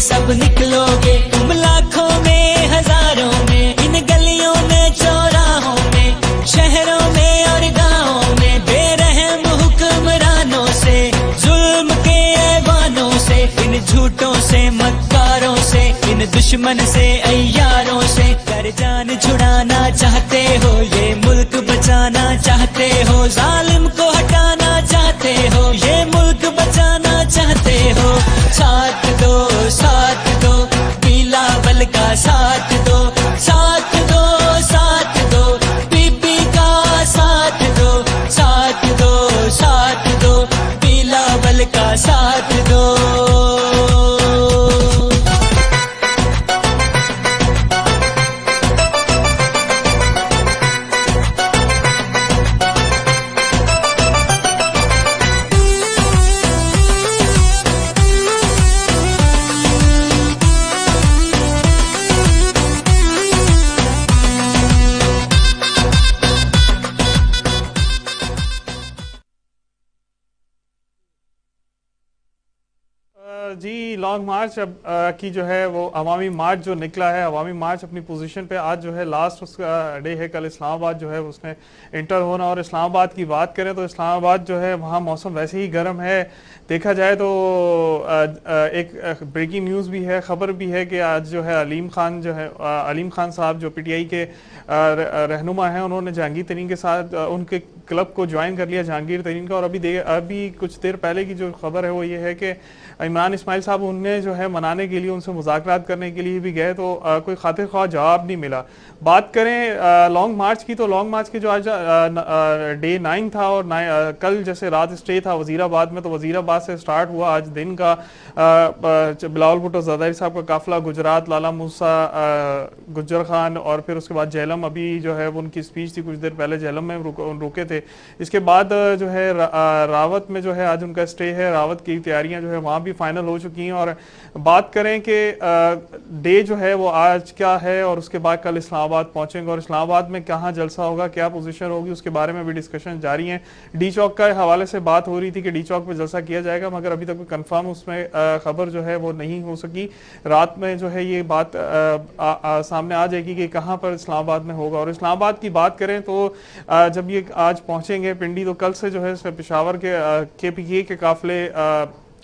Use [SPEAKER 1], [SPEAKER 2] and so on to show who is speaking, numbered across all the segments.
[SPEAKER 1] सब निकलोगे तुम लाखों में हजारों में, इन गलियों में चौराहों में, शहरों में और गाँवों में, बेरहम हुक्मरानों से, जुल्म के ऐवानों से, इन झूठों से मक्कारों से, इन दुश्मन से अय्यारों से। कर जान छुड़ाना चाहते हो, ये मुल्क बचाना चाहते हो, जालिम को हटाना चाहते हो, ये मुल्क बचाना चाहते हो। साथ दो बिलावल का साथ दो, साथ दो, साथ दो बीबी का साथ दो, साथ दो, साथ दो बिलावल का साथ दो।
[SPEAKER 2] जी लॉन्ग मार्च अब की जो है वो अवामी मार्च जो निकला है, अवामी मार्च अपनी पोजीशन पे आज जो है लास्ट उसका डे है। कल इस्लामाबाद जो है उसने इंटर होना, और इस्लामाबाद की बात करें तो इस्लामाबाद जो है वहाँ मौसम वैसे ही गर्म है। देखा जाए तो एक ब्रेकिंग न्यूज़ भी है, खबर भी है कि आज जो है अलीम खान साहब जो पीटीआई के रहनुमा हैं, उन्होंने जहांगीर तरीन के साथ उनके क्लब को ज्वाइन कर लिया, जहांगीर तरीन का। और अभी कुछ देर पहले की जो खबर है वो ये है कि इमरान इस्माइल साहब उन्हें जो है मनाने के लिए, उनसे मुज़ाकरात करने के लिए भी गए, तो कोई खातिर ख्वाह जवाब नहीं मिला। बात करें लॉन्ग मार्च की, तो लॉन्ग मार्च की जो आज डे 9 था, और कल जैसे रात स्टे था वजीराबाद में, तो वजीराबाद से स्टार्ट हुआ आज दिन का। बिलावल भुट्टो ज़रदारी साहब का काफिला गुजरात, लाला मूसा, गुज्जर खान, और फिर उसके बाद झेलम, अभी जो है वो उनकी स्पीच थी कुछ देर पहले, झेलम में रुके थे। इसके बाद जो है रावत में जो है आज उनका स्टे है, रावत की तैयारियां जो है वहाँ भी फाइनल हो चुकी हैं। और बात करें कि डे जो है वो आज क्या है, और उसके बाद कल इस्लामाबाद पहुंचेंगे, और इस्लामाबाद में कहाँ जलसा होगा, क्या पोजीशन होगी, उसके बारे में भी डिस्कशन जारी है। डी चौक के हवाले से बात हो रही थी कि डी चौक पे जलसा किया जाएगा, मगर अभी तक कोई कंफर्म उसमें खबर जो है वो नहीं हो सकी। रात में जो है ये बात सामने आ जाएगी कि कहाँ पर इस्लामाबाद में होगा। और इस्लामाबाद की बात करें तो जब ये आज पहुंचेंगे पिंडी, तो कल से जो है पेशावर के KPK के काफिले,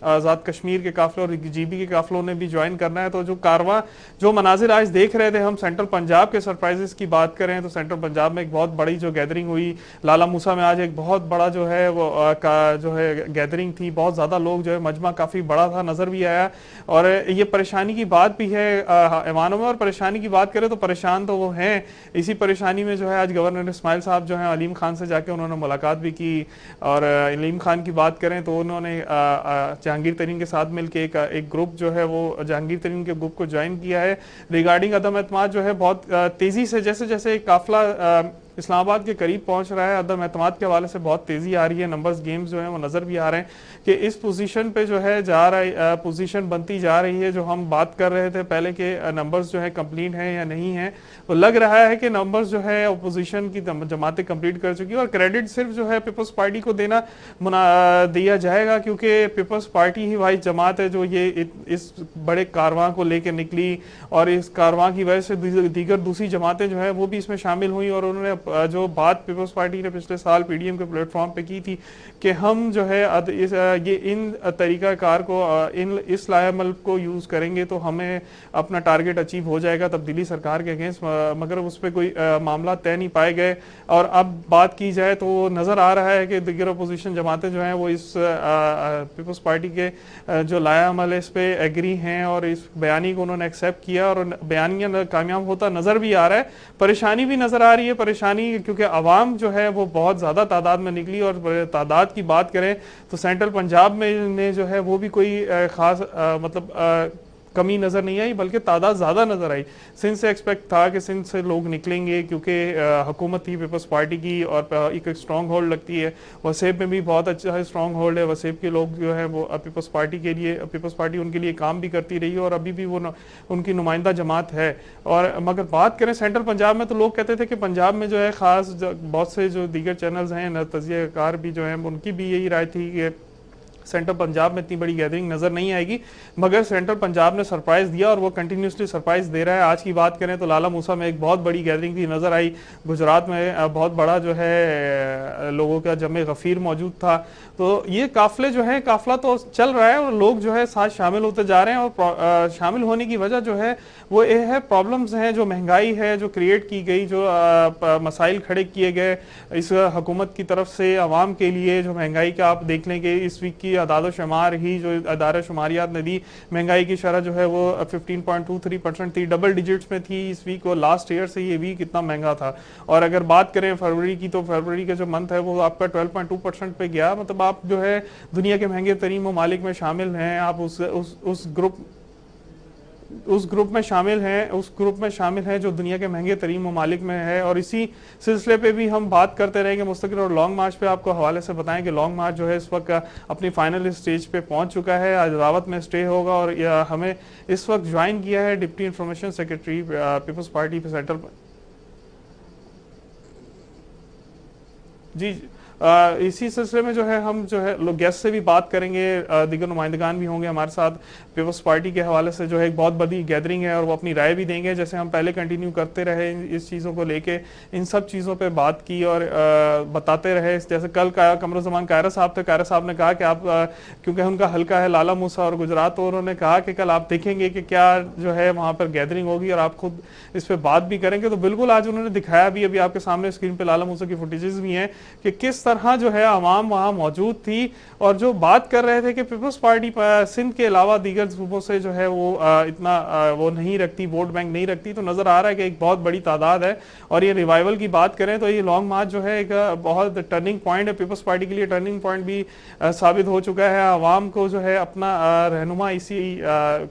[SPEAKER 2] आज़ाद कश्मीर के काफिले और GB के काफिलों ने भी ज्वाइन करना है। तो जो मनाजिर आज देख रहे थे हम, सेंट्रल पंजाब के सरप्राइजेस की बात करें तो सेंट्रल पंजाब में एक बहुत बड़ी जो गैदरिंग हुई, लाला मूसा में आज एक बहुत बड़ा जो है वो जो है गैदरिंग थी, बहुत ज़्यादा लोग जो है, मजमा काफ़ी बड़ा था, नज़र भी आया। और ये परेशानी की बात भी है ऐवानों में। और परेशानी की बात करें तो परेशान तो वो हैं, इसी परेशानी में जो है आज गवर्नर इस्माइल साहब जो है अलीम खान से जाके उन्होंने मुलाकात भी की। और अलीम खान की बात करें तो उन्होंने जहांगीर तरीन के साथ मिलकर एक ग्रुप जो है वो जहांगीर तरीन के ग्रुप को ज्वाइन किया है। रिगार्डिंग अदम एतमाद जो है बहुत तेजी से, जैसे जैसे काफिला इस्लामाबाद के करीब पहुंच रहा है, अदम एतमाद के हवाले से बहुत तेजी आ रही है। नंबर्स गेम्स जो है वो नजर भी आ रहे हैं कि इस पोजीशन पे जो है जा रहा है, पोजीशन बनती जा रही है। जो हम बात कर रहे थे पहले के नंबर्स जो है कंप्लीट हैं या नहीं है, तो लग रहा है कि नंबर्स जो है अपोजिशन की जमातें कंप्लीट कर चुकी है। और क्रेडिट सिर्फ जो है पीपल्स पार्टी को दिया जाएगा, क्योंकि पीपल्स पार्टी ही वाहिद जमात है जो ये इस बड़े कारवां को लेकर निकली, और इस कारवां की वजह से दीगर दूसरी जमातें जो है वो भी इसमें शामिल हुई। और उन्होंने जो बात पीपल्स पार्टी ने पिछले साल PDM के प्लेटफॉर्म पे की थी कि हम जो है ये इन तरीकाकार को, इस लाएमल को यूज करेंगे तो हमें अपना टारगेट अचीव हो जाएगा तब्दीली सरकार के अगेंस्ट, मगर उस पर कोई मामला तय नहीं पाए गए। और अब बात की जाए तो नजर आ रहा है कि दीगर अपोजिशन जमातें जो हैं वो इस पीपल्स पार्टी के जो लाएमल है इस पे एग्री हैं, और इस बयानी को उन्होंने एक्सेप्ट किया, और बयानिया कामयाब होता नजर भी आ रहा है। परेशानी भी नजर आ रही है, परेशानी क्योंकि अवाम जो है वो बहुत ज्यादा तादाद में निकली। और तादाद की बात करें तो सेंट्रल पंजाब में जो है वो भी कोई खास मतलब कमी नजर नहीं आई, बल्कि तादाद ज्यादा नजर आई। सिंध से एक्सपेक्ट था कि सिंध से लोग निकलेंगे, क्योंकि हुकूमत थी पीपल्स पार्टी की और एक स्ट्रॉन्ग होल्ड लगती है। वसेब में भी बहुत अच्छा स्ट्रॉन्ग होल्ड है, वसेब के लोग जो है वो पीपल्स पार्टी उनके लिए काम भी करती रही है, और अभी भी वो उनकी नुमाइंदा जमात है। और मगर बात करें सेंट्रल पंजाब में, तो लोग कहते थे कि पंजाब में जो है खास बहुत से जो दीगर चैनल्स हैं, तजियाकार भी जो है उनकी भी यही राय थी कि सेंट्रल पंजाब में इतनी बड़ी गैदरिंग नजर नहीं आएगी, मगर सेंट्रल पंजाब ने सरप्राइज दिया और वो कंटिन्यूसली सरप्राइज दे रहा है। आज की बात करें तो लाला मूसा में एक बहुत बड़ी गैदरिंग थी, नजर आई। गुजरात में बहुत बड़ा जो है लोगों का जमे गफीर मौजूद था। तो ये काफले जो है, काफला तो चल रहा है और लोग जो है साथ शामिल होते जा रहे हैं। और शामिल होने की वजह जो है वो ये है, प्रॉब्लम्स हैं, जो महंगाई है जो क्रिएट की गई, जो मसाइल खड़े किए गए इस हुकूमत की तरफ से आवाम के लिए। जो महंगाई का आप देख लेंगे, इस वीक की अदाद शुमार ही जो अदारा शुमारियात ने दी, महंगाई की शरह जो है वो 15.23% थी, डबल डिजिट्स में थी इस वीक। और लास्ट ईयर से ये वीक इतना महंगा था। और अगर बात करें फरवरी की, तो फरवरी का जो मंथ है वो आपका 12.2% पे गया। मतलब आप जो है दुनिया के महंगे तरीन ममालिक में शामिल हैं, आप उस ग्रुप में शामिल हैं जो दुनिया के महंगे तरीन ममालिक में है। और इसी सिलसिले पे भी हम बात करते रहेंगे मुस्तकिल। और लॉन्ग मार्च पे आपको हवाले से बताएं कि लॉन्ग मार्च जो है इस वक्त अपनी फाइनल स्टेज पे पहुंच चुका है। आज रावत में स्टे होगा और हमें इस वक्त ज्वाइन किया है deputy information secretary peoples party पे सेंट्रल जी। इसी सिलसिले में जो है हम जो है लोग गेस्ट से भी बात करेंगे, दीगर नुमाइंदगान भी होंगे हमारे साथ। पीपल्स पार्टी के हवाले से जो है एक बहुत बड़ी गैदरिंग है और वो अपनी राय भी देंगे, जैसे हम पहले कंटिन्यू करते रहे इस चीज़ों को लेके। इन सब चीज़ों पे बात की और बताते रहे। जैसे कल का कमरुज़्ज़मान कायरा साहब थे, कायरा साहब ने कहा कि आप क्योंकि उनका हल्का है लाला मूसा और गुजरात, तो उन्होंने कहा कि कल आप देखेंगे कि क्या जो है वहाँ पर गैदरिंग होगी और आप खुद इस पर बात भी करेंगे। तो बिल्कुल आज उन्होंने दिखाया भी, अभी आपके सामने स्क्रीन पर लाला मूसा की फुटेजेस भी हैं कि किस तरह जो है आवाम वहां मौजूद थी और जो बात कर रहे थे कि पीपल्स पार्टी सिंध के अलावा दीगर सूबों से जो है वो इतना वो नहीं रखती, वोट बैंक नहीं रखती। तो नजर आ रहा है कि एक बहुत बड़ी तादाद है। और ये रिवाइवल की बात करें तो ये लॉन्ग मार्च जो है एक बहुत टर्निंग पॉइंट है, पीपल्स पार्टी के लिए टर्निंग पॉइंट भी साबित हो चुका है। आवाम को जो है अपना रहनुमा इसी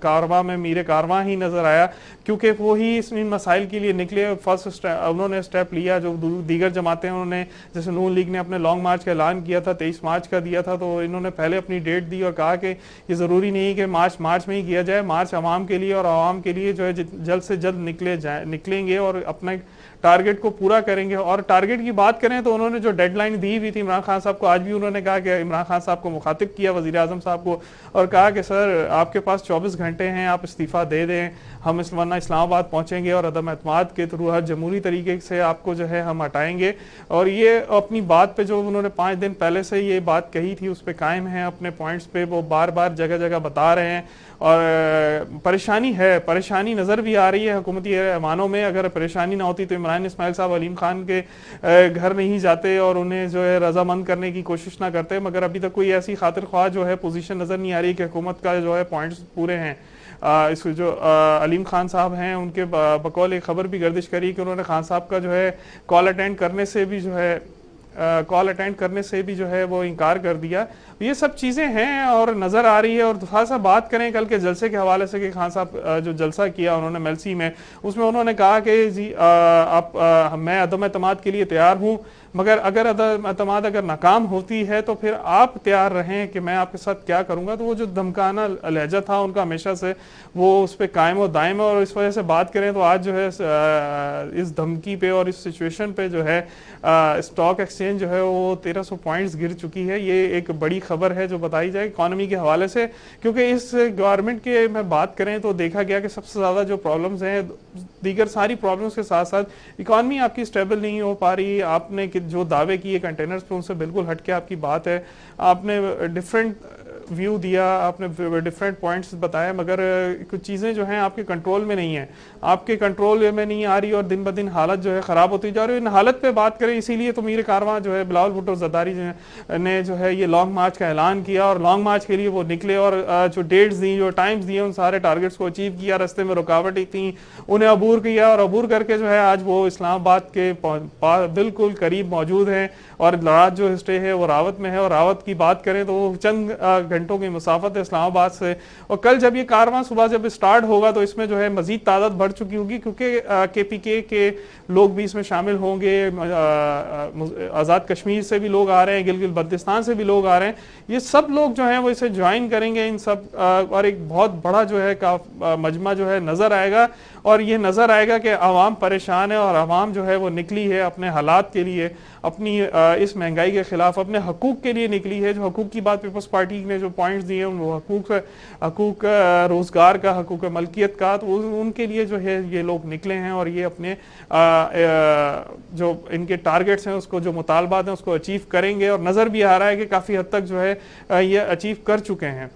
[SPEAKER 2] कारवां में मीरे कारवां ही नजर आया, क्योंकि वो ही इन मसाइल के लिए निकले। फर्स्ट उन्होंने स्टेप लिया, जो दीगर जमातें उन्होंने, जैसे नून लीग ने अपने लॉन्ग मार्च का ऐलान किया था, 23 मार्च का दिया था, तो इन्होंने पहले अपनी डेट दी और कहा कि ये ज़रूरी नहीं कि मार्च में ही किया जाए। मार्च आवाम के लिए और आवाम के लिए जो है जल्द से जल्द निकलेंगे और अपना टारगेट को पूरा करेंगे। और टारगेट की बात करें तो उन्होंने जो डेडलाइन दी हुई थी इमरान खान साहब को, आज भी उन्होंने कहा कि इमरान खान साहब को मुखातिब किया, वज़ीर आज़म साहब को, और कहा कि सर आपके पास 24 घंटे हैं, आप इस्तीफ़ा दे दें, हम वरना इस्लामाबाद पहुंचेंगे और अदम एतमाद के थ्रू हर जमहूरी तरीके से आपको जो है हम हटाएंगे। और ये अपनी बात पे जो उन्होंने 5 दिन पहले से ये बात कही थी उस पर कायम है, अपने पॉइंट्स पे वो बार बार जगह जगह बता रहे हैं। और परेशानी नज़र भी आ रही है हुकूमती ऐवानों में। अगर परेशानी ना होती तो इमरान इस्माइल साहब अलीम खान के घर नहीं जाते और उन्हें जो है रजामंद करने की कोशिश ना करते, मगर अभी तक कोई ऐसी खातिर ख्वाह जो है पोजीशन नज़र नहीं आ रही कि हुकूमत का जो है पॉइंट्स पूरे हैं। इसको जो अलीम खान साहब हैं उनके बकौल एक खबर भी गर्दिश करी कि उन्होंने खान साहब का जो है कॉल अटेंड करने से भी जो है वो इनकार कर दिया। ये सब चीज़ें हैं और नज़र आ रही है। और थोड़ा सा बात करें कल के जलसे के हवाले से कि खान साहब जो जलसा किया उन्होंने मेलसी में, उसमें उन्होंने कहा कि जी मैं अदम एतमाद के लिए तैयार हूँ, मगर अगर अदम एतमाद अगर नाकाम होती है तो फिर आप तैयार रहें कि मैं आपके साथ क्या करूँगा। तो वो जो धमकाना लहजा था उनका हमेशा से वो उस पर कायम और दायम है। और इस वजह से बात करें तो आज जो है इस धमकी पे और इस सिचुएशन पे जो है स्टॉक एक्सचेंज जो है वो 1300 पॉइंट्स गिर चुकी है। ये एक बड़ी खबर है जो बताई जाए इकॉनमी के हवाले से, क्योंकि इस गवर्नमेंट के में बात करें तो देखा गया कि सबसे ज़्यादा जो प्रॉब्लम्स हैं, दीगर सारी प्रॉब्लम्स के साथ साथ इकॉनमी आपकी स्टेबल नहीं हो पा रही। आपने जो दावे किए कंटेनर्स पे उनसे बिल्कुल हटके आपकी बात है, आपने डिफरेंट व्यू दिया, आपने डिफरेंट पॉइंट्स बताए, मगर कुछ चीज़ें जो हैं आपके कंट्रोल में नहीं है, आपके कंट्रोल में नहीं आ रही और दिन ब दिन हालत जो है ख़राब होती जा रही है। इन हालत पे बात करें, इसीलिए तो मीर कारवां जो है बिलावल भुट्टो ज़रदारी ने जो है ये लॉन्ग मार्च का ऐलान किया और लॉन्ग मार्च के लिए वो निकले और जो डेट्स दी, जो टाइम्स दिए, उन सारे टारगेट्स को अचीव किया। रास्ते में रुकावटें थी, उन्हें अबूर किया और अबूर करके जो है आज वो इस्लामाबाद के बिल्कुल करीब मौजूद हैं। और रात जो स्टे है वो रावत में है। और रावत की बात करें तो वो चंद घंटों की मुसाफत है इस्लामाबाद से। और कल जब ये कारवां सुबह जब स्टार्ट होगा तो इसमें जो है मजीद तादाद बढ़ चुकी होगी, क्योंकि KPK के लोग भी इसमें शामिल होंगे, आज़ाद कश्मीर से भी लोग आ रहे हैं, गिलगित बल्तिस्तान से भी लोग आ रहे हैं। ये सब लोग जो हैं वो इसे ज्वाइन करेंगे इन सब और एक बहुत बड़ा जो है मजमा जो है नज़र आएगा। और ये नज़र आएगा कि आवाम परेशान है और आवाम जो है वो निकली है अपने हालात के लिए, अपनी इस महंगाई के खिलाफ, अपने हकूक़ के लिए निकली है। जो हकूक़ की बात पीपल्स पार्टी ने जो पॉइंट्स दिए वो हकूक रोजगार का, हकूक मलकियत का, तो उनके लिए जो है ये लोग निकले हैं और ये अपने जो इनके टारगेट्स हैं उसको, जो मुतालबात हैं उसको अचीव करेंगे और नजर भी आ रहा है कि काफी हद तक जो है ये अचीव कर चुके हैं।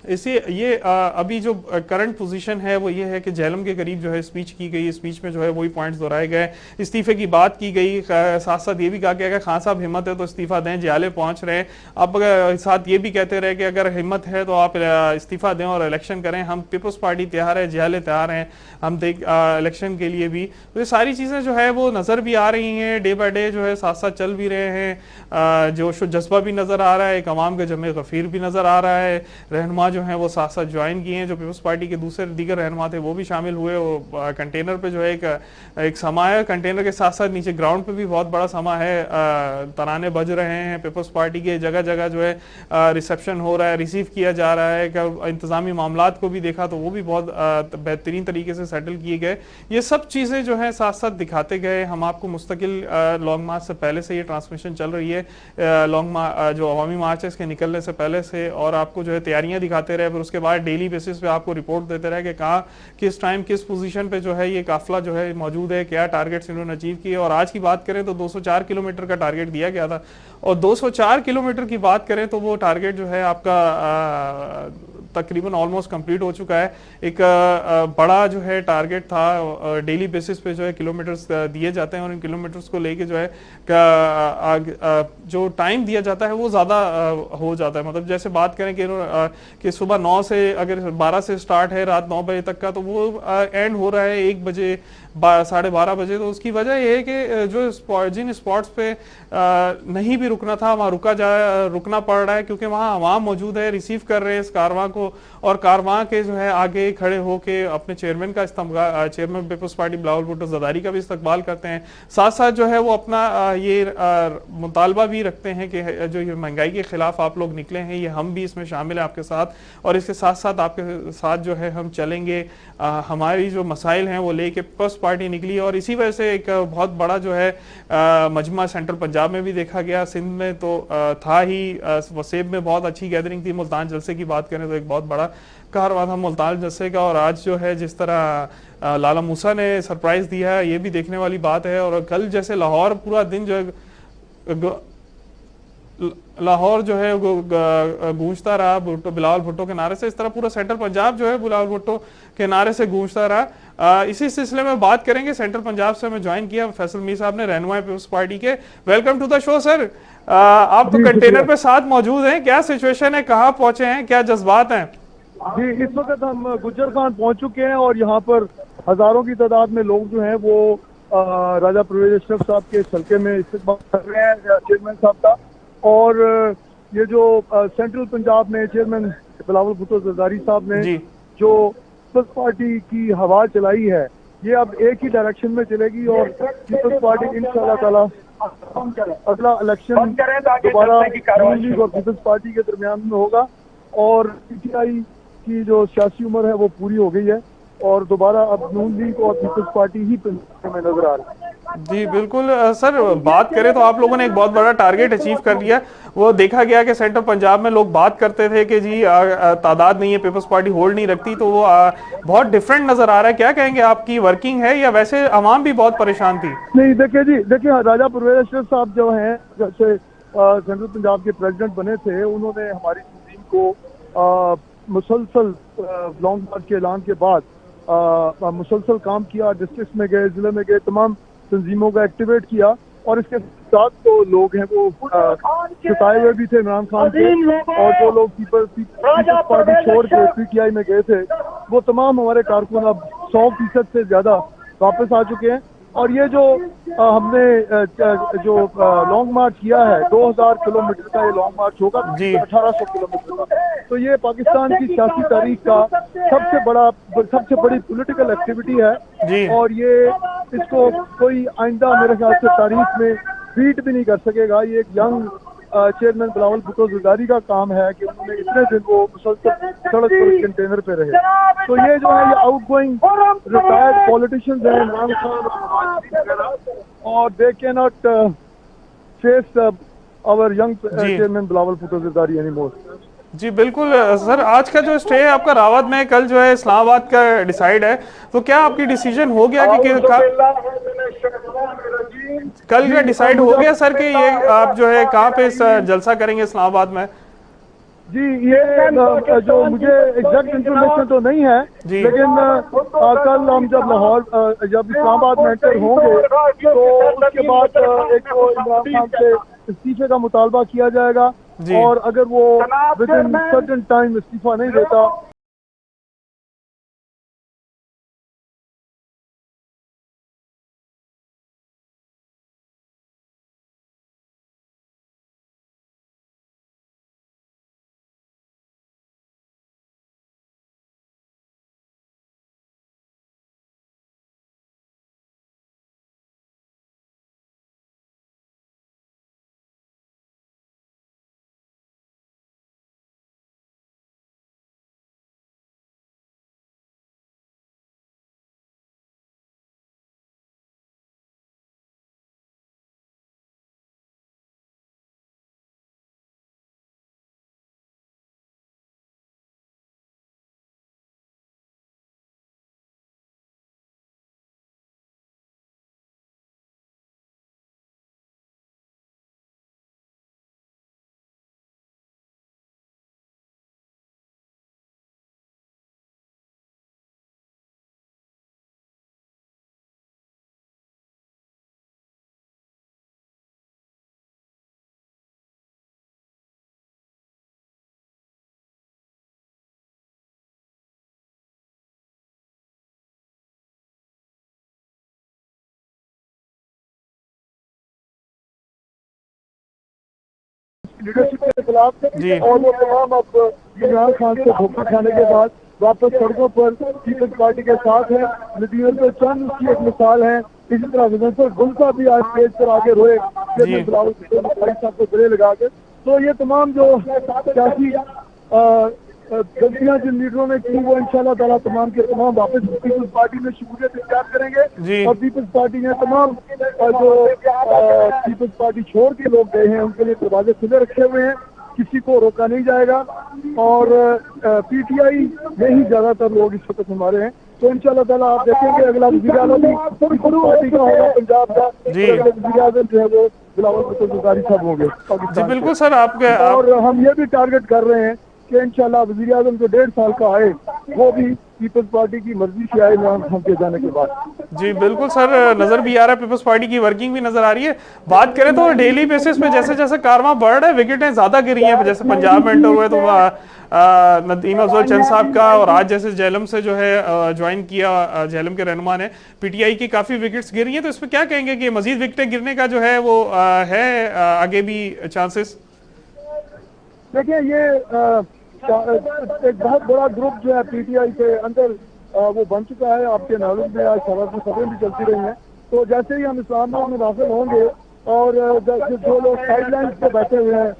[SPEAKER 2] इसी ये अभी जो करंट पोजीशन है वो ये है कि जहलम के करीब जो है स्पीच की गई, स्पीच में जो है वही पॉइंट्स दोहराए गए, इस्तीफे की बात की गई, साथ साथ ये भी कहा गया कि खान साहब हिम्मत है तो इस्तीफा दें, जियाले पहुंच रहे हैं। अब साथ ये भी कहते रहे कि अगर हिम्मत है तो आप इस्तीफा दें और इलेक्शन करें, हम पीपल्स पार्टी तैयार है, जियाले तैयार हैं, हम इलेक्शन के लिए भी। तो ये सारी चीज़ें जो है वो नज़र भी आ रही हैं, डे बाय डे जो है साथ साथ चल भी रहे हैं, जोश व जज्बा भी नज़र आ रहा है, एक अवाम का जमे गफीर भी नज़र आ रहा है, रहनुमा जो है वो साथ साथ ज्वाइन किए हैं, जो पीपल्स पार्टी के दूसरे दीगर रहनुमा थे वो भी शामिल हुए। वो कंटेनर पे जो है एक समा है, कंटेनर के साथ साथ नीचे ग्राउंड पे भी बहुत बड़ा समा है, तराने बज रहे हैं पीपल्स पार्टी के, जगह जगह जो है रिसेप्शन हो रहा है, रिसीव किया जा रहा है। इंतजामी मामलात को भी देखा तो वो भी बहुत बेहतरीन तरीके से सेटल किए गए। ये सब चीज़ें जो है साथ साथ दिखाते गए। हम आपको मुस्तकिल लॉन्ग मार्च से पहले से ये ट्रांसमिशन चल रही है, जो अवामी मार्च है इसके निकलने से पहले से, और आपको जो है तैयारियां दिखाते रहे, फिर उसके बाद डेली बेसिस पे आपको रिपोर्ट देते रहे कि कहाँ किस टाइम किस पोजीशन पे जो है ये काफिला जो है मौजूद है, क्या टारगेट्स इन्होंने अचीव किए। और आज की बात करें तो 204 किलोमीटर का टारगेट दिया गया था, और 204 किलोमीटर की बात करें तो वो टारगेट जो है आपका तकरीबन ऑलमोस्ट कंप्लीट हो चुका है। एक बड़ा जो है टारगेट था, डेली बेसिस पे जो है किलोमीटर्स दिए जाते हैं और इन किलोमीटर्स को लेके जो है जो टाइम दिया जाता है वो ज़्यादा हो जाता है। मतलब जैसे बात करें कि सुबह 9 से अगर 12 से स्टार्ट है रात 9 बजे तक का, तो वो एंड हो रहा है 1 बजे 12:30 बजे। तो उसकी वजह ये है कि जो जिन स्पॉट्स पे नहीं भी रुकना था वहाँ रुकना पड़ रहा है, क्योंकि वहाँ अवाम मौजूद है, रिसीव कर रहे हैं इस कारवां को, और कारवां के जो है आगे खड़े होके अपने चेयरमैन का chairman peoples party Bilawal Bhutto Zardari का भी इस्तकबाल करते हैं। साथ साथ जो है वो अपना ये मुतालबा भी रखते हैं कि जो ये महंगाई के खिलाफ आप लोग निकले हैं, ये हम भी इसमें शामिल हैं आपके साथ, और इसके साथ साथ आपके साथ जो है हम चलेंगे। हमारी जो मसाइल हैं वो लेके पीपल्स पार्टी निकली, और इसी वजह से एक बहुत बड़ा जो है मजमा सेंट्रल पंजाब में भी देखा गया, सिंध में तो था ही, वसेब में बहुत अच्छी गैदरिंग थी। मुल्तान जलसे की बात करें तो एक बहुत बड़ा कारवां था मुल्तान जलसे का, और आज जो है जिस तरह लाला मूसा ने सरप्राइज दिया है ये भी देखने वाली बात है। और कल जैसे लाहौर पूरा दिन जो है लाहौर जो है गूंजता रहा बिलावल भुट्टो के नारे से, इस तरह पूरा सेंट्रल पंजाब जो है बिलावल भुट्टो के नारे से गूंजता रहा। इसी सिलसिले में बात करेंगे, सेंट्रल पंजाब से हमें ज्वाइन किया फैसल मीर साहब ने, रहनुमा पीपल्स पार्टी के। Welcome to the show sir. आप तो कंटेनर पे साथ मौजूद हैं, क्या सिचुएशन है, कहाँ पहुंचे हैं, क्या जज्बात हैं?
[SPEAKER 3] जी, इस वक्त हम गुज्जर खान पहुंच चुके हैं और यहाँ पर हजारों की तादाद में लोग जो हैं वो राजा परवेज अशरफ साहब के हल्के में इस्तकबाल कर रहे हैं चेयरमैन साहब का। और ये जो सेंट्रल पंजाब में चेयरमैन बिलावल भुट्टो ज़रदारी साहब ने जो पीपल्स पार्टी की हवा चलाई है, ये अब एक ही डायरेक्शन में चलेगी, और पीपल्स पार्टी इंशाअल्लाह ताला अगला इलेक्शन दोबारा नून लीग और पीपल्स पार्टी के दरमियान में होगा, और पीटीआई की जो सियासी उम्र है वो पूरी हो गई है, और दोबारा अब नून लीग और पीपल्स पार्टी ही में नजर आ रही है।
[SPEAKER 2] जी बिल्कुल सर, बात करें तो आप लोगों ने एक बहुत बड़ा टारगेट अचीव कर लिया। वो देखा गया कि सेंट्रल पंजाब में लोग बात करते थे कि जी तादाद नहीं है, पीपल्स पार्टी होल्ड नहीं रखती, तो वो बहुत डिफरेंट नजर आ रहा है। क्या कहेंगे, आपकी वर्किंग है या वैसे आवाम भी बहुत परेशान थी?
[SPEAKER 3] नहीं, देखिए राजा परवेज अशरफ साहब जो हैं, जैसे सेंट्रल पंजाब के प्रेसिडेंट बने थे, उन्होंने हमारी तंजीम को मुसलसल लॉन्ग मार्च के ऐलान के बाद मुसलसल काम किया, डिस्ट्रिक्ट में गए, जिले में गए, तमाम तंजीमों को एक्टिवेट किया, और इसके साथ तो लोग हैं वो सताए हुए भी थे इमरान खान के, और जो लोग पीपल्स पार्टी छोड़ के पीटीआई में गए थे वो तमाम हमारे कारकुन अब 100% से ज्यादा वापस आ चुके हैं। और ये जो हमने जो लॉन्ग मार्च किया है 2000 किलोमीटर का, ये लॉन्ग मार्च होगा 1800 किलोमीटर का, तो ये पाकिस्तान की सियासी तारीख का सबसे बड़ी पॉलिटिकल एक्टिविटी है, और ये इसको कोई आइंदा मेरे ख्याल से तारीख में बीट भी नहीं कर सकेगा। ये एक यंग चेयरमैन बिलावल भुट्टो ज़रदारी का काम है कि उन्होंने इतने दिन वो मुसलसल सड़क पर कंटेनर पे रहे। तो ये जो है ये आउटगोइंग रिटायर्ड पॉलिटिशियंस हैं, इमरान खान, और they can not face our young chairman Bilawal Bhutto Zardari anymore.
[SPEAKER 2] जी बिल्कुल सर, आज का जो स्टे है आपका रावत में, कल जो है इस्लामाबाद का डिसाइड है, तो क्या आपकी डिसीजन हो गया कल का डिसाइड हो गया सर कि ये आप जो है कहाँ पे जलसा करेंगे इस्लामाबाद में?
[SPEAKER 3] जी, ये जो मुझे एग्जैक्ट इंफॉर्मेशन तो नहीं है,
[SPEAKER 2] जी।
[SPEAKER 3] लेकिन कल हम जब लाहौर जब इस्लामाबाद में एंटर होंगे तो उसके बाद एक तो इमरान खान से इस्तीफे का मुतालबा किया जाएगा,
[SPEAKER 2] जी।
[SPEAKER 3] और अगर वो विद इन सर्टेन टाइम इस्तीफा नहीं देता लीडरशिप के खिलाफ,
[SPEAKER 2] जी।
[SPEAKER 3] और वो तमाम अब इमरान खान से धोखा खाने के बाद वापस सड़कों पर पीपल्स पार्टी के साथ है। नदीर तो चंद उसकी एक मिसाल है। इसी तरह मुजफ्फर गुल का भी आज स्टेज पर आगे रोए साहब को गले लगा के। तो ये तमाम जो सियासी गलतियां जिन लीडरों ने की वो इंशाल्लाह ताला तमाम के तमाम वापस पीपल्स पार्टी में शमूलियत इख्तियार करेंगे, और पीपल्स पार्टी में तमाम जो पीपल्स पार्टी छोड़ के लोग गए हैं उनके लिए दरवाजे खुले रखे हुए हैं, किसी को रोका नहीं जाएगा। और पीटीआई में ही ज्यादातर लोग इस वक्त हमारे हैं। तो इंशाल्लाह ताला आप देखेंगे अगला वज़ीर आज़म पार्टी का होगा पंजाब का, वज़ीर आज़म जो है वो बिलावल भुट्टो ज़रदारी साहब होंगे
[SPEAKER 2] जी बिल्कुल सर। आपके
[SPEAKER 3] और हम ये भी टारगेट कर रहे हैं कि इंशाल्लाह वज़ीर आज़म जो 1.5 साल का आए वो भी पीपल्स पार्टी की मर्जी से आए इमरान खान के जाने के बाद।
[SPEAKER 2] जी बिल्कुल सर, नजर भी आ रहा है, पीपल्स पार्टी की वर्किंग भी नजर आ रही है। बात करें तो डेली बेसिस पे जैसे जैसे कारवां बढ़ रहा है, विकेटें ज्यादा गिरी हैं। जैसे पंजाब में एंटर हुए तो नदीम अफजल चंद साहब का, और आज जैसे झेलम से जो है ज्वाइन किया झेलम के रहनुमा ने, पीटीआई की काफी विकेट्स गिरी हैं। तो इसमें क्या कहेंगे कि मजीद विकेटें गिरने का जो है वो है आगे भी चांसेस?
[SPEAKER 3] देखिए, ये एक बहुत बड़ा ग्रुप जो है पीटीआई के अंदर वो बन चुका है। आपके नालूम में आज शहर में खबरें भी चलती रही हैं। तो जैसे ही हम इस्लामाबाद में दाखिल होंगे और जो लोग साइडलाइन पे बैठे हुए हैं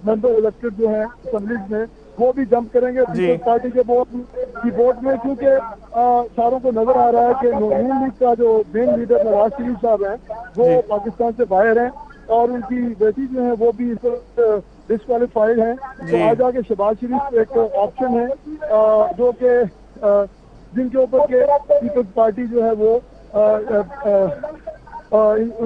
[SPEAKER 3] मेंबर इलेक्टेड जो है असेंबलीज में, वो भी जंप करेंगे पीपल्स पार्टी के वोट में, क्योंकि सारों को नजर आ रहा है कि नून लीग का जो मेन लीडर नवाज शरीफ साहब हैं वो पाकिस्तान से बाहर हैं, और उनकी बेटी जो है वो भी इस वक्त डिस्क्वालीफाइड है। तो आज आगे शहबाज शरीफ एक ऑप्शन है जो कि जिनके ऊपर के पीपल्स पार्टी जो है वो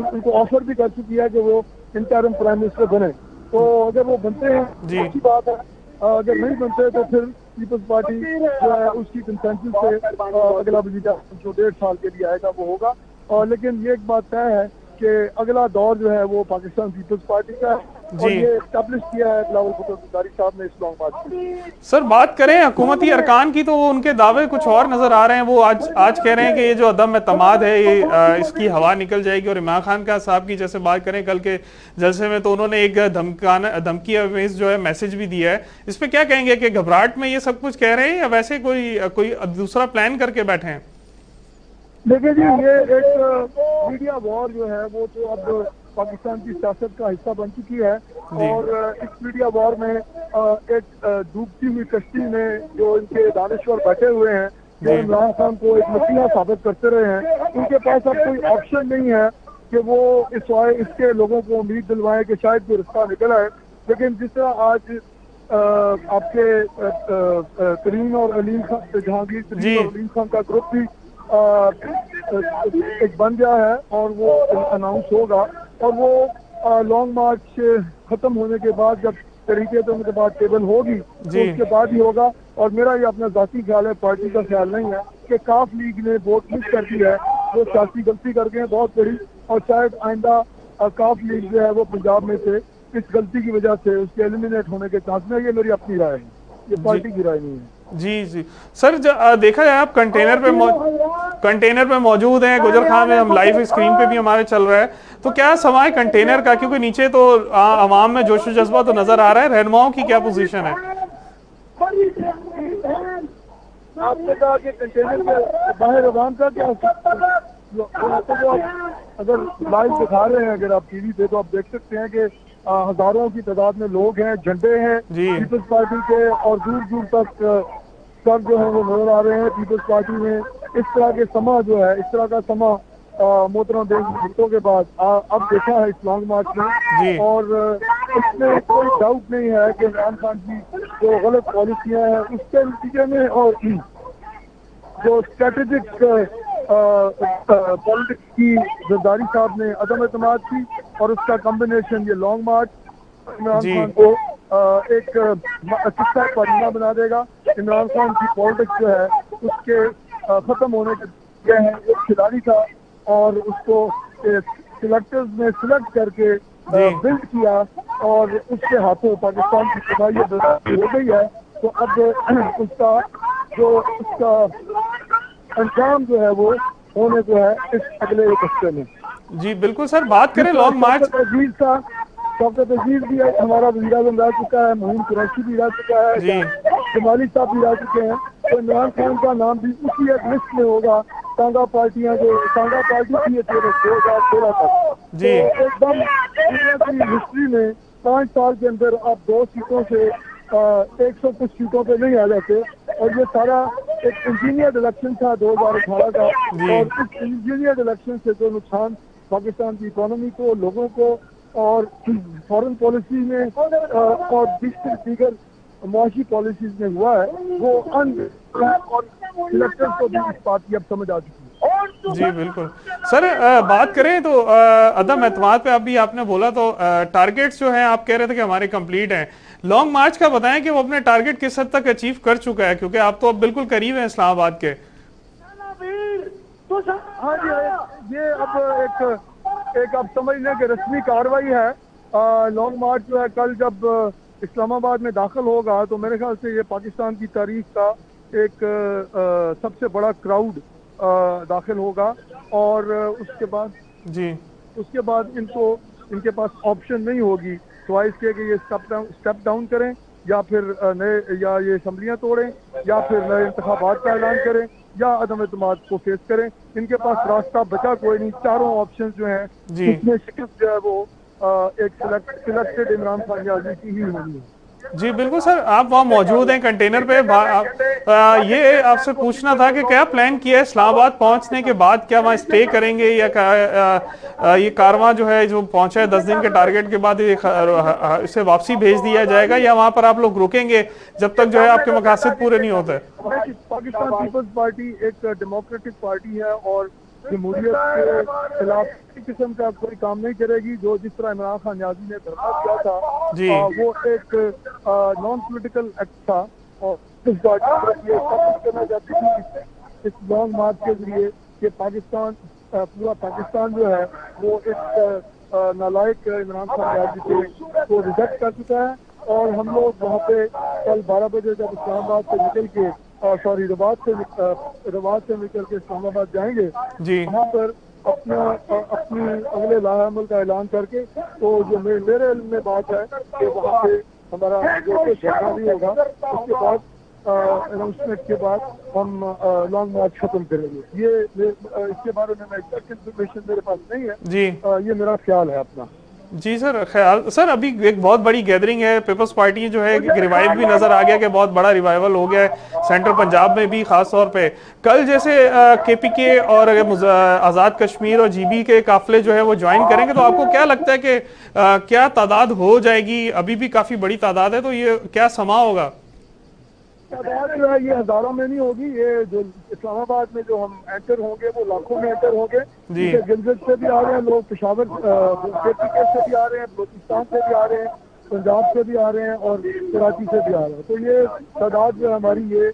[SPEAKER 3] उनको ऑफर भी कर चुकी है कि वो इंटरिम प्राइम मिनिस्टर बने। तो अगर वो बनते हैं अच्छी बात है, अगर नहीं बनते तो फिर पीपल्स पार्टी जो है उसकी कंसेंसस से अगला वज़ीर जो 1.5 साल के लिए आएगा वो होगा। और लेकिन ये एक बात तय है कि अगला दौर जो है वो पाकिस्तान पीपल्स पार्टी का है, और ये एस्टैब्लिश किया है बिलावल भुट्टो ज़रदारी साहब ने इस्लामाबाद में।
[SPEAKER 2] सर बात करें हुकूमती अरकान की, तो वो उनके दावे कुछ और नजर आ रहे हैं। वो आज कह रहे हैं कि ये जो अदम एतमाद है ये इसकी हवा निकल जाएगी। और इमरान खान का साहब की जैसे बात करें कल के जलसे में, तो उन्होंने एक धमकी अवेज जो है मैसेज भी दिया है। इस पर क्या कहेंगे कि घबराहट में ये सब कुछ कह रहे हैं या वैसे कोई दूसरा प्लान करके बैठे हैं?
[SPEAKER 3] देखिए जी, ये एक मीडिया वॉर जो है वो तो अब पाकिस्तान की सियासत का हिस्सा बन चुकी है। और इस मीडिया वॉर में एक डूबती हुई कश्ती में जो इनके दानिश्वर बैठे हुए हैं, जो इमरान खान को एक मसीहा साबित करते रहे हैं, उनके पास अब कोई ऑप्शन नहीं है कि वो इसके लोगों को उम्मीद दिलवाएं कि शायद कोई रास्ता निकल आए। लेकिन जिस तरह आज आपके करीम और अलीम खान, जहांगीर
[SPEAKER 2] जी।
[SPEAKER 3] करीम और अलीम खान का ग्रुप भी एक बन गया है और वो अनाउंस होगा। और वो लॉन्ग मार्च खत्म होने के बाद जब तरीके तो उनके बाद टेबल होगी तो
[SPEAKER 2] जी।
[SPEAKER 3] उसके बाद ही होगा। और मेरा ये अपना जाती ख्याल है, पार्टी का ख्याल नहीं है, कि काफ लीग ने वोट मिस कर दी है, वो सियासी गलती कर गए हैं बहुत बड़ी। और शायद आइंदा काफ लीग जो है वो पंजाब में से इस गलती की वजह से उसके एलिमिनेट होने के चांस में। ये मेरी अपनी राय है, ये पार्टी की राय नहीं है।
[SPEAKER 2] जी जी सर, देखा जाए आप कंटेनर पे मौजूद हैं गुजर खान में, हम लाइव स्क्रीन पे भी हमारे चल रहा है, तो क्या समा है कंटेनर का? क्योंकि नीचे तो आवाम में जोश जज्बा तो नजर आ रहा है, रहनुमाओं की क्या पोजीशन है?
[SPEAKER 3] आपने कहा कि कंटेनर के बाहर आवाम का क्या, तो अगर लाइव दिखा रहे हैं, अगर आप टीवी पे, तो आप देख सकते हैं कि हजारों की तादाद में लोग हैं, झंडे हैं पीपल्स पार्टी के, और दूर दूर तक सर जो है वो नजर आ रहे हैं पीपल्स पार्टी में। इस तरह के समा जो है, इस तरह का समा मोहतरम भुट्टो के बाद अब देखा है इस लॉन्ग मार्च में। और इसमें कोई डाउट नहीं है कि इमरान खान की जो गलत पॉलिसियां हैं उसके नतीजे में, और जो स्ट्रेटेजिक पॉलिटिक्स की जरदारी साहब ने अदम एतमाद की, और उसका कॉम्बिनेशन ये लॉन्ग मार्च इमरान खान को एक किस्सा परिणाम बना देगा। इमरान खान की पॉलिटिक्स जो है उसके खत्म होने के हैं। एक खिलाड़ी था और उसको सिलेक्टर्स ने सिलेक्ट करके बिल्ड किया, और उसके हाथों पाकिस्तान की तबाही हो गई है। तो अब उसका अंजाम जो है वो होने को है इस अगले एक हफ्ते में।
[SPEAKER 2] जी बिल्कुल सर, बात करें लॉन्ग मार्च।
[SPEAKER 3] डॉक्टर अजीज भी हमारा वज़ीर आज़म रह चुका है, मोहन कुरैशी भी रह चुका है, जमाली साहब भी रह चुके हैं। तो इमरान खान का नाम भी उसी एक लिस्ट में होगा। टांगा पार्टियां जो टांगा पार्टी थी 2013 तक,
[SPEAKER 2] जी
[SPEAKER 3] तो एकदम दुनिया की हिस्ट्री में 5 साल के अंदर आप 2 सीटों से 100 कुछ सीटों पे नहीं आ जाते। और ये सारा एक इंजीनियर्ड इलेक्शन था 2018 का, और इस इंजीनियर्ड इलेक्शन से जो नुकसान पाकिस्तान की इकोनॉमी को, लोगों को, और फॉरेन पॉलिसी में और दीगर मुआशी पॉलिसीज में हुआ है, वो और इलेक्टर्स को भी इस बात की अब समझ आ चुकी है।
[SPEAKER 2] जी बिल्कुल सर, बात करें तो अदम एतमाद पे अभी आपने बोला, तो टारगेट्स जो हैं आप कह रहे थे कि हमारे कंप्लीट हैं। लॉन्ग मार्च का बताएं कि वो अपने टारगेट किस हद तक अचीव कर चुका है, क्योंकि आप तो अब बिल्कुल करीब हैं इस्लामाबाद के।
[SPEAKER 3] हाँ जी, ये अब एक आप समझ लें कि रस्मी कार्रवाई है। लॉन्ग मार्च जो है कल जब इस्लामाबाद में दाखिल होगा, तो मेरे ख्याल से ये पाकिस्तान की तारीख का एक सबसे बड़ा क्राउड दाखिल होगा। और उसके बाद इनके पास ऑप्शन नहीं होगी चॉइस के कि ये स्टेप डाउन करें, या फिर ये असम्बलियाँ तोड़ें, या फिर नए इंतखाबात का ऐलान करें, या अदम एतमाद को फेस करें। इनके पास रास्ता बचा कोई नहीं। चारों ऑप्शन जो हैं उसमें शिकस्त जो है वो एक सिलेक्टेड इमरान खान याजी की ही होनी है।
[SPEAKER 2] जी बिल्कुल सर, आप वहाँ मौजूद हैं कंटेनर पे। ये आपसे पूछना था कि क्या प्लान किया है इस्लामाबाद पहुंचने के बाद? क्या वहाँ स्टे करेंगे, या ये कारवां जो है जो पहुंचा है 10 दिन के टारगेट के बाद इसे वापसी भेज दिया जाएगा, या वहाँ पर आप लोग रुकेंगे जब तक जो है आपके मकासद पूरे नहीं होते?
[SPEAKER 3] पाकिस्तान पीपल्स पार्टी एक डेमोक्रेटिक पार्टी है, और जमहूरियत के खिलाफ किसी किस्म का कोई काम नहीं करेगी। जो जिस तरह इमरान खान याजी ने धरना किया था, वो एक नॉन पॉलिटिकल एक्ट था, और इस पार्टी ये साबित करना चाहती थी इस लॉन्ग मार्च के जरिए कि पूरा पाकिस्तान जो है वो इस नालायक इमरान खान याजी को रिजेक्ट कर चुका है। और हम लोग वहाँ पे कल 12 बजे जब इस्लामाबाद से निकल के रवात से निकल के इस्लामाबाद जाएंगे, वहाँ पर अपनी अगले लाहेअमल का ऐलान करके, तो जो मेरे इल्म में बात है कि वहाँ पे हमारा जो धरना भी होगा, उसके बाद अनाउंसमेंट के बाद हम लॉन्ग मार्च खत्म करेंगे। ये इसके बारे में एग्जैक्ट इन्फॉर्मेशन मेरे पास नहीं है, ये मेरा ख्याल है अपना।
[SPEAKER 2] जी सर, ख्याल सर अभी एक बहुत बड़ी गैदरिंग है पीपल्स पार्टी जो है, एक रिवाइव भी नजर आ गया कि बहुत बड़ा रिवाइवल हो गया है सेंट्रल पंजाब में भी, खास तौर पे कल जैसे केपीके और आज़ाद कश्मीर और जीबी के काफिले जो है वो ज्वाइन करेंगे, तो आपको क्या लगता है कि क्या तादाद हो जाएगी? अभी भी काफी बड़ी तादाद है, तो ये क्या समा होगा?
[SPEAKER 3] तादाद जो है ये हजारों में नहीं होगी, ये जो इस्लामाबाद में जो हम एंटर होंगे वो लाखों में एंटर होंगे।
[SPEAKER 2] जी।
[SPEAKER 3] गिलगित से भी आ रहे हैं लोग, पेशावर केपीके से भी आ रहे हैं, बलूचिस्तान से भी आ रहे हैं, पंजाब से भी आ रहे हैं और कराची से भी आ रहे हैं। तो ये तादाद जो हमारी ये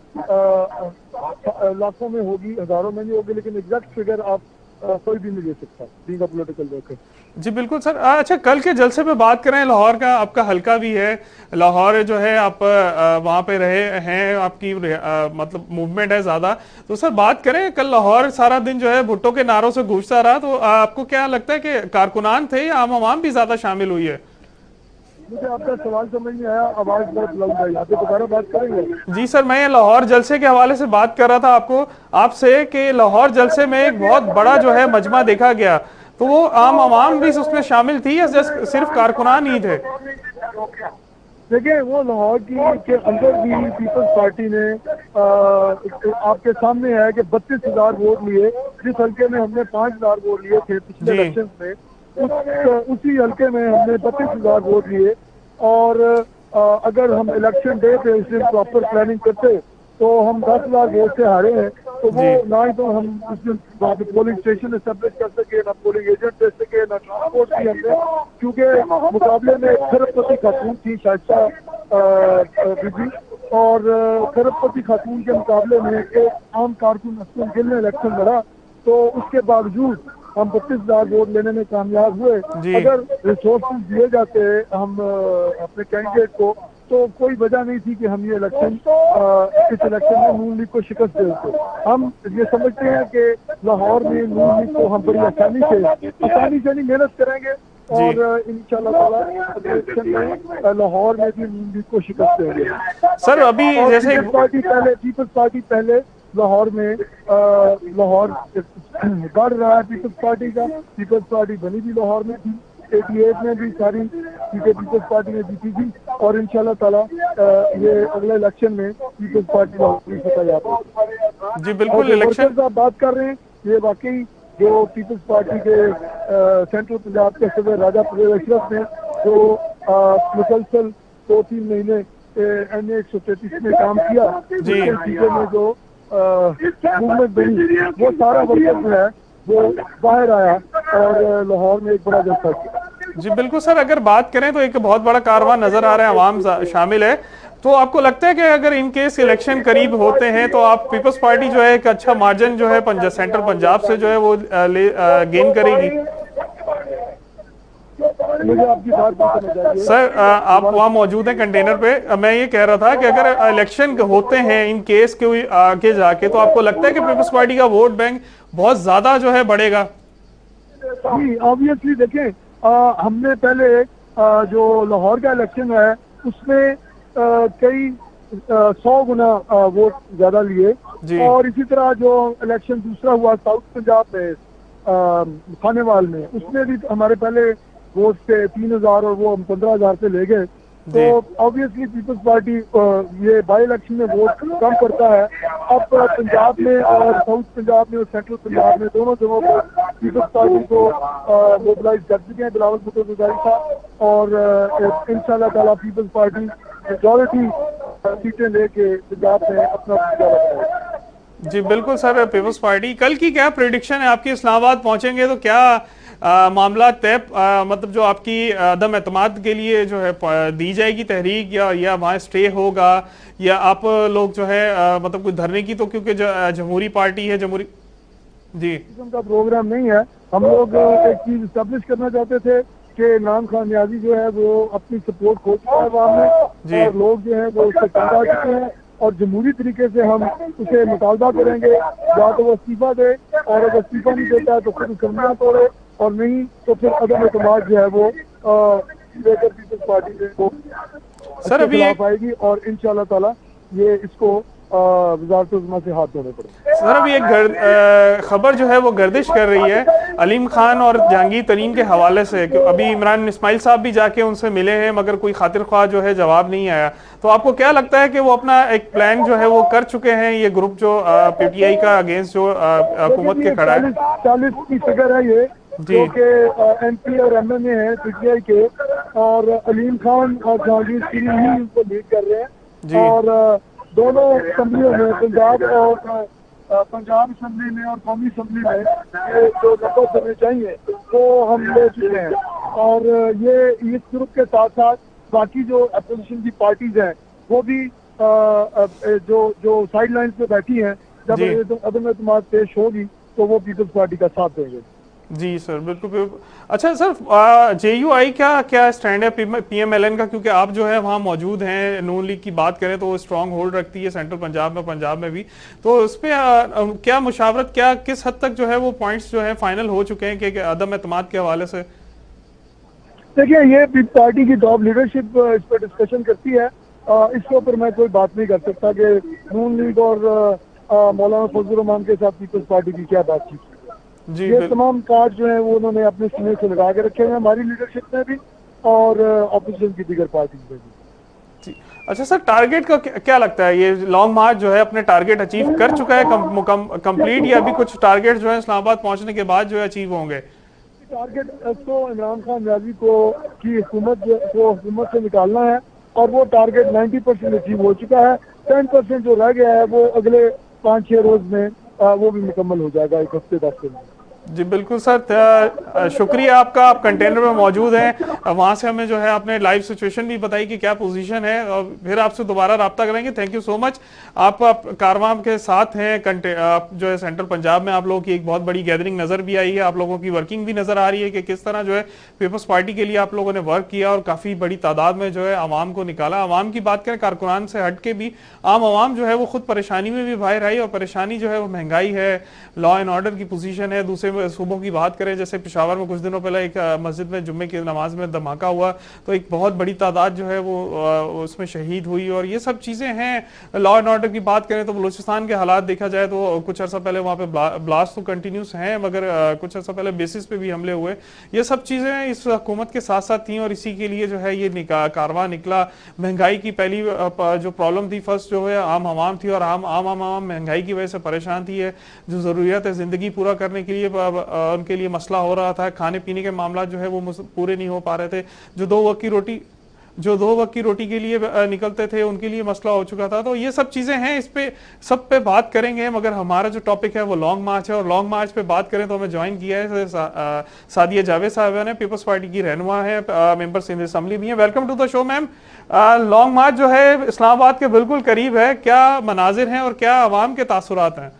[SPEAKER 3] लाखों में होगी, हजारों में नहीं होगी, लेकिन एग्जैक्ट फिगर आप कोई भी नहीं ले सकता बीइंग अ पॉलिटिकल वर्कर।
[SPEAKER 2] जी बिल्कुल सर। अच्छा, कल के जलसे पे बात करें, लाहौर का आपका हल्का भी है, लाहौर जो है आप वहाँ पे रहे हैं, आपकी मतलब मूवमेंट है ज्यादा, तो सर बात करें कल लाहौर सारा दिन जो है भुट्टो के नारों से गूंजता रहा, तो आपको क्या लगता है कि कारकुनान थे या आम आवाम भी ज्यादा शामिल हुई है?
[SPEAKER 3] मुझे आपका सवाल समझ नहीं आया, आवाज बहुत लाउड है, यहाँ पे दोबारा बात करेंगे?
[SPEAKER 2] जी सर, मैं लाहौर जलसे के हवाले से बात कर रहा था आपसे कि लाहौर जलसे में एक बहुत बड़ा जो है मजमा देखा गया, तो वो आम आवाम भी उसमें शामिल थी या सिर्फ कारकुनान ही थे?
[SPEAKER 3] देखिए, वो लाहौर के अंदर भी पीपल्स पार्टी ने आपके सामने है कि 32,000 वोट लिए, जिस हल्के में हमने 5,000 वोट लिए थे पिछले इलेक्शन में, उसी हल्के में हमने 32,000 वोट लिए। और अगर हम इलेक्शन डे पे उस दिन प्रॉपर प्लानिंग करते तो हम 10,000 वोट से हारे हैं। तो वो ना ही तो हम उस दिन वहाँ पे पोलिंग स्टेशन एस्टेब्लिश कर सके, ना पोलिंग एजेंट दे सके, ना ट्रांसपोर्ट भी हमने, क्योंकि मुकाबले में खरबपति खातून थी शाइस्ता बीबी, और खरबपति खातून के मुकाबले में एक आम कारकुन असलम गिल ने इलेक्शन लड़ा, तो उसके बावजूद हम 32,000 वोट लेने में कामयाब हुए। अगर रिसोर्सेज दिए जाते हम अपने कैंडिडेट को, तो कोई वजह नहीं थी कि हम ये इलेक्शन इस इलेक्शन में नून लीग को शिकस्त दे देते। हम ये समझते हैं कि लाहौर में नून लीग को हम बड़ी आसानी से नहीं मेहनत करेंगे, और इंशाल्लाह ताला इलेक्शन में लाहौर में भी नून लीग को शिकस्त देंगे।
[SPEAKER 2] सर अभी जैसे
[SPEAKER 3] पीपल्स पार्टी पहले लाहौर में लाहौर बढ़ रहा है पीपल्स पार्टी का। पीपल्स पार्टी बनी भी लाहौर में थी, 88 में भी सारी सीटें पीपल्स पार्टी ने जीती थी, और इंशाल्लाह ताला ये अगले इलेक्शन में पीपल्स पार्टी लाहौर की फतह याद होगी।
[SPEAKER 2] जी बिल्कुल। इलेक्शन
[SPEAKER 3] आप बात कर रहे हैं, ये वाकई जो पीपल्स पार्टी के सेंट्रल पंजाब के सदर राजा परवेज अशरफ ने जो मुसलसल 2-3 महीने NA 133 में काम किया, चीजों में जो मूवमेंट बनी, वो सारा वक्त जो है वो बाहर आया और लाहौर में एक बड़ा जलसा किया।
[SPEAKER 2] जी बिल्कुल सर। अगर बात करें तो एक बहुत बड़ा कारवां नजर आ रहा है, आवाम शामिल है, तो आपको लगता है कि अगर इन केस इलेक्शन करीब होते हैं तो आप पीपल्स पार्टी जो है एक अच्छा मार्जिन जो है सेंट्रल पंजाब से जो है वो गेन करेगी?
[SPEAKER 3] मुझे आपकी बात समझ आ रही है
[SPEAKER 2] सर, आप वहाँ मौजूद हैं कंटेनर पे, मैं ये कह रहा था कि अगर इलेक्शन होते हैं इन केस के आगे जाके, तो आपको लगता है कि पीपल्स पार्टी का वोट बैंक बहुत ज्यादा जो है बढ़ेगा?
[SPEAKER 3] जी ऑब्वियसली देखें, हमने पहले जो लाहौर का इलेक्शन है उसमें कई 100 गुना वोट ज्यादा लिए, और इसी तरह जो इलेक्शन दूसरा हुआ साउथ पंजाब में खानेवाल में, उसमें भी हमारे पहले वोट थे 3,000 और वो हम 15,000 से ले गए। तो ऑब्वियसली पीपल्स पार्टी ये बाई इलेक्शन में वोट कम करता है। अब पंजाब में और साउथ पंजाब में और सेंट्रल पंजाब में दोनों जगहों पर पीपल्स पार्टी को मोबिलाइज कर चुके हैं बिलावल भुट्टो गुजारी था, और इंशाल्लाह ताला पीपल्स पार्टी मेजॉरिटी सीटें लेके पंजाब में अपना बताएगी।
[SPEAKER 2] जी बिल्कुल सर। पीपल्स पार्टी कल की क्या प्रेडिक्शन है आपकी? इस्लामाबाद पहुंचेंगे तो क्या मामला तय, मतलब जो आपकी अदम एतमाद के लिए जो है दी जाएगी तहरीक, या वहाँ स्टे होगा, या आप लोग जो है मतलब कुछ धरने की, तो क्योंकि जमहूरी पार्टी है, जमहूरी जी
[SPEAKER 3] का प्रोग्राम नहीं है। हम लोग एक चीज स्टैब्लिश करना चाहते थे कि इमरान खान नियाजी जो है वो अपनी सपोर्ट खो चुका है अवाम में, और लोग जो है वो उससे तंग आ चुके हैं, और जमहूरी तरीके से हम उसे मुतालबा करेंगे या तो वो इस्तीफा दे, और अगर इस्तीफा नहीं देता है तो फिर असम्बलियां तोड़े, और नहीं तो फिर अदम एतमाद जो है वो लेकर पीपल्स पार्टी को
[SPEAKER 2] सर अभी
[SPEAKER 3] खिलाफ आएगी, और इंशाल्लाह ताला ये इसको वजारत उज़्मा से हाथ धोने पड़े।
[SPEAKER 2] सर अभी एक खबर जो है वो गर्दिश कर रही है अलीम खान और जहांगीर तरीन के हवाले से कि अभी इमरान इस्माइल साहब भी जाके उनसे मिले हैं मगर कोई खातिर ख्वाह जो है जवाब नहीं आया। तो आपको क्या लगता है कि वो अपना एक प्लान जो है वो कर चुके हैं, ये ग्रुप जो पीटीआई का अगेंस्ट जो हुकूमत के खड़ा है?
[SPEAKER 3] 40 की फिगर है ये, जो कि एमपी और एमएनए है पीटीआई के, और अलीम खान और जहांगीर तरीन ही उनको लीड कर रहे हैं। और दोनों असम्बलियों में, पंजाब असम्बली में और कौमी असम्बली में ये जो नंबर देने चाहिए वो हम ले चुके हैं। और ये इस ग्रुप के साथ साथ बाकी जो अपोजिशन की पार्टीज हैं वो भी जो साइड लाइन पे बैठी हैं, जब अदम एतमाद पेश होगी तो वो पीपल्स पार्टी का साथ देंगे।
[SPEAKER 2] जी सर, बिल्कुल। अच्छा सर, जेयूआई क्या स्टैंड है पीएमएलएन का, क्योंकि आप जो है वहाँ मौजूद हैं, नून लीग की बात करें तो वो स्ट्रांग होल्ड रखती है सेंट्रल पंजाब में भी, तो उस पर क्या मुशावरत, क्या किस हद तक जो है वो पॉइंट्स जो है फाइनल हो चुके हैं कि अदम एतमाद के हवाले से?
[SPEAKER 3] देखिए, ये पार्टी की टॉप लीडरशिप इस पर डिस्कशन करती है। इसके ऊपर मैं कोई बात नहीं कर सकता कि नून लीग और मौलाना फजल रहमान के साथ पीपल्स पार्टी की क्या बातचीत।
[SPEAKER 2] जी,
[SPEAKER 3] ये तमाम कार्ड जो है वो उन्होंने अपने सीने से लगा के रखे हैं, हमारी लीडरशिप में भी और ऑपोजिशन की दीगर पार्टी में भी।
[SPEAKER 2] अच्छा सर, टारगेट का क्या लगता है, ये लॉन्ग मार्च जो है अपने टारगेट अचीव कर चुका है कंप्लीट, या अभी कुछ टारगेट जो है इस्लामाबाद पहुंचने के बाद जो है अचीव होंगे?
[SPEAKER 3] टारगेट तो इमरान खान न्याजी की हुकूमत से निकालना है और वो टारगेट 90% अचीव हो चुका है। 10% जो रह गया है वो अगले 5-6 रोज में वो भी मुकम्मल हो जाएगा, 1 हफ्ते 10 दिन में।
[SPEAKER 2] जी बिल्कुल सर, शुक्रिया आपका, आप कंटेनर में मौजूद हैं, वहां से हमें जो है आपने लाइव सिचुएशन भी बताई कि क्या पोजीशन है, और फिर आपसे दोबारा रब्ता करेंगे। Thank you so much. आप कारवां के साथ हैं, आप जो है सेंट्रल पंजाब में आप लोगों की एक बहुत बड़ी गैदरिंग नजर भी आई है, आप लोगों की वर्किंग भी नजर आ रही है कि किस तरह जो है पीपल्स पार्टी के लिए आप लोगों ने वर्क किया और काफी बड़ी तादाद में जो है आवाम को निकाला। आवाम की बात करें, कारकुनान से हट के भी आम आवाम जो है वो खुद परेशानी में भी बाहर आई, और परेशानी जो है वो महंगाई है, लॉ एंड ऑर्डर की पोजीशन है। दूसरे सूबों की बात करें, जैसे पेशावर में कुछ दिनों पहले एक मस्जिद में जुम्मे की नमाज में धमाका हुआ तो एक बहुत बड़ी तादाद जो है वो उसमें शहीद हुई, और ये सब चीजें हैं। लॉ एंड ऑर्डर की बात करें तो बलूचिस्तान के हालात देखा जाए तो कुछ अर्सा पहले वहां पे ब्लास्ट तो कंटिन्यूस हैं, मगर कुछ अर्सा पहले बेसिस पे भी हमले हुए। ये सब चीजें इस हुकूमत के साथ साथ थी, और इसी के लिए जो है ये कारवां निकला। महंगाई की पहली जो प्रॉब्लम थी, फर्स्ट जो है आम आवाम थी, और आम महंगाई की वजह से परेशान थी। जो जरूरियात है जिंदगी पूरा करने के लिए उनके लिए मसला हो रहा था, खाने पीने के मामला जो है वो पूरे नहीं हो पा रहे थे। जो दो वक्त की रोटी के लिए निकलते थे उनके लिए मसला हो चुका था। तो ये सब चीजें हैं, इस पे सब पे बात करेंगे, मगर हमारा जो टॉपिक है वो लॉन्ग मार्च है, और लॉन्ग मार्च पे बात करें तो हमें ज्वाइन किया है सादिया जावेद साहब ने, पीपल्स पार्टी की रहनुमा है, मेंबर सिंध असेंबली भी है। Welcome to the show ma'am. Long march जो है इस्लामाबाद के बिल्कुल करीब है, क्या मनाजिर हैं और क्या अवाम के तासुरात हैं?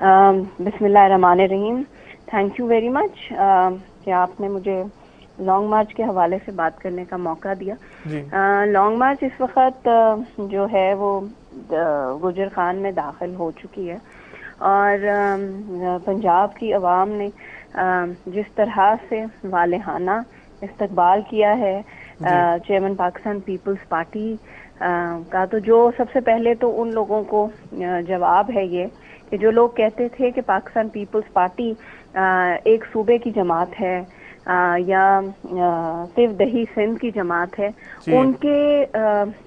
[SPEAKER 4] बिस्मिल्लाहिर्रहमानिर्रहीम। थैंक यू वेरी मच कि आपने मुझे लॉन्ग मार्च के हवाले से बात करने का मौका दिया। लॉन्ग मार्च इस वक्त जो है वो गुजर खान में दाखिल हो चुकी है, और पंजाब की आवाम ने जिस तरह से वालेहाना इस्तकबाल किया है चेयरमैन पाकिस्तान पीपल्स पार्टी का, तो जो सबसे पहले तो उन लोगों को जवाब है ये कि जो लोग कहते थे कि पाकिस्तान पीपल्स पार्टी एक सूबे की जमात है या सिर्फ दही सिंध की जमात है, उनके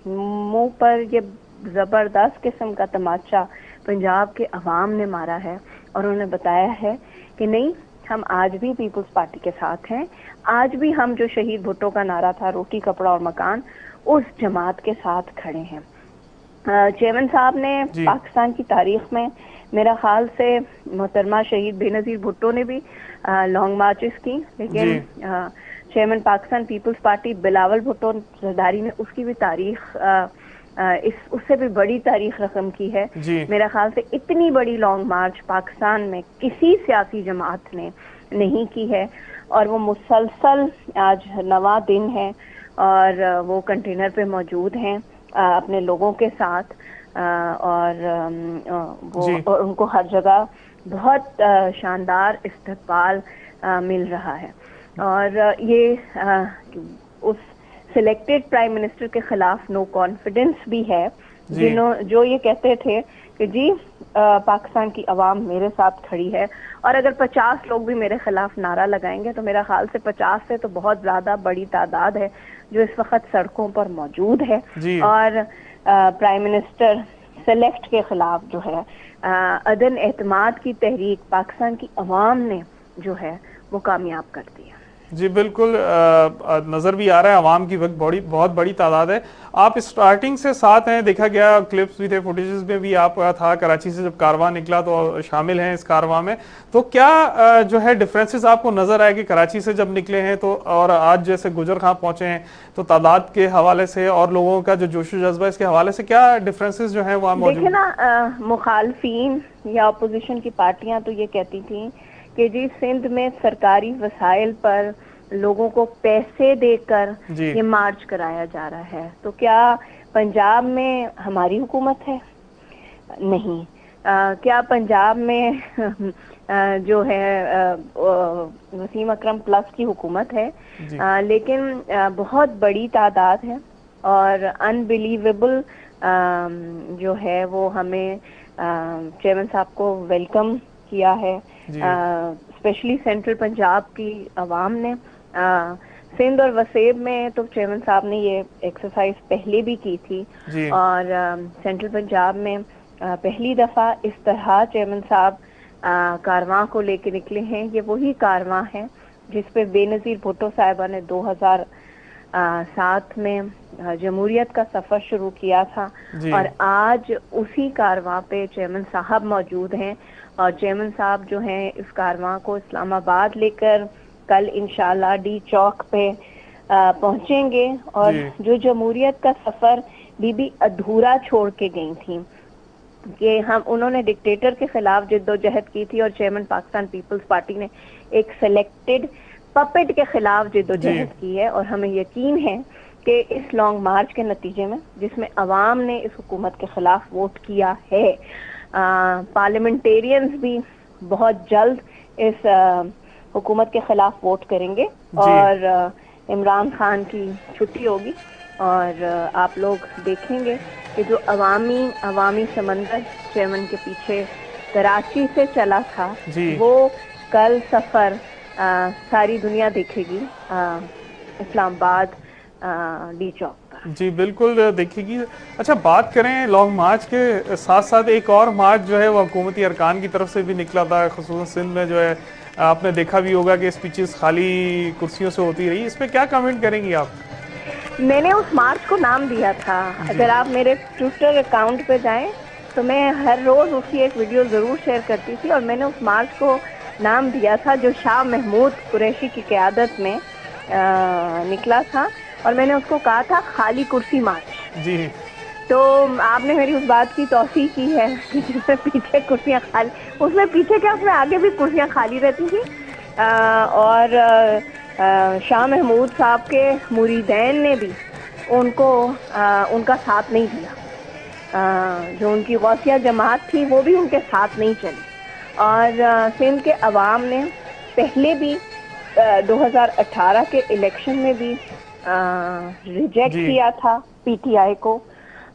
[SPEAKER 4] मुंह पर ये जबरदस्त किस्म का तमाचा पंजाब के अवाम ने मारा है, और उन्होंने बताया है कि नहीं, हम आज भी पीपल्स पार्टी के साथ हैं, आज भी हम जो शहीद भुट्टो का नारा था रोटी कपड़ा और मकान, उस जमात के साथ खड़े हैं। चेयरमैन साहब ने पाकिस्तान की तारीख में मेरा ख्याल से मोहतरमा शहीद बेनजीर भुट्टो ने भी लॉन्ग मार्चेस की, लेकिन chairman Pakistan peoples party Bilawal Bhutto Zardari ने उसकी भी तारीख उससे भी बड़ी तारीख रकम की है। मेरा ख्याल से इतनी बड़ी लॉन्ग मार्च पाकिस्तान में किसी सियासी जमात ने नहीं की है, और वो मुसलसल आज 9वां दिन है और वो कंटेनर पे मौजूद हैं अपने लोगों के साथ, और और उनको हर जगह बहुत शानदार इस्तकबाल मिल रहा है। और ये उस सिलेक्टेड प्राइम मिनिस्टर के खिलाफ नो कॉन्फिडेंस भी है जो ये कहते थे कि जी पाकिस्तान की अवाम मेरे साथ खड़ी है, और अगर 50 लोग भी मेरे खिलाफ नारा लगाएंगे तो मेरा ख्याल से 50 से तो बहुत ज्यादा बड़ी तादाद है जो इस वक्त सड़कों पर मौजूद है। और प्राइम मिनिस्टर सेलेक्ट के खिलाफ जो है अदन एतमाद की तहरीक पाकिस्तान की अवाम ने जो है वो कामयाब कर दी है।
[SPEAKER 2] जी बिल्कुल, नजर भी आ रहा है अवाम की बहुत बड़ी तादाद है। आप स्टार्टिंग से साथ हैं, देखा गया क्लिप्स भी थे, फुटेजेस में भी आप था, कराची से जब कारवां निकला तो शामिल हैं इस कारवां में। तो क्या जो है डिफरेंसेस आपको नजर आए कि कराची से जब निकले हैं तो और आज जैसे गुजर खां पहुंचे हैं, तो तादाद के हवाले से और लोगों का जो जोशो जज्बा इसके हवाले से क्या डिफरेंसेस जो है वहाँ मौजूद?
[SPEAKER 4] देखिए ना, मुखालफीन या अपोजिशन की पार्टियां तो ये कहती थी कि जी सिंध में सरकारी वसाइल पर लोगों को पैसे देकर ये मार्च कराया जा रहा है, तो क्या पंजाब में हमारी हुकूमत है? नहीं। क्या पंजाब में जो है वसीम अकरम प्लस की हुकूमत है? लेकिन बहुत बड़ी तादाद है और अनबिलीवेबल जो है वो हमें चेयरमैन साहब को वेलकम किया है, स्पेशली सेंट्रल पंजाब की अवाम ने। सिंध और वसेब में तो चेयरमैन साहब ने ये एक्सरसाइज पहले भी की थी, और सेंट्रल पंजाब में पहली दफा इस तरह चेयरमैन साहब कारवां को लेके निकले हैं। ये वही कारवां है जिस पे बेनजीर भुट्टो साहिबा ने 2007 में जमहूरियत का सफर शुरू किया था, और आज उसी कारवां पे चेयरमैन साहब मौजूद हैं, और चेयरमैन साहब जो हैं इस कारवां को इस्लामाबाद लेकर कल इंशाल्लाह डी चौक पे पहुंचेंगे। और जो जमहूरियत का सफर बीबी अधूरा छोड़ के गई थी कि उन्होंने डिक्टेटर के खिलाफ जिद्दोजहद की थी, और चेयरमैन पाकिस्तान पीपल्स पार्टी ने एक सिलेक्टेड पपेट के खिलाफ जिद्दोजहद की है। और हमें यकीन है कि इस लॉन्ग मार्च के नतीजे में, जिसमें अवाम ने इस हुकूमत के खिलाफ वोट किया है, पार्लियामेंटेरियंस भी बहुत जल्द इस हुकूमत के खिलाफ वोट करेंगे, और इमरान खान की छुट्टी होगी, और आप लोग देखेंगे कि जो अवामी समंदर चेयरमैन के पीछे कराची से चला था, वो कल सफर सारी दुनिया देखेगी इस्लामाबाद डी चौक पर।
[SPEAKER 2] जी बिल्कुल देखेगी। अच्छा, बात करें लॉन्ग मार्च के साथ साथ एक और मार्च जो है वो हुकूमती अरकान की तरफ से भी निकला था, खुसूसन सिंध में जो है आपने देखा भी होगा कि स्पीचेस खाली कुर्सियों से होती रही। इस पे क्या कमेंट करेंगी आप?
[SPEAKER 4] मैंने उस मार्च को नाम दिया था, अगर आप मेरे ट्विटर अकाउंट पे जाएं तो मैं हर रोज उसकी एक वीडियो जरूर शेयर करती थी, और मैंने उस मार्च को नाम दिया था जो शाह महमूद कुरैशी की क़यादत में निकला था, और मैंने उसको कहा था खाली कुर्सी मार्च।
[SPEAKER 2] जी।
[SPEAKER 4] तो आपने मेरी उस बात की तौसीह की है कि जिसमें पीछे कुर्सियां खाली, उसमें पीछे क्या उसमें आगे भी कुर्सियां खाली रहती थी, और शाह महमूद साहब के मुरीदैन ने भी उनको उनका साथ नहीं दिया, जो उनकी गौसिया जमात थी वो भी उनके साथ नहीं चली, और सिंध के अवाम ने पहले भी 2018 के इलेक्शन में भी रिजेक्ट किया था पीटीआई को,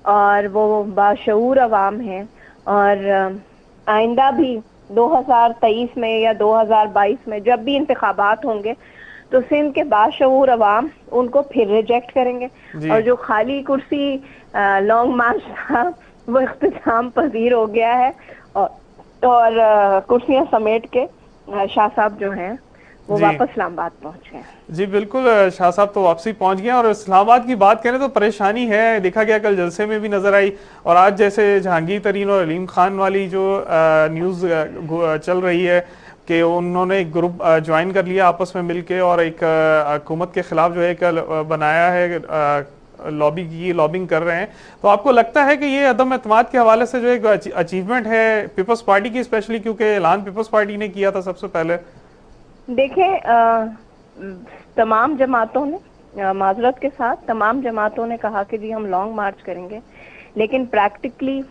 [SPEAKER 4] और वो बाशऊर अवाम है, और आइंदा भी 2023 में या 2022 में जब भी इंतखाबात होंगे तो सिंध के बाशऊर अवाम उनको फिर रिजेक्ट करेंगे, और जो खाली कुर्सी लॉन्ग मार्च था वो इख्तिताम पजीर हो गया है, और कुर्सियां समेट के शाह साहब जो हैं वो वापस इस्लामाबाद पहुंचे हैं।
[SPEAKER 2] जी बिल्कुल, शाह साहब तो वापसी पहुंच गए। और इस्लामाबाद की बात करें तो परेशानी है, देखा गया कल जलसे में भी नजर आई, और आज जैसे जहांगीर तरीन और अलीम खान वाली जो न्यूज़ चल रही है कि उन्होंने एक ग्रुप ज्वाइन कर लिया आपस में मिलके, और एक हुकूमत के खिलाफ जो है कल बनाया है, लॉबिंग कर रहे हैं। तो आपको लगता है कि ये अदम एतमाद के हवाले से जो एक अचीवमेंट है पीपल्स पार्टी की, स्पेशली क्योंकि ऐलान पीपल्स पार्टी ने किया था सबसे पहले?
[SPEAKER 4] देखें, तमाम जमातों ने, माजरत के साथ तमाम जमातों ने कहा कि जी हम लॉन्ग मार्च करेंगे, लेकिन प्रैक्टिकली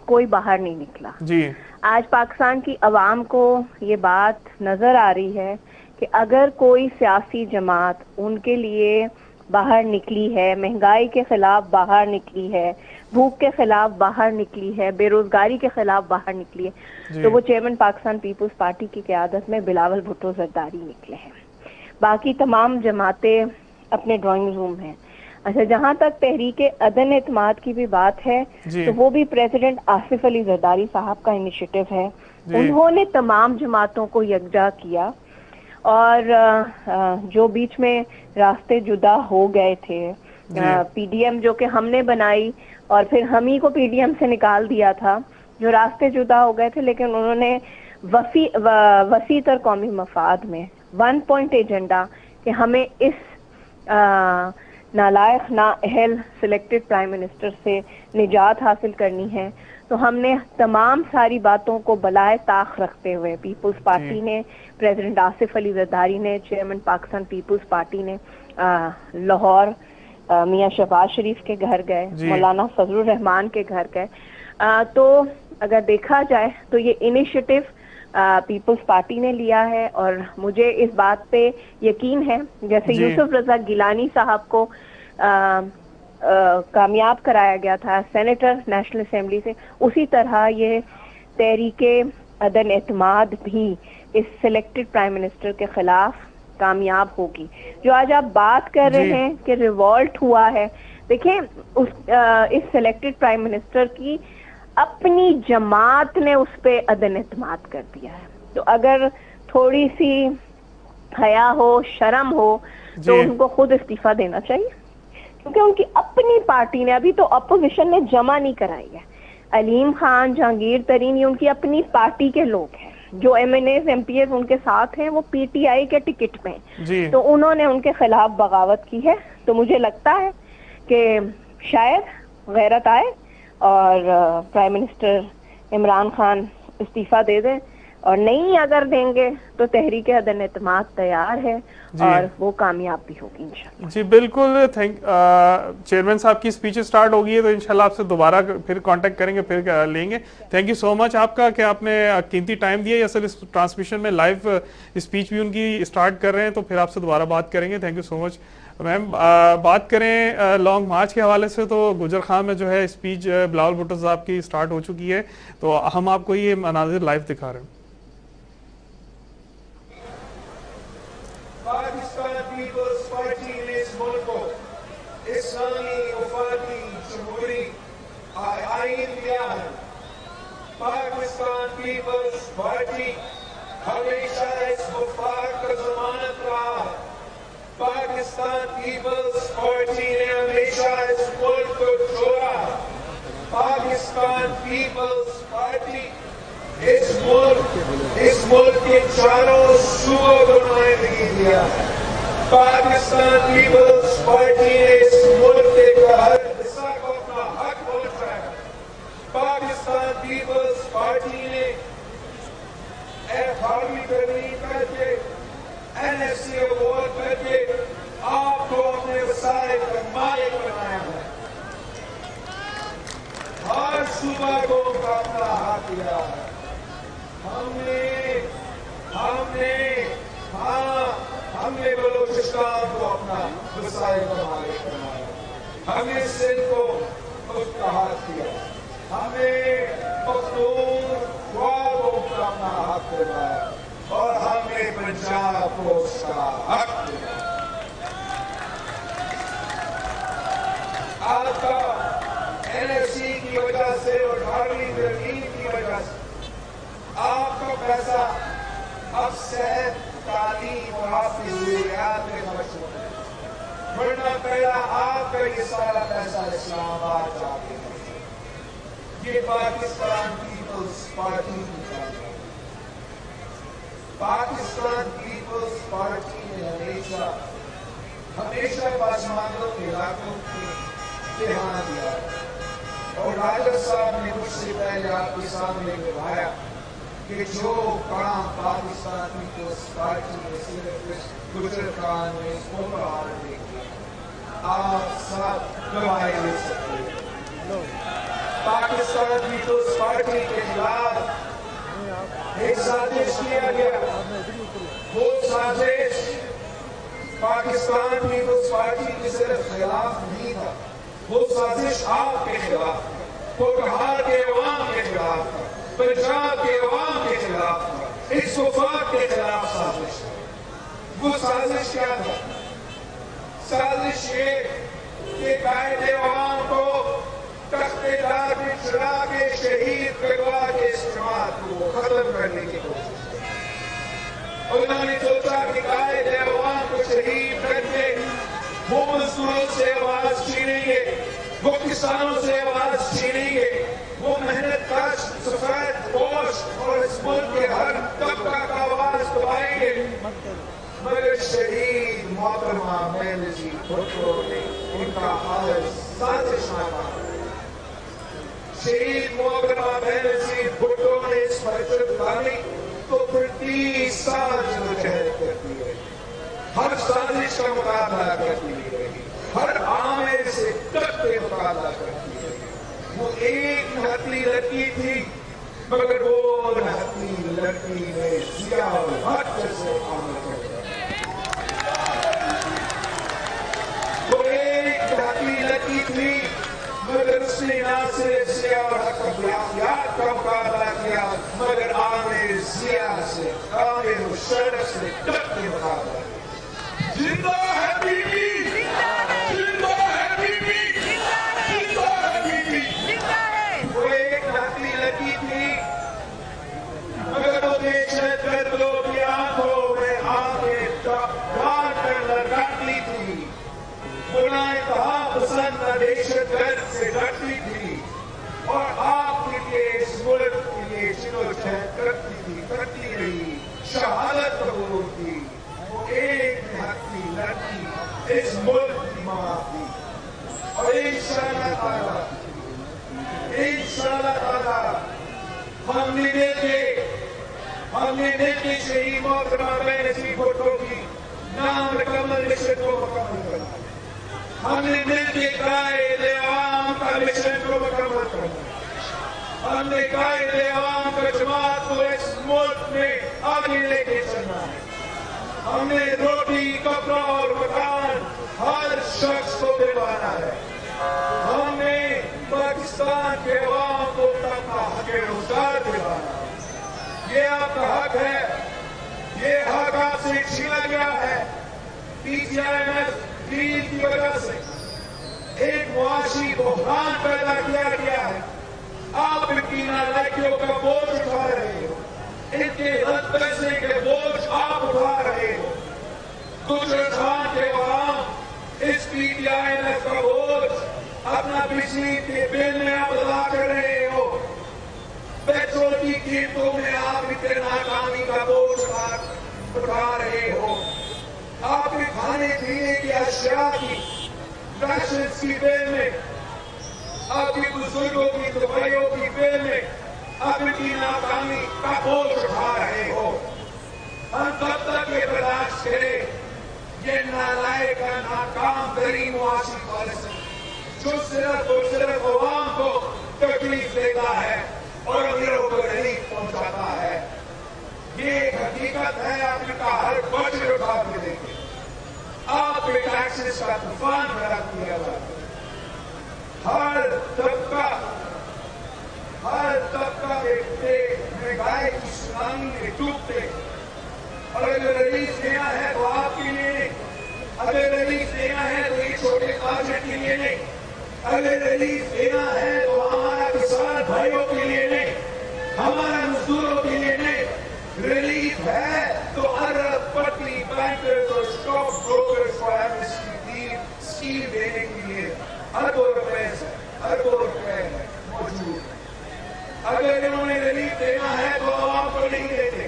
[SPEAKER 4] कोई बाहर नहीं निकला।
[SPEAKER 2] जी।
[SPEAKER 4] आज पाकिस्तान की अवाम को ये बात नजर आ रही है कि अगर कोई सियासी जमात उनके लिए बाहर निकली है, महंगाई के खिलाफ बाहर निकली है, भूख के खिलाफ बाहर निकली है, बेरोजगारी के खिलाफ बाहर निकली है, तो वो चेयरमैन पाकिस्तान पीपुल्स पार्टी की क़यादत में बिलावल भुट्टो जरदारी निकले हैं। बाकी तमाम जमातें अपने ड्राइंग रूम हैं। अच्छा, जहां तक तहरीके अदन एतमाद की भी बात है, तो वो भी प्रेसिडेंट आसिफ अली जरदारी साहब का इनिशिएटिव है। उन्होंने तमाम जमातों को यकजा किया और जो बीच में रास्ते जुदा हो गए थे, पीडीएम जो कि हमने बनाई और फिर हम ही को पीडीएम से निकाल दिया था, जो रास्ते जुदा हो गए थे, लेकिन उन्होंने वसी तर कौमी मफाद में 1 पॉइंट एजेंडा कि हमें इस नालायक नाअहल सिलेक्टेड प्राइम मिनिस्टर से निजात हासिल करनी है, तो हमने तमाम सारी बातों को बलाए ताख रखते हुए पीपुल्स पार्टी ने, प्रेसिडेंट आसिफ अली जरदारी ने, चेयरमैन पाकिस्तान पीपुल्स पार्टी ने लाहौर मियां शहबाज शरीफ के घर गए, मौलाना फजलुर रहमान के घर गए। तो अगर देखा जाए तो ये इनिशिएटिव पीपुल्स पार्टी ने लिया है और मुझे इस बात पे यकीन है, जैसे यूसुफ रजा गिलानी साहब को कामयाब कराया गया था सेनेटर नेशनल असेंबली से, उसी तरह ये तहरीके अदन एतमाद भी इस सिलेक्टेड प्राइम मिनिस्टर के खिलाफ कामयाब होगी। जो आज आप बात कर रहे हैं कि रिवॉल्ट हुआ है, देखें इस सिलेक्टेड प्राइम मिनिस्टर की अपनी जमात ने उस पे अदन एतमाद कर दिया है। तो अगर थोड़ी सी हया हो, शर्म हो, तो उनको खुद इस्तीफा देना चाहिए, क्योंकि उनकी अपनी पार्टी ने, अभी तो अपोजिशन ने जमा नहीं कराई है। अलीम खान, जहांगीर तरीन, ये उनकी अपनी पार्टी के लोग हैं। जो MNAs MPs उनके साथ हैं वो PTI के टिकट में, तो उन्होंने उनके खिलाफ बगावत की है। तो मुझे लगता है कि शायद गैरत आए और प्राइम मिनिस्टर इमरान खान इस्तीफा दे दें, और नहीं अगर देंगे तो तहरीक अदन एतमाद तैयार है और वो कामयाब भी होगी इंशाल्लाह।
[SPEAKER 2] जी बिल्कुल, चेयरमैन साहब की स्पीच स्टार्ट होगी है तो इंशाल्लाह आपसे दोबारा फिर कांटेक्ट करेंगे, फिर लेंगे। थैंक यू सो मच आपका कि आपने कीमती टाइम दिया। असल इस ट्रांसमिशन में लाइव स्पीच भी उनकी स्टार्ट कर रहे हैं, तो फिर आपसे दोबारा बात करेंगे। Thank you so much ma'am. बात करें लॉन्ग मार्च के हवाले से, तो गुजर खान में जो है स्पीच बिलावल भुट्टो साहब की स्टार्ट हो चुकी है, तो हम आपको ये मनाजिर लाइव दिखा रहे हैं।
[SPEAKER 5] पाकिस्तान पीपल्स पार्टी ने इस मुल्क को इस्लामी वफाकी जमहूरी आइन दिया है। पाकिस्तान पीपल्स पार्टी हमेशा इस वफाक का जमानत रहा है। पाकिस्तान पीपल्स पार्टी ने हमेशा इस मुल्क को जोड़ा है। पाकिस्तान पीपल्स पार्टी इस मुल्क के चारों सूबों को नुमाइंदगी दिया है। पाकिस्तान पीपल्स पार्टी ने इस मुल्क के हर हिस्सा को अपना हक पहुंचाया। पाकिस्तान पीपल्स पार्टी ने FRB तरमीम करके, NFC अवार्ड करके आपको अपने वसाइल का मालिक बनाया है। हर सूबा को अपना हक दिया है। हमने बलूचिस्तान को अपना वसाइल का मालिक बनाया। हमने सिंध को मुस्तहद किया। हमें पख्तूनख्वा को अपना हक दिलाया और हमने पंजाब को उसका हक दिलाया। आपका NFC की वजह से और 18वीं तरमीम की वजह से आपका पैसा अब सेहत, तालीम और आपकी जरूरियात में खर्च हो रहा है, वरना पहला आपका ये सारा पैसा इस्लामाबाद जाके ये पाकिस्तान पीपल्स पार्टी की जाता है। पाकिस्तान पीपल्स पार्टी ने हमेशा पसमानदों के इलाकों की ध्यान दिया और राजा साहब ने मुझसे पहले आपके सामने बताया कि जो काम पाकिस्तान पीपल्स पार्टी ने सिर्फ गुजर खान ने आप सब गवाही दे सकते हैं। पाकिस्तान पीपल्स पार्टी के खिलाफ एक साजिश किया गया। वो साजिश पाकिस्तान पीपल्स पार्टी के सिर्फ खिलाफ नहीं था, वो साजिश आपके खिलाफ था, पुरकहार के अवाम के खिलाफ था, पंजाब के अवाम के खिलाफ था, इस वफाक के खिलाफ साजिश था। वो साजिश क्या था? साजिश ये कि कायदे अवाम को तख्तेदार में चढ़ा के शहीद करवा के इस जमात को खत्म करने की कोशिश की। उन्होंने सोचा कि कायदे अवाम को शहीद करके वो मजदूरों से आवाज छीनेंगे, वो किसानों से आवाज छीनेंगे, वो मेहनत कश सफेद पोश और इस मुल्क के हर तबका का आवाज दबाएंगे। मगर शहीद मोहतरमा बेनजीर भुट्टो ने उनका हाल साजिश नाकाम। शहीद मोहतरमा बेनजीर भुट्टो ने इस फैसले डाली तो फिर 30 साल जदोजहद करती रही, हर साजिश का मुकाबला करती रही, हर आमिर से तक के मुकाबला करती रही। वो एक नहती लड़की थी, मगर वो नहती लड़की ने जिया और हक से आमिर कर दिया। वो एक नहती लड़की थी, मगर उसने ना सिर्फ जिया और हक का मुकाबला किया, मगर आमिर जिया से, आमिर मुशर्रफ से तक के मुकाबला किया। जिंदा है बीबी, जिंदा है बीबी, जिंदा है बीबी, वो एक नहती लड़की थी, मगर वो दहशत गर्दों की आंखों में आंखें डाल कर लड़काती थी। वो ना इंतहा पसंद ना दहशत गर्द से डरती थी और आपके लिए इस मुल्क के लिए जिद्दोजहद करती रही, शहादत कबूल की। वो एक नहती लड़की इस मुल्क की मां थी और इंशाअल्लाह ताला हमने देखे शहीद मोहतरमा बेनजीर भुट्टो की नामुकम्मल मिशन को मुकम्मल करना, हमने मिलके कायदे अवाम का मिशन को मुकम्मल करना, हमने कायदे अवाम का जमात को इस मुल्क में आगे लेके चलना है। हमने रोटी कपड़ा और मकान हर शख्स को दिलवाना है। हमने पाकिस्तान के अवाम को अपना हक रोजगार दिलवाना है। ये आपका हक है, ये हक आपसे छीना गया है। PGIMF दीन की वजह से एक मुआशी बहरान पैदा किया गया है। आप इनकी नालायकियों का बोझ उठा रहे हो, इनके रद्द पैसे के बोझ आप उठा रहे हो। गुजरात के अवाम इस PGIMF का बोझ अपना बिजली के बिल में आप अदा कर रहे हो। पेट्रोल की कीमतों में आप इतने नाकामी का बोझ उठा रहे हो। आपके खाने पीने की अशिया की राशन की बिल में, आपके बुजुर्गों की दवाइयों की बिल में आप इनकी नाकामी का बोझ उठा रहे हो। हम तब तक ये बर्दाश्त करें ये नालायक का नाकाम तरीन मुआशी पॉलिसी जो सिर्फ और सिर्फ अवाम को तकलीफ देता है और अमीरों को रिलीफ पहुंचाता है। ये एक हकीकत है, आप इनका हर बजट उठा के देंगे। आप एक टैक्सेस का तूफान खड़ा किया हुआ है। हर तबका देखते महंगाई की सुनामी में डूबते। और अगर रिलीफ देना है तो आपके लिए नहीं, अगर रिलीफ देना है तो ये छोटे ताजर के लिए नहीं, अगर रिलीफ देना है तो हमारा किसान भाइयों के लिए नहीं, हमारा मजदूरों के लिए नहीं। रिलीफ है तो अरबपति बैंकर्स और स्टॉक ब्रोकर्स को एमएसपी स्कीम देने के लिए अरबों रुपए मौजूद है। अगर इन्होंने रिलीफ देना है तो आवाम को नहीं देते,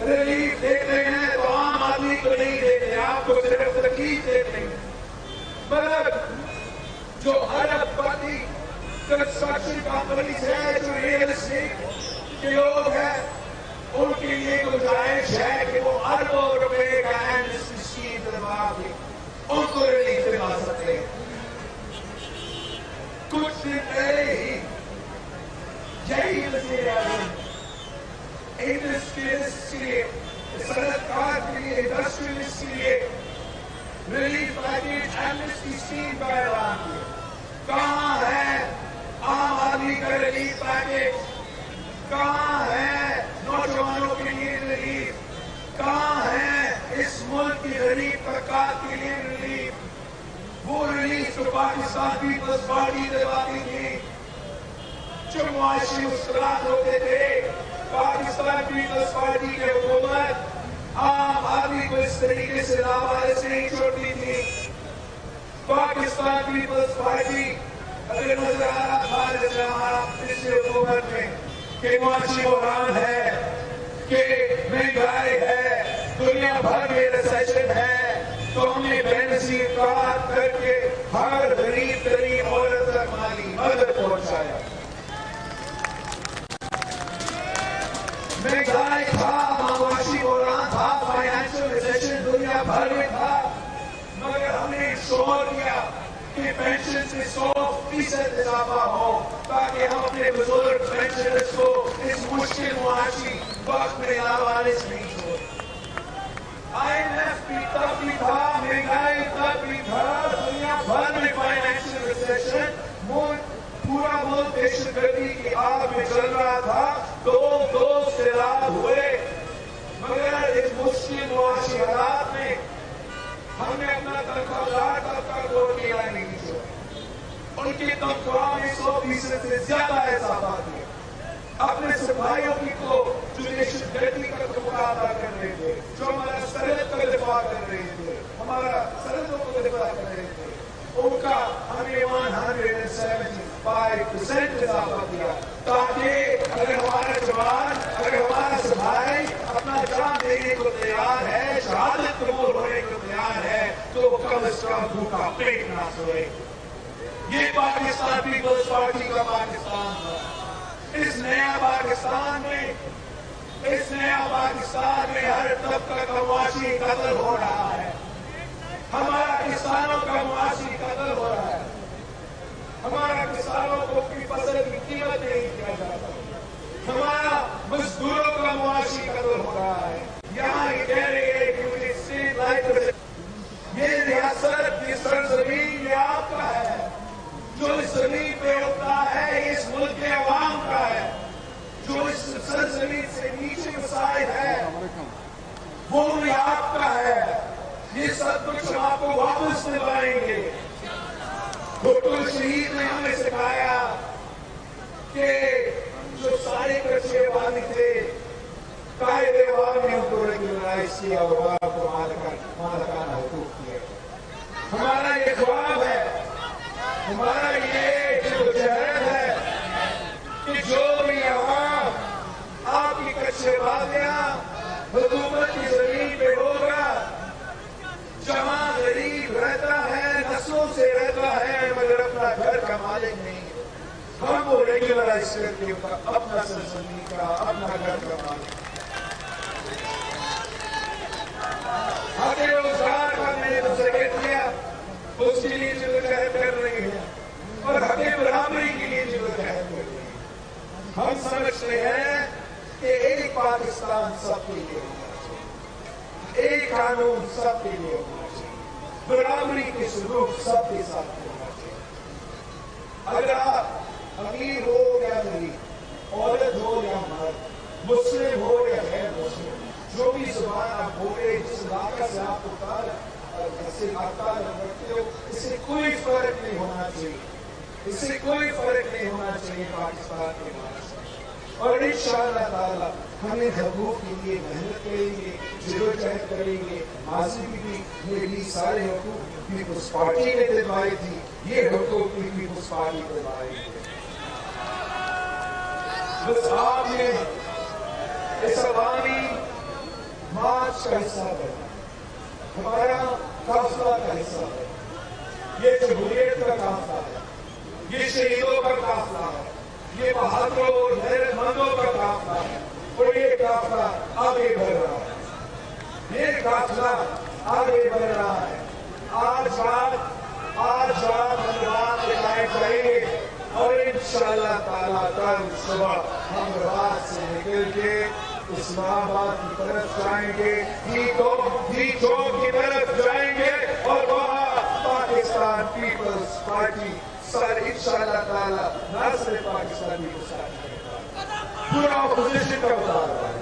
[SPEAKER 5] रिलीफ देते हैं तो आम आदमी को नहीं देते, आपको सिर्फ तकलीफ देते हैं। मगर जो अरबपति कंस्ट्रक्शन कंपनीज है, जो रियल एस्टेट के लोग हैं, उनके लिए गुजारिश है कि वो अरबों रुपए का एमएसपी स्कीम दिलवा के उनको रिलीफ दिला सकते हैं। कुछ दिन पहले ही यही वज़ीर आज़म इंडस्ट्रियलिस्ट के लिए, सनअतकार के लिए, इंडस्ट्रियलिस्ट के लिए रिलीफ पैकेज एमनेस्टी स्कीम का ऐलान किया। कहाँ है आम आदमी का रिलीफ पैकेज? कहाँ है नौजवानों के लिए रिलीफ? कहाँ है इस मुल्क की गरीब तबकात के लिए रिलीफ? वो रिलीफ जो पाकिस्तान पीपल्स पार्टी दिलवाती थी, जो मुआशी मुश्किलात होते थे, पाकिस्तान पीपल्स पार्टी की हुकूमत आम आदमी को इस तरीके से लावारिस नहीं छोड़ती थी। पाकिस्तान पीपल्स पार्टी अगर नजर आ रहा था पिछले हुकूमत में कि मुआशी बुहरान है, कि महंगाई है, दुनिया भर में रिसेशन है, तो हमने बेनसीब करके हर गरीब गरीब औरत तक माली मदद पहुंचाया। महंगाई था, मुआशी बुहरान था, फाइनेंशियल रिसेशन दुनिया भर में था, मगर हमने शोर किया कि पेंशन से 100% इजाफा हो ताकि हम अपने बुजुर्ग पेंशनर्स को इस मुश्किल मुआशी वक्त में लावारिस नहीं छोड़। IMF भी तब भी था, महंगाई तब भी था, दुनिया भर में फाइनेंशियल रिसेशन, पूरा मुल्क दहशतगर्दी की आग में चल रहा था, दो सैलाब हुए, मगर इस मुश्किल मुआशी हालात में हमने अपना तनख्वाहदार तबका को किया नहीं छोड़ा। उनकी तनख्वाह में 100% से ज्यादा इजाफा किया। अपने सिपाहियों की को जो दहशतगर्दी का टुकड़ा अदा कर रहे थे, जो हमारा सरहद का दिफा कर रहे थे, हमारा सरहदों को दिफा कर रहे थे, उनका हमने 175% इजाफा किया ताकि अगर हमारा जवान, अगर हमारा सिपाही अपना जान देने को तैयार है, शहादत कबूल होने को तैयार है, तो कम से कम भूखा पेट ना सोए। ये पाकिस्तान पीपल्स पार्टी का पाकिस्तान था। इस नया पाकिस्तान में हर तबका का मुआशी कत्ल हो रहा है। हमारा किसानों का मुआशी कत्ल हो रहा है। हमारा किसानों को की फसल की कीमत नहीं दिया जाता। हमारा मजदूरों का मुआशी कत्ल हो रहा है। यहाँ ये कह रहे हैं कि मुझे स्ट्रीट लाइट, ये रियासत, ये सरजमीन ये आपका है, जो इस जमीन पे उठता है इस मुल्क के अवाम का है, जो इस सरजमीन से नीचे मसाइल है वो भी आपका है। ये सब कुछ हम आपको वापस दिलवाएंगे। भुट्टो शहीद ने हमें सिखाया कि जो सारे कच्चे वादी थे, कायदे वाद ने उनको रेगुलराइज किया और आपको मालकाना हुकूक किया। हमारा ये ख्वाब है, हमारा ये जो जहर है कि जो भी अवाम आपकी कच्चे वादियां हुकूमत की जमीन पे होगा, जहां गरीब रहता है, नस्लों से रहता है, मगर अपना घर का मालिक नहीं, हम वो रेगुलराइज करके उनका अपना सरजमीन का, अपना घर का मालिक। हमें रोजगार का मैंने तुमसे कह दिया, उसके लिए जदोजहद कर रही है और हमें बराबरी के लिए जदोजहद कर रही है। हम समझते हैं कि एक पाकिस्तान सबके लिए होना चाहिए, एक कानून सबके लिए होना चाहिए, बराबरी के सलूक सबके साथ होना चाहिए। अगर आप अमीर हो या गरीब, औरत हो या मर्द, मुस्लिम हो या गैर मुस्लिम, जो भी जुबान आप बोले, जिस इलाका से आप रखते हो, इससे कोई फर्क नहीं होना चाहिए, इससे कोई फर्क नहीं होना चाहिए पाकिस्तान के मानस। और इंशाअल्लाह ताला हमें हकूक के लिए मेहनत करेंगे, जदोजहद करेंगे। माजी में भी सारे हकूक पीपल्स पार्टी ने दिलवाई थी, ये हकूक भी पीपल्स पार्टी दिलवाएंगे। बस आपने इस अवामी मार्च का हिस्सा बना, हमारा काफिला का हिस्सा है, ये जमहूरियत का काफिला है, ये शहीदों का काफिला है, ये बहादुरों और गैरतमंदों का काफिला है, और ये काफिला आगे बढ़ रहा है, ये काफिला आगे बढ़ रहा है। आज रात हम दिखाए जाएंगे और इंशाअल्लाह ताला कल सुबह हम रात से निकल के इस्लामाबाद की तरफ जाएंगे, डी चौक की तरफ जाएंगे और पीपल्स पार्टी सर इंशाअल्लाह ताला ना सिर्फ पाकिस्तान पीपल्स पार्टी पूरा ऑपोजिशन का मुतालबा है,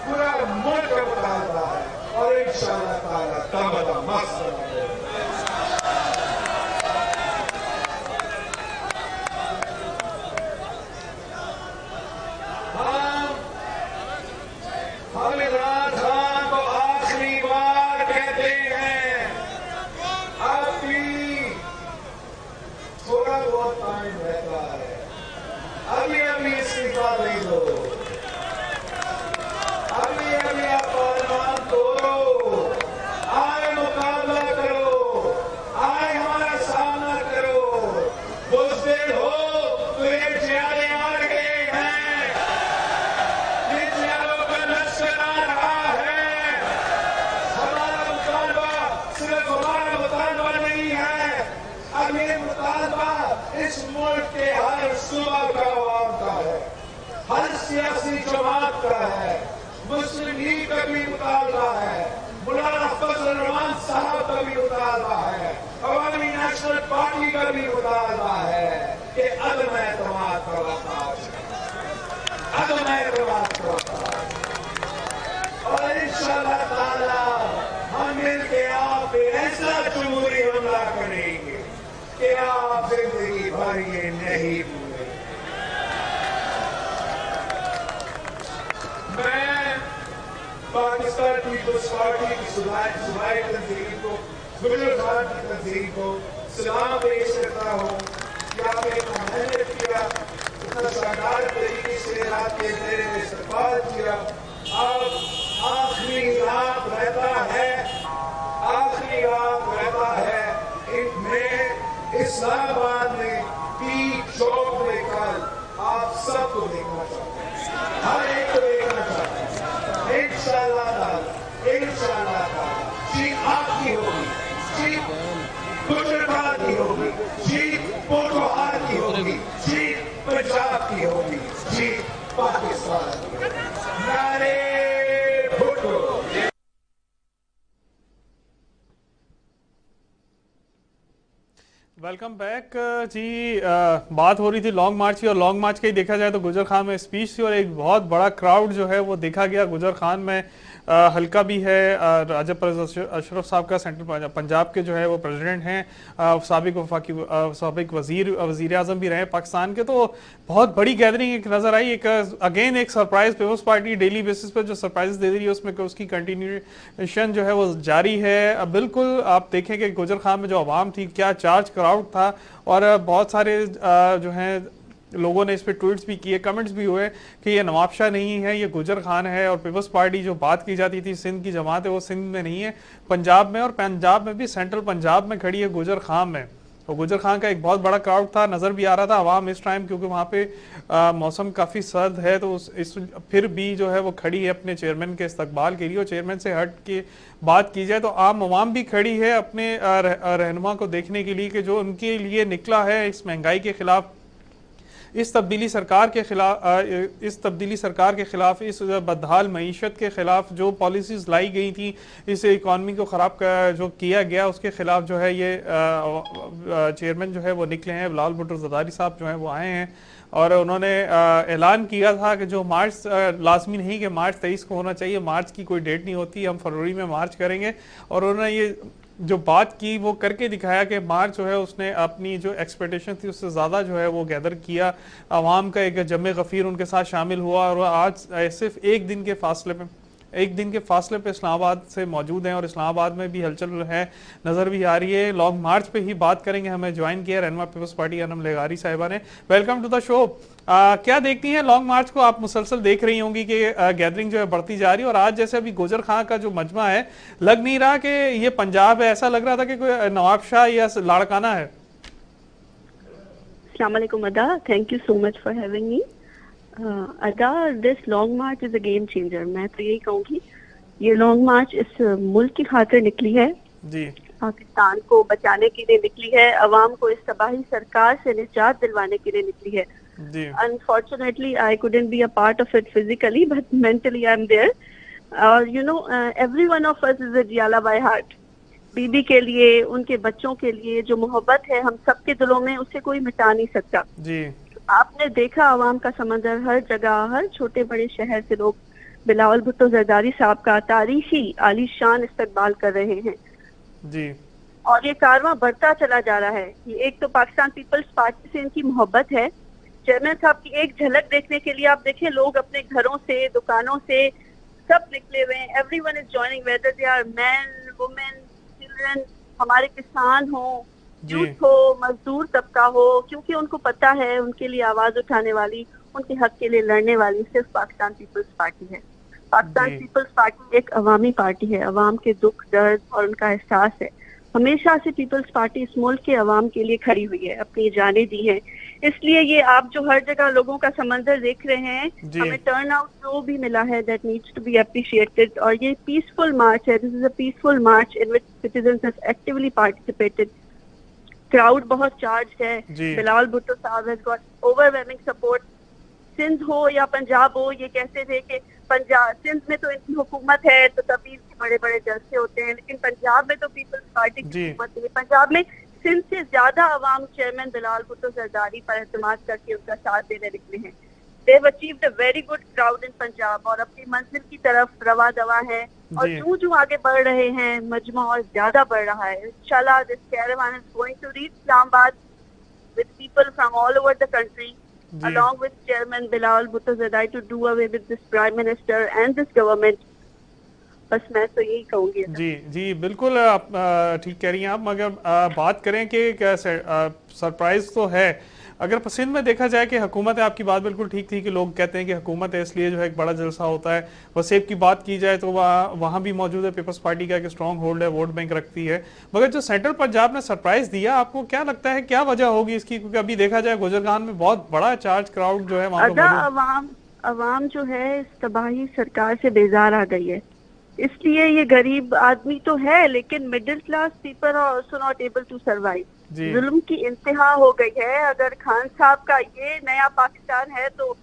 [SPEAKER 5] पूरा मुल्क का मुतालबा है और इंशाअल्लाह ताला तमाम मस्त हम इमरान खान को आखिरी बार कहते हैं, अब भी थोड़ा बहुत टाइम रहता है, अभी इस्तीफा नहीं दो, अभी आप पार्लियामान तोड़ो, आए मुकाबला करो, आए हमारा सामना करो, बुज़दिल हो तो ये जियादे आ गए हैं, ये जियादों का लश्कर आ रहा है, हमारा मुतालबा सिर्फ हमारा मुतालबा नहीं है, अब ये मुतालबा इस मुल्क के हर सूबा का आवाम का है, हर सियासी जमात का है, मुस्लिम लीग का भी मुतालबा है, मौलाना फजल रहमान साहब का भी मुतालबा है, अवामी नेशनल पार्टी का भी मुतालबा है कि अदम एतमाद का वक्त आ चुका है, अदम एतमाद का वक्त आ चुका है और इंशाअल्लाह ताला हम मिलके आप पे ऐसा जमहूरी हमला करेंगे कि आप जिंदगी भर ये नहीं भूलेंगे। मैं पाकिस्तान पीपल्स पार्टी की सूबाई तंजीम को, गुजर खान की तंजीम को सलाम पेश करता हूँ कि आपने इतना मेहनत किया, इतना शानदार तरीके से आपके घेरे में इस्तेमाल किया। अब आखिरी रात रहता है, आखिरी रात रहता है इनमें इस्लामाबाद में पीक चौक में कल आप सबको देखना चाहते हैं, हर एक को देखना चाहते हैं। इंशाअल्लाह ताला जीत आपकी होगी, जीत गुजरात की होगी, जीत पोटोहार की होगी, जीत पंजाब की होगी, जीत पाकिस्तान की होगी। नारे भुट्टो।
[SPEAKER 2] वेलकम बैक जी। बात हो रही थी लॉन्ग मार्च की और लॉन्ग मार्च का ही देखा जाए तो गुजर खान में स्पीच थी और एक बहुत बड़ा क्राउड जो है वो देखा गया। गुजर खान में हल्का भी है, राजा परवेज़ अशरफ साहब का सेंट्रल पंजाब के जो है वो प्रेसिडेंट हैं, साबिक वजीर आजम भी रहे पाकिस्तान के, तो बहुत बड़ी गैदरिंग एक नजर आई। एक अगेन एक surprise peoples party daily basis पे जो सरप्राइज दे रही है उसमें उसकी कंटिन्यूएशन जो है वो जारी है। बिल्कुल आप देखें कि गुजर खान में जो आवाम थी, क्या चार्ज क्राउड था और बहुत सारे जो हैं लोगों ने इस पे ट्वीट्स भी किए, कमेंट्स भी हुए कि ये नवाब शाह नहीं है, ये गुजर खान है। और पीपल्स पार्टी जो बात की जाती थी सिंध की जमात है वो सिंध में नहीं है, पंजाब में, और पंजाब में भी सेंट्रल पंजाब में खड़ी है गुजर खान में। तो गुजर खान का एक बहुत बड़ा क्राउड था, नज़र भी आ रहा था आवाम इस टाइम, क्योंकि वहाँ पे मौसम काफ़ी सर्द है, तो फिर भी जो है वो खड़ी है अपने चेयरमैन के इस्तकबाल के लिए। और चेयरमैन से हट के बात की जाए तो आम आवाम भी खड़ी है अपने रहनुमा को देखने के लिए कि जो उनके लिए निकला है इस महंगाई के खिलाफ, इस तब्दीली सरकार के खिलाफ, इस बदहाल मईशत के खिलाफ जो पॉलिसीज लाई गई थी, इस इकॉनमी को ख़राब जो किया गया उसके खिलाफ जो है ये चेयरमैन जो है वो निकले हैं। बिलावल भुट्टो ज़रदारी साहब जो हैं वो आए हैं और उन्होंने ऐलान किया था कि जो मार्च लाजमी नहीं कि मार्च 23 को होना चाहिए, मार्च की कोई डेट नहीं होती, हम फरवरी में मार्च करेंगे। और उन्होंने ये जो बात की वो करके दिखाया कि मार्च जो है उसने अपनी जो एक्सपेक्टेशन थी उससे ज़्यादा जो है वो गैदर किया, आवाम का एक जमे गफ़ीर उनके साथ शामिल हुआ। और आज सिर्फ एक दिन के फासले पे इस्लामाबाद से मौजूद हैं और इस्लामाबाद में भी हलचल है, नज़र भी आ रही है। लॉन्ग मार्च पे ही बात करेंगे, हमें ज्वाइन किया रहनुमा पीपल्स पार्टी अनम लेगारी साहिबा ने। Welcome to the show. क्या देखती हैं लॉन्ग मार्च को? आप मुसलसल देख रही होंगी कि गैदरिंग जो है बढ़ती जा रही है और आज जैसे अभी गुजर खान का जो मजमा है, लग नहीं रहा कि ये पंजाब है, ऐसा लग रहा था कि कोई नवाब शाह या लाड़काना है।
[SPEAKER 6] अस्सलाम वालेकुम Ada, thank you so much for having me. Ada, this long march is a game changer. मैं तो यही कहूँगी ये लॉन्ग मार्च इस मुल्क की खातिर निकली है
[SPEAKER 2] जी,
[SPEAKER 6] पाकिस्तान को बचाने के लिए निकली है, अवाम को इस तबाही सरकार से निजात दिलवाने के लिए निकली है। Unfortunately, I couldn't be a part of it physically, but mentally I'm there. You know, every one of us is a Diyala by heart. बीबी के लिए, उनके बच्चों के लिए जो मोहब्बत है हम सबके दिलों में, उसे कोई मिटा नहीं सकता
[SPEAKER 2] जी।
[SPEAKER 6] आपने देखा अवाम का समंदर, हर जगह, हर छोटे बड़े शहर से लोग बिलावल भुट्टो जरदारी साहब का तारीखी आलीशान इस्तकबाल कर रहे हैं
[SPEAKER 2] जी।
[SPEAKER 6] और ये कारवां बढ़ता चला जा रहा है। ये एक तो पाकिस्तान पीपल्स पार्टी से इनकी मोहब्बत है। चेयरमैन साहब की एक झलक देखने के लिए आप देखें, लोग अपने घरों से, दुकानों से सब निकले हुए हैं। Everyone is joining, whether they are men, women, children, हमारे किसान हो, यूथ हो, मजदूर तबका हो, क्योंकि उनको पता है उनके लिए आवाज उठाने वाली, उनके हक के लिए लड़ने वाली सिर्फ पाकिस्तान पीपल्स पार्टी है। पाकिस्तान पीपल्स पार्टी एक अवामी पार्टी है, अवाम के दुख दर्द और उनका एहसास है। हमेशा से पीपल्स पार्टी इस मुल्क के अवाम के लिए खड़ी हुई है, अपनी जानें दी है। इसलिए ये आप जो हर जगह लोगों का समंदर देख रहे हैं, हमें टर्न आउट जो भी मिला है that needs to be appreciated. और ये पीसफुल मार्च है, this is a peaceful march in which citizens have actively participated. Crowd बहुत चार्ज है। बिलावल भुट्टो साहब has got overwhelming support. Sindh हो या पंजाब हो, ये कहते थे कि पंजाब सिंध में तो इनकी हुकूमत है तो तभी बड़े बड़े जलसे होते हैं, लेकिन पंजाब में तो पीपल्स पार्टी की हुकूमत है। पंजाब में सिंध से ज्यादा अवाम चेयरमैन बिलावल भुट्टो जरदारी पर एतमाद करके उनका साथ देने निकले हैं। They have achieved a very good crowd in Punjab और अपनी मंजिल की तरफ रवा दवा है और जो जो आगे बढ़ रहे हैं मजमा और ज्यादा बढ़ रहा है। इंशाल्लाह this caravan is going to reach Islamabad with people from all over the country along with Chairman Bilawal Bhutto Zardari to do away with this Prime Minister and this government। बस मैं तो यही कहूँगी।
[SPEAKER 2] जी जी बिल्कुल, आप ठीक कह रही हैं आप। मगर बात करें कि सरप्राइज तो है, अगर सिंध में देखा जाए कि हुकूमत है, आपकी बात बिल्कुल ठीक थी कि लोग कहते हैं कि हुकूमत है इसलिए जो है एक बड़ा जलसा होता है। वसेब की बात की जाए तो वहाँ भी मौजूद है, पीपल्स पार्टी का एक स्ट्रॉन्ग होल्ड है, वोट बैंक रखती है। मगर जो सेंट्रल पंजाब ने सरप्राइज दिया, आपको क्या लगता है क्या वजह होगी इसकी? क्योंकि अभी देखा जाए गुजरगान में बहुत बड़ा चार्ज क्राउड जो है वहाँ पे
[SPEAKER 6] अवाम जो है इस तबाही सरकार से बेजार आ गई है, इसलिए ये गरीब आदमी तो है लेकिन middle class people are also not able to survive. जुल्म की इंतहा हो गई है। अगर खान साहब का ये नया पाकिस्तान है तो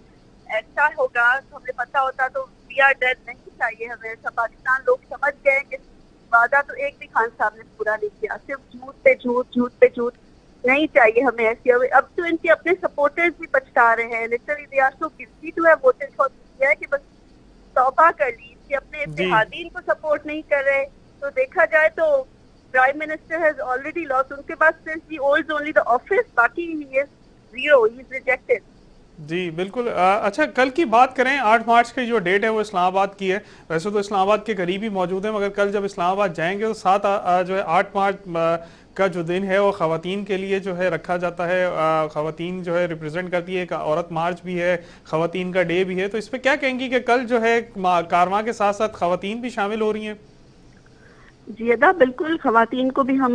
[SPEAKER 6] ऐसा होगा, तो हमें पता होता तो वी आर डेड। नहीं चाहिए हमें ऐसा पाकिस्तान। लोग समझ गए कि वादा तो एक भी खान साहब ने पूरा नहीं किया, सिर्फ झूठ पे झूठ, झूठ पे झूठ। नहीं चाहिए हमें ऐसी। अब तो इनके अपने सपोर्टर्स भी पछता रहे हैं। Literally they are so guilty to have voted for this कि बस तौबा कर ली कि अपने इत्तेहादीन को सपोर्ट नहीं कर रहे। तो देखा जाए तो prime minister has already lost. उनके पास सिर्फ ही होल्ड्स ओनली द ऑफिस, बाकी he is zero, he is rejected.
[SPEAKER 2] जी बिल्कुल। अच्छा, कल की बात करें, 8 मार्च की जो डेट है वो इस्लामाबाद की है। वैसे तो इस्लामाबाद के करीब ही मौजूद है, मगर कल जब इस्लामाबाद जाएंगे तो 7 जो है 8 मार्च का जो दिन है वो ख़वातीन के लिए जो है रखा जाता है। ख़वातीन जो है रिप्रेजेंट करती है, एक औरत मार्च भी है, ख़वातीन का डे भी है। तो इस पर क्या कहेंगी कि कल जो है कारवां के साथ साथ ख़वातीन भी शामिल हो रही हैं?
[SPEAKER 6] जी अदा, बिल्कुल ख़वातीन को भी हम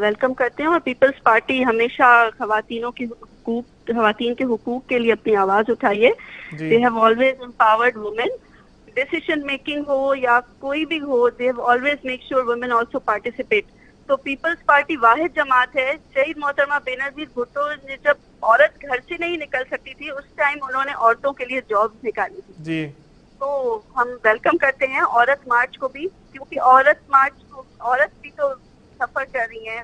[SPEAKER 6] वेलकम करते हैं और पीपल्स पार्टी हमेशा ख़वातीनों के हुकूक, ख़वातीन के हुकूक के लिए अपनी आवाज़ उठाई है। They have always empowered women. Decision making हो या कोई भी हो, they have always make sure women also participate. तो पीपल्स पार्टी वाहिद जमात है। शहीद मोहतरमा बेनजीर भुट्टो ने जब औरत घर से नहीं निकल सकती थी, उस टाइम उन्होंने औरतों के लिए जॉब्स निकाली थी। जी तो हम वेलकम करते हैं औरत मार्च को भी, क्योंकि औरत भी तो सफर कर रही है।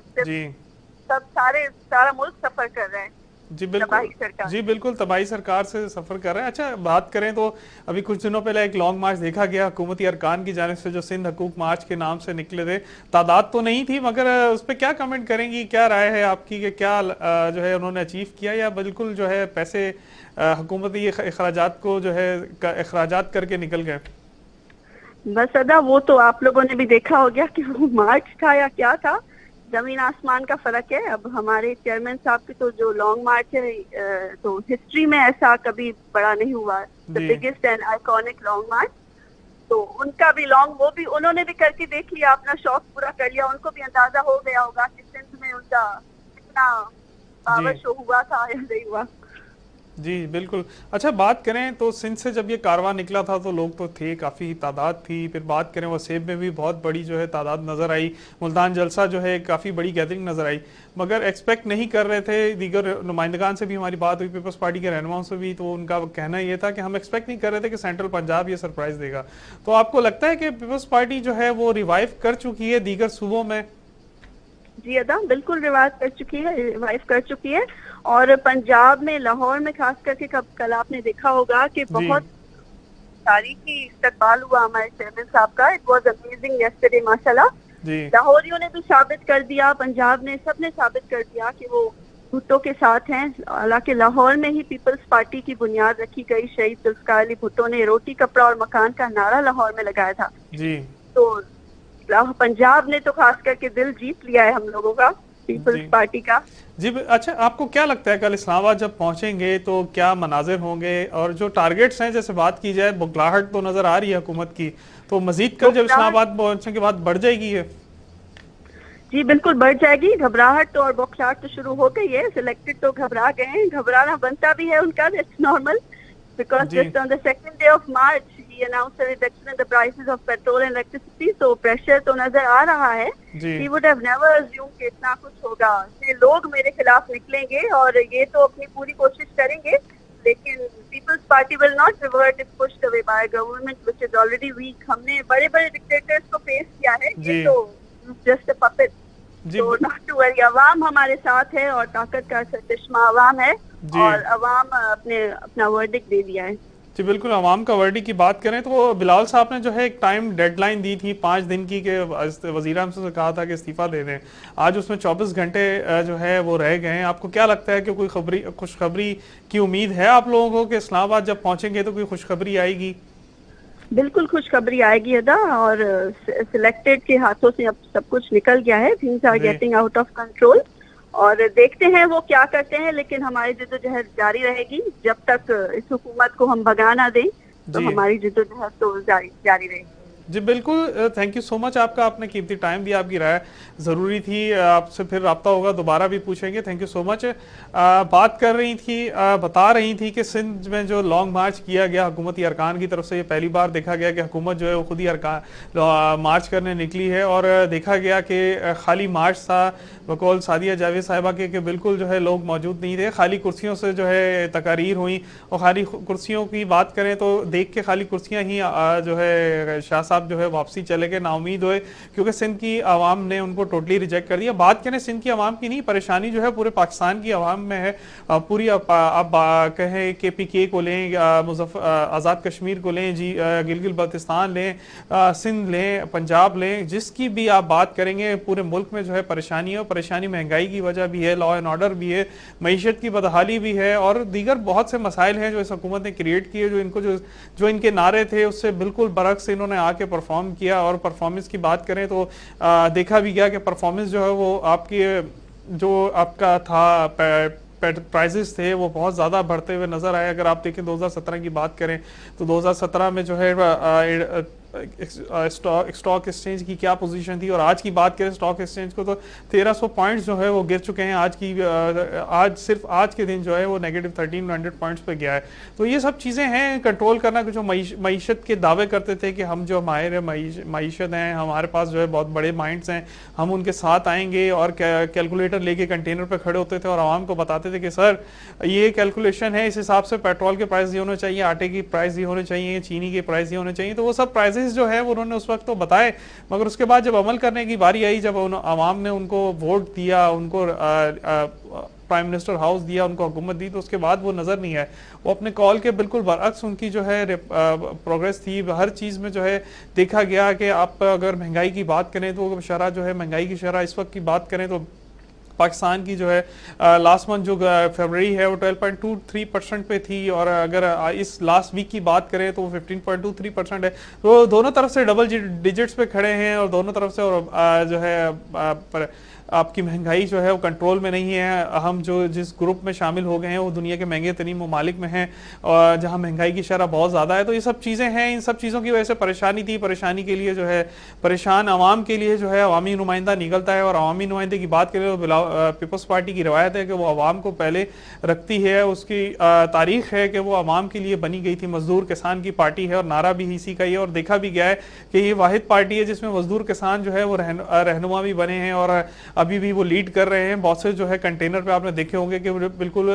[SPEAKER 6] सब सारा मुल्क सफर कर रहा है। जी बिल्कुल,
[SPEAKER 2] जी बिल्कुल, तबाही सरकार से सफर कर रहे हैं। अच्छा, बात करें तो अभी कुछ दिनों पहले एक लॉन्ग मार्च देखा गया हुकूमती अरकान की जानिब से, जो सिंध हकूक मार्च के नाम से निकले थे। तादाद तो नहीं थी, मगर उस पर क्या कमेंट करेंगी? क्या राय है आपकी कि क्या जो है उन्होंने अचीव किया, या बिल्कुल जो है पैसे हुकूमती अखराजात को जो है अखराजात करके निकल गए?
[SPEAKER 6] बस अदा, वो तो आप लोगों ने भी देखा हो गया कि वो मार्च था या क्या था। जमीन आसमान का फर्क है। अब हमारे चेयरमैन साहब की तो जो लॉन्ग मार्च है, तो हिस्ट्री में ऐसा कभी बड़ा नहीं हुआ, the biggest and iconic long march. तो उनका भी वो भी उन्होंने भी करके देख लिया, अपना शौक पूरा कर लिया। उनको भी अंदाजा हो गया होगा कि सिंध में उनका कितना पावर शो हुआ था या नहीं हुआ।
[SPEAKER 2] जी बिल्कुल। अच्छा, बात करें तो सिंध से जब ये कारवां निकला था तो लोग तो थे, काफ़ी तादाद थी। फिर बात करें वसेब में भी बहुत बड़ी जो है तादाद नज़र आई। मुल्तान जलसा जो है काफ़ी बड़ी गैदरिंग नज़र आई, मगर एक्सपेक्ट नहीं कर रहे थे। दीगर नुमाइंदगान से भी हमारी बात हुई, पीपल्स पार्टी के रहनुमाओं से भी, तो उनका कहना ये था कि हम एक्सपेक्ट नहीं कर रहे थे कि सेंट्रल पंजाब ये सरप्राइज़ देगा। तो आपको लगता है कि पीपल्स पार्टी जो है वो रिवाइव कर चुकी है दीगर सूबों में?
[SPEAKER 6] जी अदा, बिल्कुल रिवाइव कर चुकी है। और पंजाब में, लाहौर में खास करके कल आपने देखा होगा कि बहुत तारीखी इस्तकबाल हुआ हमारे चेयरमैन साहब का। इट वाज अमेजिंग यस्टरडे माशाल्लाह। लाहौरियों ने भी साबित कर दिया, पंजाब ने, सबने साबित कर दिया कि वो भुट्टो के साथ हैं। हालांकि लाहौर में ही पीपल्स पार्टी की बुनियाद रखी गई। शहीद जुल्फकार अली भुट्टो ने रोटी कपड़ा और मकान का नारा लाहौर में लगाया था जी। तो पंजाब ने तो खास करके दिल जीत लिया है हम लोगों का, पीपल्स पार्टी का
[SPEAKER 2] जी। अच्छा, आपको क्या लगता है कल इस्लामाबाद जब पहुंचेंगे तो क्या मनाजिर होंगे, और जो टारगेट्स हैं, जैसे बात की जाए, बुखलाहट तो नजर आ रही है हुकूमत की, तो मजीद कल जब इस्लामाबाद पहुंचने के बाद बढ़ जाएगी है?
[SPEAKER 6] जी बिल्कुल बढ़ जाएगी। घबराहट तो और बौखलाहट तो शुरू हो गई है। सिलेक्टेड तो घबरा गए हैं, घबराना बनता भी है उनका, that's normal, because just on the second day of March he announced a reduction in the prices of petrol and electricity, so pressure तो नजर आ रहा है। He would have never assumed कि इतना कुछ होगा। ये लोग मेरे खिलाफ निकलेंगे और ये तो अपनी पूरी कोशिश करेंगे, लेकिन peoples party will not revert if pushed away by a government which is already weak। हमने बड़े बड़े डिक्टेटर्स को फेस किया है, ये तो just a puppet। तो not to worry, अवाम हमारे साथ है और ताकत का चश्मा अवाम है, और अवाम अपना वर्डिक्ट दे दिया है
[SPEAKER 2] जी। बिल्कुल, अवाम का वर्डी की बात करें तो बिलाल साहब ने जो है एक टाइम डेडलाइन दी थी 5 दिन की, के वज़ीर आज़म से कहा था कि इस्तीफा दे दें। आज उसमें 24 घंटे जो है वो रह गए हैं। आपको क्या लगता है कि कोई खुशखबरी की उम्मीद है आप लोगों को कि इस्लामाबाद जब पहुंचेंगे तो कोई खुशखबरी आएगी?
[SPEAKER 6] बिल्कुल खुशखबरी आएगी अदा, और सिलेक्टेड के हाथों से अब सब कुछ निकल गया है। Things are getting out of control, और देखते हैं वो क्या करते हैं। लेकिन हमारी जिद्दोजहद जारी रहेगी जब तक इस हुकूमत को हम भगा ना दें, तो हमारी जिद्दोजहद तो जारी रहेगी
[SPEAKER 2] जी। बिल्कुल, थैंक यू सो मच आपका, आपने कीमती टाइम दिया, आपकी राय ज़रूरी थी। आपसे फिर रब्ता होगा, दोबारा भी पूछेंगे। Thank you so much. बात कर रही थी, बता रही थी कि सिंध में जो लॉन्ग मार्च किया गया हुकूमती अरकान की तरफ से, ये पहली बार देखा गया कि हुकूमत जो है वो खुद ही मार्च करने निकली है, और देखा गया कि खाली मार्च था। बकौल सादिया जावेद साहिबा के बिल्कुल जो है लोग मौजूद नहीं थे, खाली कुर्सियों से जो है तकारीर हुई। और खाली कुर्सियों की बात करें तो देख के खाली कुर्सियाँ ही जो है शाह साहब जो है वापसी चले गए, नाउमीद हुए, क्योंकि सिंध की आवाम ने उनको टोटली रिजेक्ट कर दिया। बात करें सिंध की आवाम की नहीं, परेशानी जो है पूरे पाकिस्तान की आवाम में है। पूरी आप कहें KPK को लें, आज़ाद कश्मीर को लें जी, गिलगित बल्तिस्तान लें, सिंध लें, पंजाब लें, जिसकी भी आप बात करेंगे पूरे मुल्क में जो है परेशानी है। परेशानी महंगाई की वजह भी है, लॉ एंड ऑर्डर भी है, मईशत की बदहाली भी है, और दीगर बहुत से मसाइल हैं जो इस हुकूमत ने क्रिएट किए, जो इनके नारे थे उससे बिल्कुल बरक्स इन्होंने आके परफॉर्म किया। और परफॉर्मेंस की बात करें तो देखा भी गया कि परफॉर्मेंस जो है वो आपका था, प्राइजेस थे वो बहुत ज़्यादा बढ़ते हुए नजर आए। अगर आप देखें 2017 की बात करें तो 2017 में जो है स्टॉक एक्सचेंज की क्या पोजीशन थी, और आज की बात करें स्टॉक एक्सचेंज को तो 1300 पॉइंट्स जो है वो गिर चुके हैं। आज सिर्फ आज के दिन जो है वो नेगेटिव 1300 पॉइंट्स पे गया है। तो ये सब चीज़ें हैं कंट्रोल करना, जो मईशत के दावे करते थे कि हम जो माहिर मईशत हैं, हमारे पास जो है बहुत बड़े माइंड्स हैं, हम उनके साथ आएंगे, और कैलकुलेटर लेके कंटेनर पर खड़े होते थे और आवाम को बताते थे कि सर ये कैलकुलेशन है, इस हिसाब से पेट्रोल के प्राइस ये होने चाहिए, आटे की प्राइस ये होने चाहिए, चीनी के प्राइस ये होने चाहिए। तो वो सब प्राइसेस जो है वो उन्होंने उस वक्त तो बताए, मगर उसके बाद जब अमल करने की बारी आई, जब आवाम ने उनको वोट दिया, उनको प्राइम मिनिस्टर हाउस दिया, उनको हुकूमत दी, तो उसके बाद वो नज़र नहीं आए। वो अपने कॉल के बिल्कुल बरअक्स उनकी जो है प्रोग्रेस थी। हर चीज़ में जो है देखा गया कि आप अगर महंगाई की बात करें तो शरह जो है, महंगाई की शरह इस वक्त की बात करें तो पाकिस्तान की जो है लास्ट मंथ जो फरवरी है वो 12.23% पे थी, और अगर इस लास्ट वीक की बात करें तो वो 15.23% है। तो दोनों तरफ से डबल डिजिट्स पे खड़े हैं, और दोनों तरफ से और जो है आपकी महंगाई जो है वो कंट्रोल में नहीं है। हम जो जिस ग्रुप में शामिल हो गए हैं वो दुनिया के महंगे तरीन ममालिक में हैं, और जहाँ महंगाई की शरह बहुत ज़्यादा है। तो ये सब चीज़ें हैं, इन सब चीज़ों की वजह से परेशानी थी। परेशानी के लिए जो है परेशान आवाम के लिए जो है अवामी नुमाइंदा निकलता है, और अवामी नुमाइंदे की बात करें तो पीपल्स पार्टी की रवायत है कि वो आवाम को पहले रखती है। उसकी तारीख है कि वो आवाम के लिए बनी गई थी, मजदूर किसान की पार्टी है, और नारा भी इसी का ही है। और देखा भी गया है कि ये वाहिद पार्टी है जिसमें मजदूर किसान जो है वो रहनुमा भी बने हैं, और अभी भी वो लीड कर रहे हैं। बहुत से जो है कंटेनर पे आपने देखे होंगे कि बिल्कुल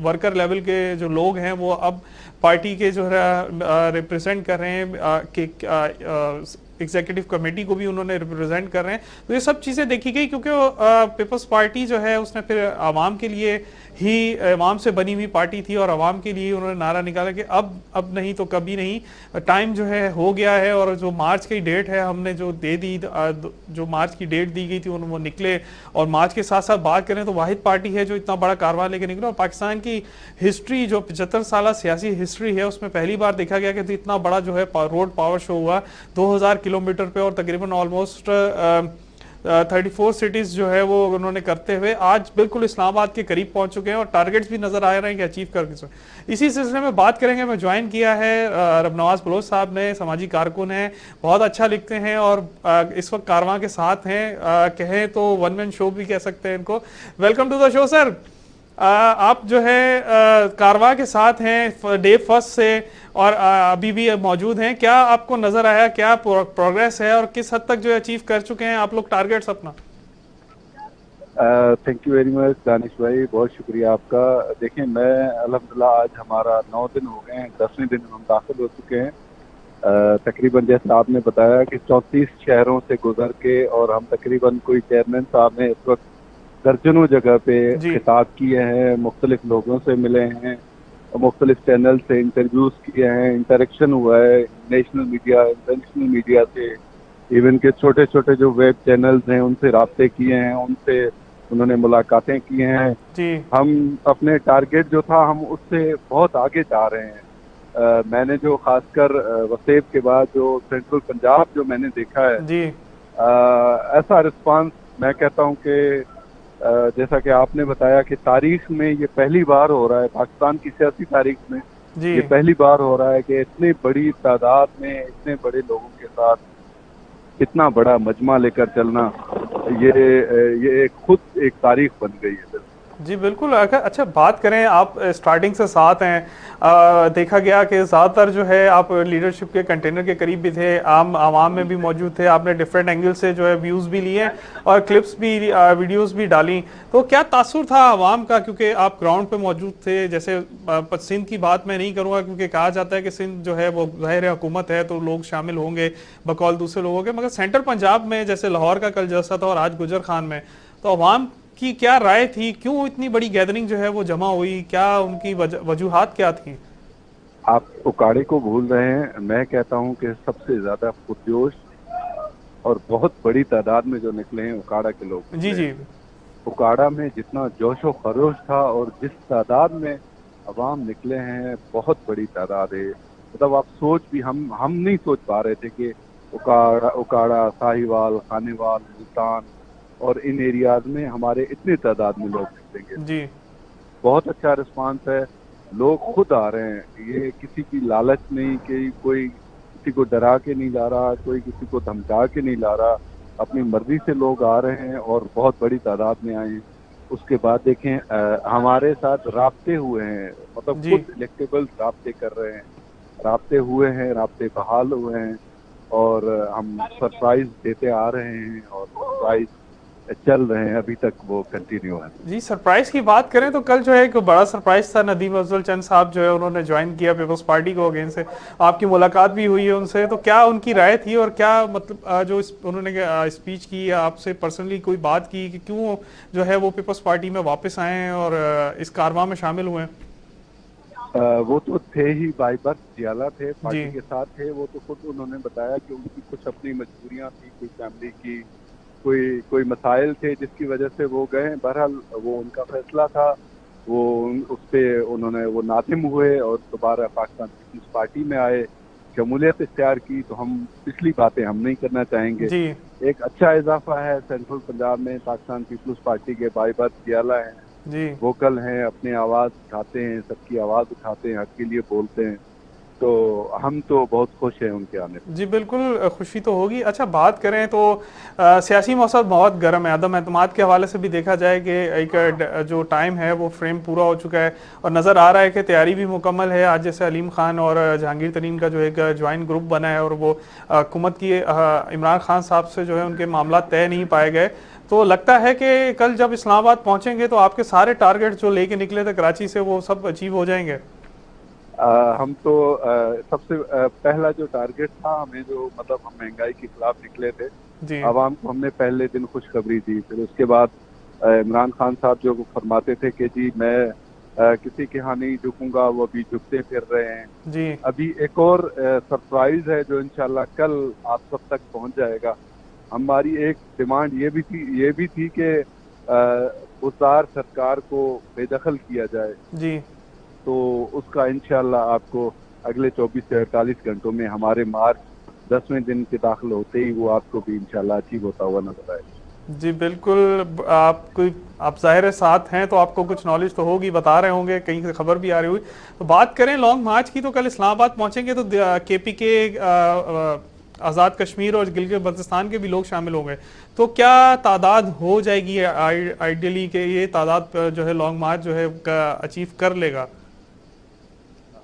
[SPEAKER 2] वर्कर लेवल के जो लोग हैं वो अब पार्टी के जो है रिप्रेजेंट कर रहे हैं कि एग्जीक्यूटिव कमेटी को भी उन्होंने रिप्रेजेंट कर रहे हैं। तो ये सब चीज़ें देखी गई क्योंकि पीपल्स पार्टी जो है उसने फिर आवाम के लिए ही, आवाम से बनी हुई पार्टी थी और आवाम के लिए उन्होंने नारा निकाला कि अब नहीं तो कभी नहीं, टाइम जो है हो गया है। और जो मार्च की डेट है हमने जो दे दी, जो मार्च की डेट दी गई थी वो निकले। और मार्च के साथ साथ बात करें तो वाहिद पार्टी है जो इतना बड़ा कारवां लेके निकले। और पाकिस्तान की हिस्ट्री जो 75 साल सियासी हिस्ट्री है उसमें पहली बार देखा गया कि इतना बड़ा जो है रोड पावर शो हुआ 2000 किलोमीटर पे, और तकरीबन ऑलमोस्ट 34 सिटीज जो है वो उन्होंने करते हुए आज बिल्कुल इस्लामाबाद के करीब पहुंच चुके हैं और टारगेट्स भी नजर आ रहे हैं कि अचीव करके। इसी सिलसिले में बात करेंगे। मैं ज्वाइन किया है रबनवाज बलोच साहब ने, समाजी कारकुन हैं, बहुत अच्छा लिखते हैं और इस वक्त कारवां के साथ हैं, कहें तो वन मैन शो भी कह सकते हैं इनको। Welcome to the show sir. आप जो है कारवां के साथ हैं डे फर्स्ट से और अभी भी मौजूद हैं। क्या आपको नजर आया, क्या प्रोग्रेस है और किस हद तक जो अचीव कर चुके हैं आप लोग टारगेट्स अपना?
[SPEAKER 7] Thank you very much Danish भाई, बहुत शुक्रिया आपका। देखें, मैं अल्हम्दुलिल्लाह आज हमारा 9 दिन हो गए हैं, 10वें दिन हम दाखिल हो चुके हैं। तकरीबन जैसा आपने बताया कि 34 शहरों से गुजर के, और हम तकरीबन कोई चेयरमैन साहब ने इस वक्त दर्जनों जगह पे खिताब किए हैं, मुख्तलिफ लोगों से मिले हैं, मुख्तलिफ चैनल से इंटरव्यूज किए हैं, इंटरेक्शन हुआ है नेशनल मीडिया, इंटरनेशनल मीडिया से, इवन के छोटे छोटे जो वेब चैनल्स हैं उनसे राब्ते किए हैं, उनसे उन्होंने मुलाकातें की हैं। हम अपने टारगेट जो था हम उससे बहुत आगे जा रहे हैं। मैंने जो खासकर वसेब के बाद जो सेंट्रल पंजाब जो मैंने देखा है, ऐसा रिस्पांस मैं कहता हूँ कि जैसा कि आपने बताया कि तारीख में ये पहली बार हो रहा है, पाकिस्तान की सियासी तारीख में ये पहली बार हो रहा है कि इतनी बड़ी तादाद में इतने बड़े लोगों के साथ इतना बड़ा मजमा लेकर चलना, ये खुद एक तारीख बन गई है।
[SPEAKER 2] जी बिल्कुल। अच्छा, बात करें, आप स्टार्टिंग से साथ हैं, देखा गया कि ज़्यादातर जो है आप लीडरशिप के कंटेनर के करीब भी थे, आवाम में भी मौजूद थे, आपने डिफरेंट एंगल से जो है व्यूज़ भी लिए और क्लिप्स भी, वीडियोस भी डाली। तो क्या तासुर था आवाम का, क्योंकि आप ग्राउंड पे मौजूद थे? जैसे सिंध की बात मैं नहीं करूँगा क्योंकि कहा जाता है कि सिंध जो है वो ज़ाहिर हुकूमत है तो लोग शामिल होंगे बकौल दूसरे लोगों के, मगर सेंट्रल पंजाब में जैसे लाहौर का कल जलसा था और आज गुजर खान में, तो अवाम की क्या राय थी, क्यों इतनी बड़ी गैदरिंग जो है वो जमा हुई, क्या उनकी वजूहात क्या थी?
[SPEAKER 7] आप उकाड़े को भूल रहे हैं। मैं कहता हूं कि सबसे ज्यादा पुरजोश और बहुत बड़ी तादाद में जो निकले हैं उकाड़ा के लोग। जी। उकाड़ा में जितना जोश व खरोश था और जिस तादाद में अवाम निकले हैं, बहुत बड़ी तादाद है। मतलब आप सोच भी, हम नहीं सोच पा रहे थे कि उकाड़ा, साहिवाल, खानेवाल, मुल्तान और इन एरियाज में हमारे इतनी तादाद में लोग निकलेंगे। जी, बहुत अच्छा रिस्पांस है, लोग खुद आ रहे हैं। ये किसी की लालच नहीं कि कोई किसी को डरा के नहीं ला रहा, कोई किसी को धमका के नहीं ला रहा, अपनी मर्जी से लोग आ रहे हैं और बहुत बड़ी तादाद में आए हैं। उसके बाद देखें हमारे साथ राब्ते हुए हैं, मतलब खुद इलेक्टेबल राब्ते कर रहे हैं, राब्ते हुए हैं, राब्ते बहाल हुए हैं और हम सरप्राइज देते आ रहे हैं और सरप्राइज चल रहे हैं, अभी तक वो कंटिन्यू है।
[SPEAKER 2] जी, सरप्राइज की बात करें तो कल जो है एक बड़ा सरप्राइज था, नदीम अफजल चंद साहब जो है उन्होंने ज्वाइन किया पीपल्स पार्टी को अगेन से, आपकी मुलाकात भी हुई है उनसे, तो क्या उनकी राय थी और क्या मतलब जो उन्होंने स्पीच की, आपसे पर्सनली कोई बात की कि क्यों जो है वो पीपल्स पार्टी में वापस आए हैं और इस कारवां में शामिल हुए?
[SPEAKER 7] वो तो थे ही, बाई बर्थ जियाला थे, पार्टी के साथ थे। वो तो खुद उन्होंने बताया कि उनकी कुछ अपनी मजबूरियां थी, कोई फैमिली की कोई मसाइल थे जिसकी वजह से वो गए। बहरहाल वो उनका फैसला था, वो उस पर उन्होंने वो नादिम हुए और दोबारा पाकिस्तान पीपल्स पार्टी में आए, शमूलियत इख्तियार की। तो हम पिछली बातें हम नहीं करना चाहेंगे। एक अच्छा इजाफा है सेंट्रल पंजाब में, पाकिस्तान पीपल्स पार्टी के बाई बर्थ जियाला हैं, वोकल हैं, अपनी आवाज़ उठाते हैं, सबकी आवाज़ उठाते हैं, हक के लिए बोलते हैं। तो हम तो बहुत खुश हैं उनके आने पर। जी
[SPEAKER 2] बिल्कुल, खुशी तो होगी। अच्छा, बात करें तो सियासी मौसम बहुत गर्म है, अदम एतमाद के हवाले से भी देखा जाए कि एक जो टाइम है वो फ्रेम पूरा हो चुका है और नज़र आ रहा है कि तैयारी भी मुकम्मल है। आज जैसे अलीम खान और जहांगीर तरीन का जो एक ज्वाइंट ग्रुप बना है और वो हुकूमत की इमरान खान साहब से जो है उनके मामला तय नहीं पाए गए, तो लगता है कि कल जब इस्लामाबाद पहुँचेंगे तो आपके सारे टारगेट जो लेके निकले थे कराची से वो सब अचीव हो जाएंगे?
[SPEAKER 7] हम तो सबसे पहला जो टारगेट था हमें, जो मतलब हम महंगाई के खिलाफ निकले थे, आवाम को हमने पहले दिन खुशखबरी दी। फिर उसके बाद इमरान खान साहब जो फरमाते थे कि जी मैं किसी के यहाँ नहीं झुकूंगा, वो अभी झुकते फिर रहे हैं जी। अभी एक और सरप्राइज है जो इंशाल्लाह कल आप सब तक पहुंच जाएगा। हमारी एक डिमांड ये भी थी कि बुज़दार सरकार को बेदखल किया जाए जी। तो उसका इंशाल्लाह आपको अगले 24 से 48 घंटों में हमारे मार्च 10वें दिन के दाखिल होते ही वो आपको भी इंशाल्लाह अचीव होता हुआ नजर आएगा जी।
[SPEAKER 2] बिल्कुल, आप जाहिर है साथ हैं तो आपको कुछ नॉलेज तो होगी, बता रहे होंगे, कहीं से खबर भी आ रही हुई। तो बात करें लॉन्ग मार्च की, तो कल इस्लामाबाद पहुंचेंगे तो KPK, आज़ाद कश्मीर और गिलगित बल्तिस्तान के भी लोग शामिल होंगे। तो क्या तादाद हो जाएगी आइडियली कि ये तादाद जो है लॉन्ग मार्च जो है अचीव कर लेगा?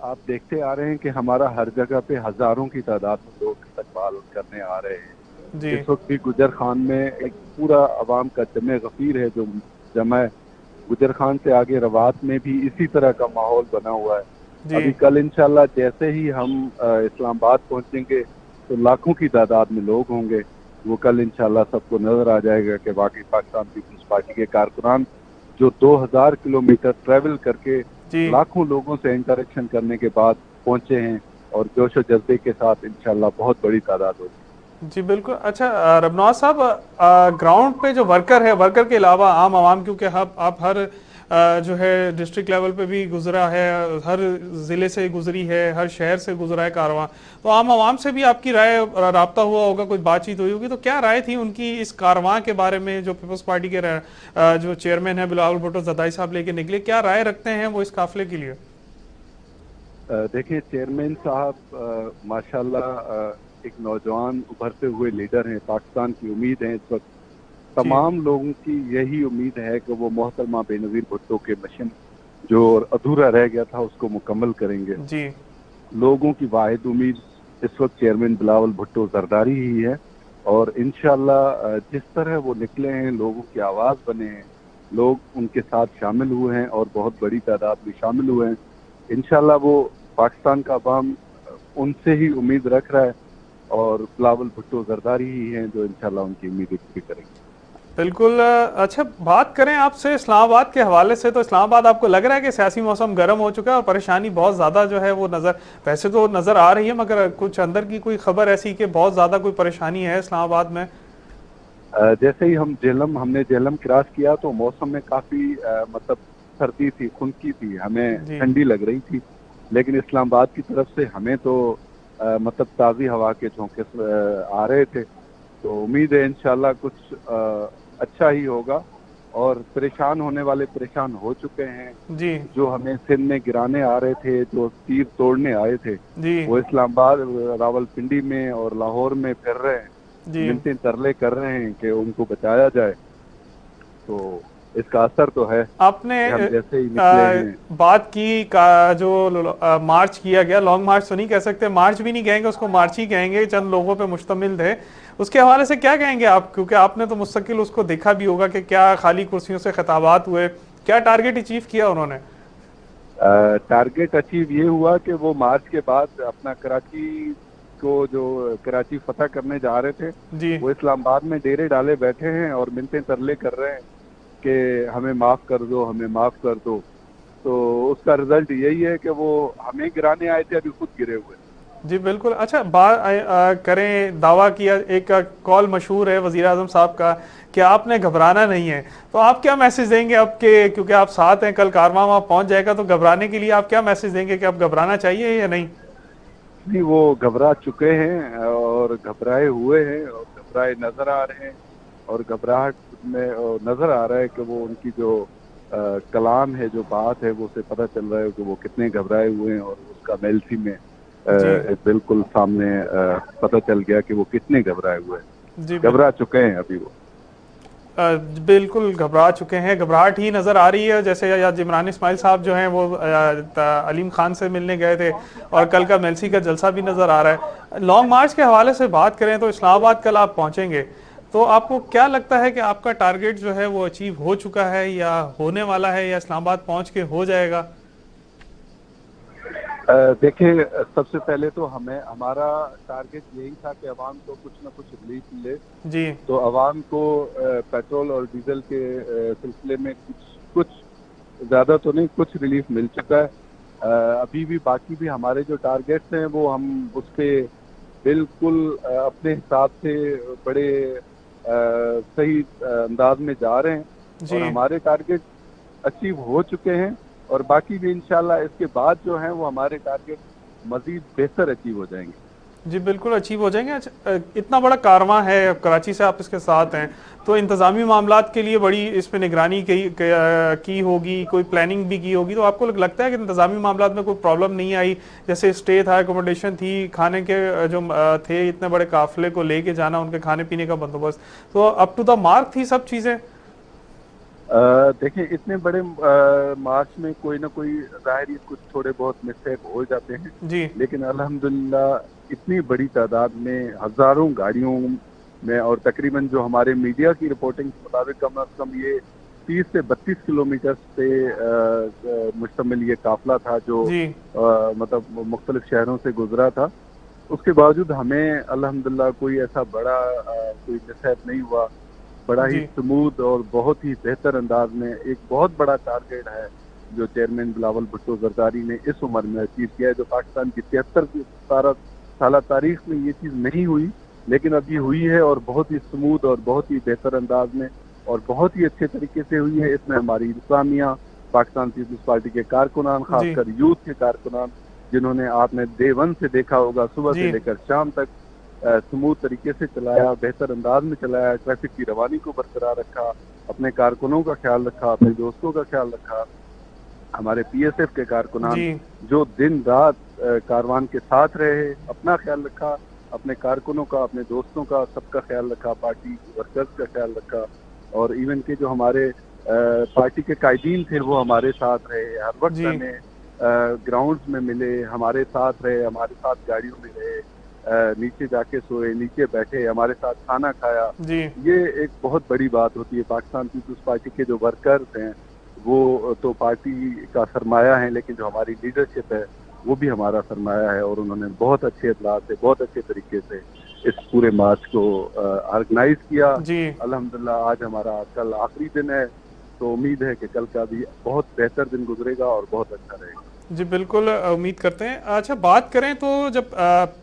[SPEAKER 7] आप देखते आ रहे हैं कि हमारा हर जगह पे हजारों की तादाद में लोग इस्तकबाल करने आ रहे हैं जी। इस वक्त भी गुजर खान में एक पूरा अवाम का जमे गफीर है जो जमा गुजर खान से आगे रवात में भी इसी तरह का माहौल बना हुआ है। अभी कल इंशाल्लाह जैसे ही हम इस्लामाबाद पहुंचेंगे तो लाखों की तादाद में लोग होंगे। वो कल इंशाल्लाह सबको नजर आ जाएगा कि बाकी पाकिस्तान पीपल्स पार्टी के कारकुनान जो 2000 किलोमीटर ट्रेवल करके लाखों लोगों से इंटरेक्शन करने के बाद पहुंचे हैं और जोश और जज्बे के साथ इंशाल्लाह बहुत बड़ी तादाद होगी
[SPEAKER 2] जी। बिल्कुल। अच्छा रबनवाज साहब, ग्राउंड पे जो वर्कर है, वर्कर के अलावा आम आवाम, क्योंकि आप हर जो है डिस्ट्रिक्ट लेवल पे भी गुजरा है, हर ज़िले से गुजरी है, हर शहर से गुजरा है कारवां, तो आम आवाम से भी आपकी राय राब्ता हुआ होगा, कुछ बातचीत हुई होगी, तो क्या राय थी उनकी इस कारवां के बारे में जो पीपल्स पार्टी के जो चेयरमैन है बिलावल भुट्टो ज़रदारी साहब लेके निकले, क्या राय रखते हैं वो इस काफिले के लिए?
[SPEAKER 7] देखिए, चेयरमैन साहब माशाल्लाह एक नौजवान उभरते हुए लीडर हैं, पाकिस्तान की उम्मीद है इस वक्त। तमाम लोगों की यही उम्मीद है कि वो मोहतरमा बेनज़ीर भुट्टो के मिशन जो अधूरा रह गया था उसको मुकम्मल करेंगे जी। लोगों की वाहिद उम्मीद इस वक्त चेयरमैन बिलावल भुट्टो ज़रदारी ही है और इंशाल्लाह जिस तरह वो निकले हैं, लोगों की आवाज़ बने हैं, लोग उनके साथ शामिल हुए हैं और बहुत बड़ी तादाद में शामिल हुए हैं। इंशाल्लाह वो पाकिस्तान का अवाम उनसे ही उम्मीद रख रहा है और बिलावल भुट्टो ज़रदारी ही हैं जो इंशाल्लाह उनकी उम्मीद पूरी करेंगे।
[SPEAKER 2] बिल्कुल। अच्छा, बात करें आपसे इस्लामाबाद के हवाले से, तो इस्लामाबाद आपको लग रहा है कि सियासी मौसम गर्म हो चुका है और परेशानी बहुत ज़्यादा जो है वो वैसे तो नज़र आ रही है, मगर कुछ अंदर की कोई खबर ऐसी कि बहुत ज़्यादा कोई परेशानी है इस्लामाबाद में?
[SPEAKER 7] जैसे ही हमने जेहलम क्रॉस किया तो मौसम में काफ़ी मतलब सर्दी थी, खुनकी थी, हमें ठंडी लग रही थी, लेकिन इस्लामाबाद की तरफ से हमें तो मतलब ताज़ी हवा के झोंके आ रहे थे। तो उम्मीद है इंशाल्लाह कुछ अच्छा ही होगा और परेशान होने वाले परेशान हो चुके हैं जी। जो हमें सिंध में गिराने आ रहे थे, जो तीर तोड़ने आए थे जी, वो इस्लामाबाद, रावलपिंडी में और लाहौर में फिर रहे हैं, मिलते तरले कर रहे हैं कि उनको बचाया जाए। तो इसका असर तो है।
[SPEAKER 2] आपने
[SPEAKER 7] जैसे ही निकले
[SPEAKER 2] बात की जो मार्च किया गया, लॉन्ग मार्च तो नहीं कह सकते, मार्च भी नहीं कहेंगे उसको, मार्च ही कहेंगे, चंद लोगों पे मुश्तमिल थे, उसके हवाले से क्या कहेंगे आप? क्योंकि आपने तो मुस्तकिल उसको देखा भी होगा कि क्या खाली कुर्सियों से खिताबात हुए, क्या टारगेट अचीव किया उन्होंने?
[SPEAKER 7] टारगेट अचीव ये हुआ कि वो मार्च के बाद अपना कराची को, जो कराची फतह करने जा रहे थे जी, वो इस्लामाबाद में डेरे डाले बैठे हैं और मिन्नतें तरले कर रहे हैं कि हमें माफ कर दो, हमें माफ कर दो। तो उसका रिजल्ट यही है कि वो हमें गिराने आए थे, अभी खुद गिरे हुए
[SPEAKER 2] जी। बिल्कुल। अच्छा, बात करें, दावा किया, एक कॉल मशहूर है वज़ीर आज़म साहब का कि आपने घबराना नहीं है, तो आप क्या मैसेज देंगे अब के, क्योंकि आप साथ हैं, कल कारवां वहाँ पहुँच जाएगा, तो घबराने के लिए आप क्या मैसेज देंगे कि आप घबराना चाहिए या नहीं?
[SPEAKER 7] जी, वो घबरा चुके हैं और घबराए हुए हैं और घबराए नजर आ रहे हैं और घबराहट में नजर आ रहा है कि वो उनकी जो कलाम है, जो बात है, वो से पता चल रहा है कि वो कितने घबराए हुए हैं और उसका मेलसी में बिल्कुल सामने पता चल गया कि वो कितने घबराए हुए हैं। घबरा चुके हैं अभी वो,
[SPEAKER 2] बिल्कुल घबरा चुके हैं, घबराहट ही नज़र आ रही है। जैसे आज इमरान इस्माइल साहब जो हैं वो अलीम खान से मिलने गए थे और कल का मेलसी का जलसा भी नज़र आ रहा है। लॉन्ग मार्च के हवाले से बात करें तो इस्लामाबाद कल आप पहुँचेंगे, तो आपको क्या लगता है कि आपका टारगेट जो है वो अचीव हो चुका है या होने वाला है या इस्लामाबाद पहुँच के हो जाएगा?
[SPEAKER 7] देखिए, सबसे पहले तो हमारा टारगेट यही था कि अवाम को कुछ ना कुछ रिलीफ मिले
[SPEAKER 2] जी।
[SPEAKER 7] तो अवाम को पेट्रोल और डीजल के सिलसिले में कुछ ज़्यादा तो नहीं, कुछ रिलीफ मिल चुका है। अभी भी बाकी भी हमारे जो टारगेट्स हैं वो हम उस पर बिल्कुल अपने हिसाब से बड़े सही अंदाज में जा रहे हैं और हमारे टारगेट अचीव हो चुके हैं और बाकी भी इंशाल्लाह इसके बाद जो है वो हमारे टारगेट मजीद बेहतर अचीव हो जाएंगे।
[SPEAKER 2] जी बिल्कुल अचीव हो जाएंगे। अच्छा, इतना बड़ा कारवां है, कराची से आप इसके साथ हैं, तो इंतज़ामी मामलात के लिए बड़ी इस पर निगरानी की होगी, कोई प्लानिंग भी की होगी, तो आपको लगता है कि इंतज़ामी मामलात में कोई प्रॉब्लम नहीं आई? जैसे स्टे था, एकोमोडेशन थी, खाने के जो थे, इतने बड़े काफिले को लेके जाना, उनके खाने पीने का बंदोबस्त, तो अप टू द मार्क थी सब चीज़ें?
[SPEAKER 7] देखिए, इतने बड़े मार्च में कोई ना कोई ज़ाहिर कुछ थोड़े बहुत मिस्टेक हो जाते हैं
[SPEAKER 2] जी, लेकिन
[SPEAKER 7] अल्हम्दुलिल्लाह इतनी बड़ी तादाद में हजारों गाड़ियों में और तकरीबन जो हमारे मीडिया की रिपोर्टिंग के मुताबिक कम अज कम ये 30 से 32 किलोमीटर से मुश्तमिल ये काफिला था जो मतलब मुख्तलिफ शहरों से गुजरा था। उसके बावजूद हमें अल्हम्दुलिल्लाह कोई ऐसा बड़ा कोई मिसहैप नहीं हुआ। बड़ा ही स्मूथ और बहुत ही बेहतर अंदाज में एक बहुत बड़ा टारगेट है जो चेयरमैन बिलावल भुट्टो जरदारी ने इस उम्र में अचीव किया है, जो पाकिस्तान की 73 साल तारीख में ये चीज़ नहीं हुई लेकिन अभी हुई है और बहुत ही स्मूथ और बहुत ही बेहतर अंदाज में और बहुत ही अच्छे तरीके से हुई है। इसमें हमारी इस्लामिया पाकिस्तान पीपल्स पार्टी के कारकुनान, खासकर यूथ के कारकुनान, जिन्होंने आपने डे 1 से देखा होगा, सुबह से लेकर शाम तक स्मूथ तरीके से चलाया, बेहतर अंदाज में चलाया, ट्रैफिक की रवानी को बरकरार रखा, अपने कारकुनों का ख्याल रखा, अपने दोस्तों का ख्याल रखा। हमारे PSF के कारकुनान जो दिन रात कारवान के साथ रहे, अपना ख्याल रखा, अपने कारकुनों का, अपने दोस्तों का, सबका ख्याल रखा, पार्टी वर्कर्स का ख्याल रखा और इवन के जो हमारे पार्टी के कायदीन थे वो हमारे साथ रहे, हर वक्त हमें ग्राउंड्स में मिले, हमारे साथ रहे, हमारे साथ गाड़ियों में रहे, नीचे जाके सोए, नीचे बैठे, हमारे साथ खाना खाया। ये एक बहुत बड़ी बात होती है। पाकिस्तान पीपल्स पार्टी के जो वर्कर्स हैं वो तो पार्टी का सरमाया है, लेकिन जो हमारी लीडरशिप है वो भी हमारा सरमाया है और उन्होंने बहुत अच्छे इतलात से, बहुत अच्छे तरीके से इस पूरे मार्च को ऑर्गेनाइज किया। अल्हम्दुलिल्लाह आज हमारा कल आखिरी दिन है, तो उम्मीद है कि कल का भी बहुत बेहतर दिन गुजरेगा और बहुत अच्छा रहेगा।
[SPEAKER 2] जी बिल्कुल उम्मीद करते हैं। अच्छा, बात करें तो जब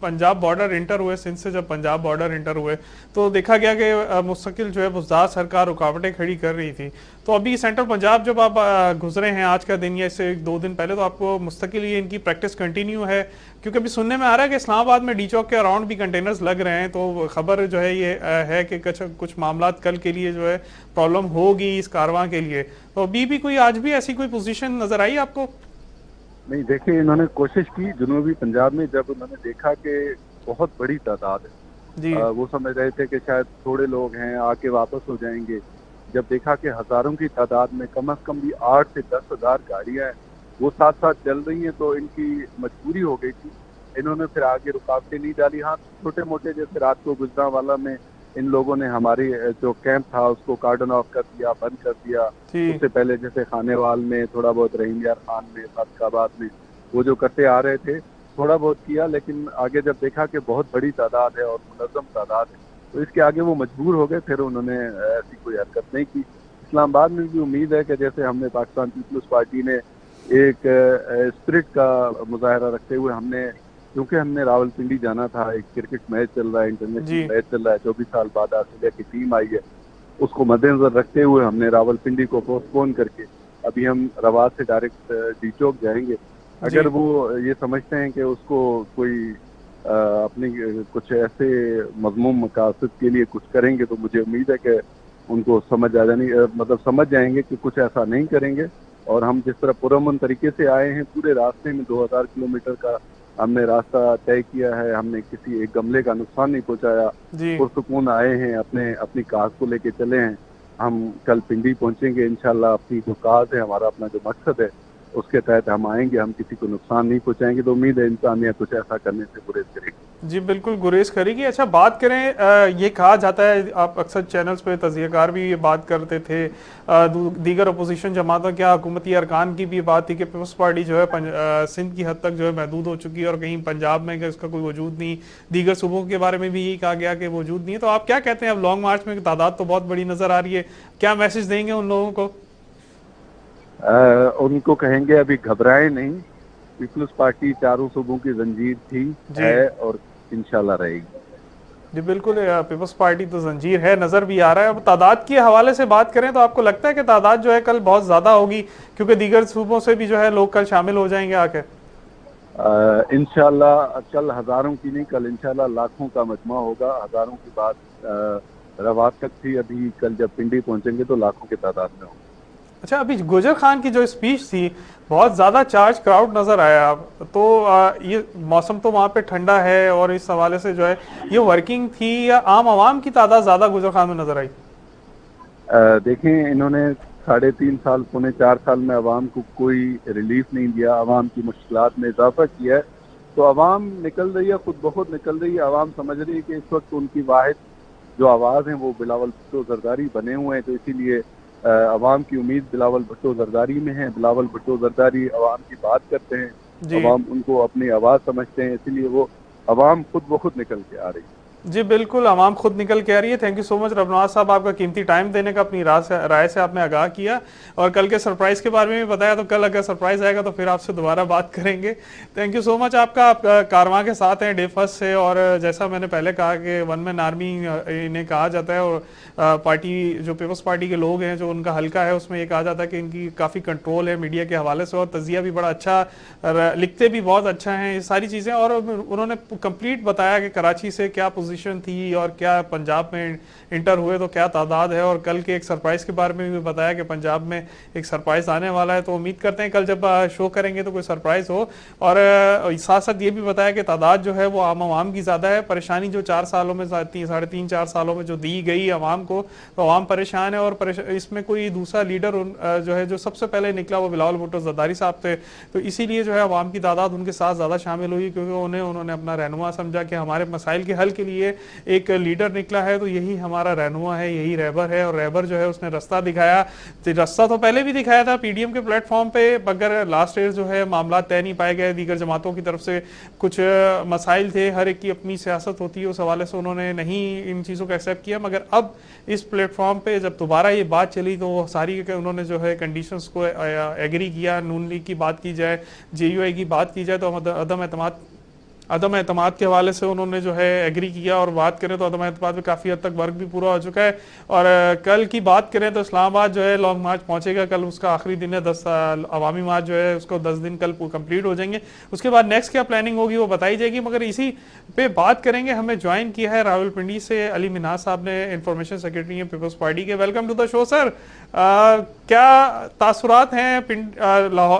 [SPEAKER 2] पंजाब बॉर्डर इंटर हुए, सिंध से जब पंजाब बॉर्डर इंटर हुए तो देखा गया कि मुस्तकिल जो है बुज़दार सरकार रुकावटें खड़ी कर रही थी। तो अभी सेंट्रल पंजाब जब आप गुजरे हैं आज का दिन या इससे 2 दिन पहले, तो आपको मुस्तकिल ये इनकी प्रैक्टिस कंटिन्यू है? क्योंकि अभी सुनने में आ रहा है कि इस्लामाबाद में डी चौक के अराउंड भी कंटेनर्स लग रहे हैं, तो खबर जो है ये है कि कुछ मामलात कल के लिए जो है प्रॉब्लम होगी इस कारवां के लिए। तो अभी भी कोई आज भी ऐसी कोई पोजीशन नजर आई आपको?
[SPEAKER 7] नहीं, देखिए, इन्होंने कोशिश की जनूबी पंजाब में, जब उन्होंने देखा कि बहुत बड़ी तादाद है, वो समझ रहे थे कि शायद थोड़े लोग हैं आके वापस हो जाएंगे। जब देखा कि हजारों की तादाद में कम से कम भी 8 से 10 हजार गाड़ियां हैं वो साथ साथ चल रही हैं, तो इनकी मजबूरी हो गई थी। इन्होंने फिर आगे रुकावटें नहीं डाली। हाँ, छोटे मोटे जैसे रात को गुजरांवाला में इन लोगों ने हमारी जो कैंप था उसको कार्डन ऑफ कर दिया, बंद कर दिया। उससे पहले जैसे खानेवाल में, थोड़ा बहुत रहीम यार खान में, सादकाबाद में, वो जो करते आ रहे थे थोड़ा बहुत किया, लेकिन आगे जब देखा कि बहुत बड़ी तादाद है और मुनज़्ज़म तादाद है तो इसके आगे वो मजबूर हो गए, फिर उन्होंने ऐसी कोई हरकत नहीं की। इस्लामाबाद में भी उम्मीद है कि जैसे हमने पाकिस्तान पीपल्स पार्टी ने एक स्पिरिट का मुजाहरा रखते हुए क्योंकि हमने रावलपिंडी जाना था, एक क्रिकेट मैच चल रहा है, इंटरनेशनल मैच चल रहा है, 24 साल बाद ऑस्ट्रेलिया की टीम आई है, उसको मद्देनजर रखते हुए हमने रावलपिंडी को पोस्टपोन करके अभी हम रवात से डायरेक्ट डी चौक जाएंगे। अगर वो ये समझते हैं कि उसको कोई अपनी कुछ ऐसे मजमूम मकासद के लिए कुछ करेंगे तो मुझे उम्मीद है कि उनको समझ समझ जाएंगे कि कुछ ऐसा नहीं करेंगे। और हम जिस तरह पुरअमन तरीके से आए हैं, पूरे रास्ते में 2000 किलोमीटर का हमने रास्ता तय किया है, हमने किसी एक गमले का नुकसान नहीं पहुंचाया, पुरसुकून आए हैं, अपनी काज को लेके चले हैं। हम कल पिंडी पहुंचेंगे इंशाल्लाह। अपनी जो काज है, हमारा अपना जो मकसद है, उसके तहत हम आएंगे, हम किसी को नुकसान नहीं पहुंचाएंगे। तो उम्मीद है इंसानियत कुछ ऐसा करने से गुरेज करेगी।
[SPEAKER 2] जी बिल्कुल गुरेज करेगी। अच्छा बात करें, ये कहा जाता है, आप अक्सर चैनल्स पे तज़कियाकार भी ये बात करते थे, दीगर अपोजिशन जमातों क्या हुकूमती अरकान की भी बात थी कि पीपल्स पार्टी जो है सिंध की हद तक जो है महदूद हो चुकी है और कहीं पंजाब में इसका कोई वजूद नहीं, दीगर सूबों के बारे में भी यही कहा गया कि वजूद नहीं है। तो आप क्या कहते हैं, अब लॉन्ग मार्च में तादाद तो बहुत बड़ी नजर आ रही है, क्या मैसेज देंगे उन लोगों को?
[SPEAKER 7] उनको कहेंगे अभी घबराएं नहीं, पीपल्स पार्टी चारों सूबों की जंजीर थी, है और इंशाल्लाह रहेगी।
[SPEAKER 2] जी बिल्कुल, पीपल्स पार्टी तो जंजीर है, नजर भी आ रहा है। अब तादाद के हवाले से बात करें तो आपको लगता है कि तादाद जो है कल बहुत ज्यादा होगी, क्योंकि दीगर सूबों से भी जो है लोग कल शामिल हो जाएंगे आके?
[SPEAKER 7] इंशाल्लाह कल हजारों की नहीं, कल इंशाल्लाह लाखों का मजमा होगा। हजारों की बात रवात तक थी, अभी कल जब पिंडी पहुंचेंगे तो लाखों की तादाद में होगा।
[SPEAKER 2] अच्छा, अभी गुजर खान की जो स्पीच थी बहुत ज्यादा चार्ज क्राउड नजर आया, तो ये मौसम तो वहाँ पे ठंडा है और इस हवाले से जो है ये वर्किंग थी या आम आवाम की तादाद ज्यादा गुजर खान में नजर आई?
[SPEAKER 7] देखें, इन्होंने 3.5 साल पौने 4 साल में आवाम को कोई रिलीफ नहीं दिया, आवाम की मुश्किलात में इजाफा किया है। तो आवाम निकल रही है, खुद बहुत निकल रही है। आवाम समझ रही है कि इस वक्त उनकी वाहिद जो आवाज़ है वो बिलावल भुट्टो जरदारी बने हुए हैं, तो इसीलिए अवाम की उम्मीद बिलावल भुट्टो जरदारी में है। बिलावल भुट्टो जरदारी अवाम की बात करते हैं, अवाम उनको अपनी आवाज़ समझते हैं, इसीलिए वो अवाम खुद ब खुद निकल के आ रही है।
[SPEAKER 2] जी बिल्कुल, आवाम खुद निकल के आ रही है। Thank you so much Rabnawaz साहब, आपका कीमती टाइम देने का, अपनी राय से आपने आगाह किया और कल के सरप्राइज के बारे में भी बताया। तो कल अगर सरप्राइज आएगा तो फिर आपसे दोबारा बात करेंगे। थैंक यू सो मच आपका। आप कारवां के साथ हैं डे फर्स्ट से, और जैसा मैंने पहले कहा कि वन मैन आर्मी इन्हें कहा जाता है, और पार्टी जो पीपल्स पार्टी के लोग हैं जो उनका हल्का है उसमें ये कहा जाता है कि इनकी काफ़ी कंट्रोल है मीडिया के हवाले से, और तजिया भी बड़ा अच्छा, लिखते भी बहुत अच्छा हैं, ये सारी चीज़ें। और उन्होंने कंप्लीट बताया कि कराची से क्या पोजीशन थी और क्या पंजाब में इंटर हुए तो क्या तादाद है, और कल के एक सरप्राइज के बारे में भी बताया कि पंजाब में एक सरप्राइज आने वाला है। तो उम्मीद करते हैं कल जब शो करेंगे तो कोई सरप्राइज हो। और साथ साथ ये भी बताया कि तादाद जो है वो आम आवाम की ज़्यादा है। परेशानी जो 4 सालों में 3.5-4 सालों में जो दी गई आवाम को, तो आवाम परेशान है। और इसमें कोई दूसरा लीडर जो है जो सबसे पहले निकला वो बिलावल भुट्टो जरदारी साहब थे, तो इसीलिए जो है आवाम की तादाद उनके साथ ज़्यादा शामिल हुई, क्योंकि उन्होंने अपना रहनुमा समझा कि हमारे मसाइल के हल के लिए एक लीडर निकला है तो यही हमारा रहनुमा है, यही रहबर है। और रहबर जो है उसने रास्ता दिखाया, तो रास्ता तो पहले भी दिखाया था पीडीएम के प्लेटफॉर्म पे, मगर लास्ट ईयर जो है मामला तय नहीं पाए गए। दीगर जमातों की तरफ से कुछ मसाइल थे, हर एक की अपनी सियासत होती है, उस हवाले से उन्होंने नहीं इन चीज़ों को एक्सेप्ट किया। मगर अब इस प्लेटफॉर्म पे जब दोबारा ये बात चली तो वो सारी उन्होंने जो है कंडीशंस को एग्री किया। नून लीग की बात की जाए, जेयूआई की बात की जाए, तो अदम एतमाद के हवाले से उन्होंने जो है एग्री किया। और बात करें तो अदम एतमाद में काफ़ी हद तक वर्क भी पूरा हो चुका है। और कल की बात करें तो इस्लामाबाद जो है लॉन्ग मार्च पहुंचेगा, कल उसका आखिरी दिन है। 10 अवामी मार्च जो है उसको 10 दिन कल कंप्लीट हो जाएंगे। उसके बाद नेक्स्ट क्या प्लानिंग होगी वो बताई जाएगी। मगर इसी पे बात करेंगे, हमें ज्वाइन किया है रावलपिंडी से अली मिन्हाज साहब ने, इंफॉर्मेशन सेक्रेटरी हैं पीपल्स पार्टी के। Welcome to the show sir. क्या तासुरात हैं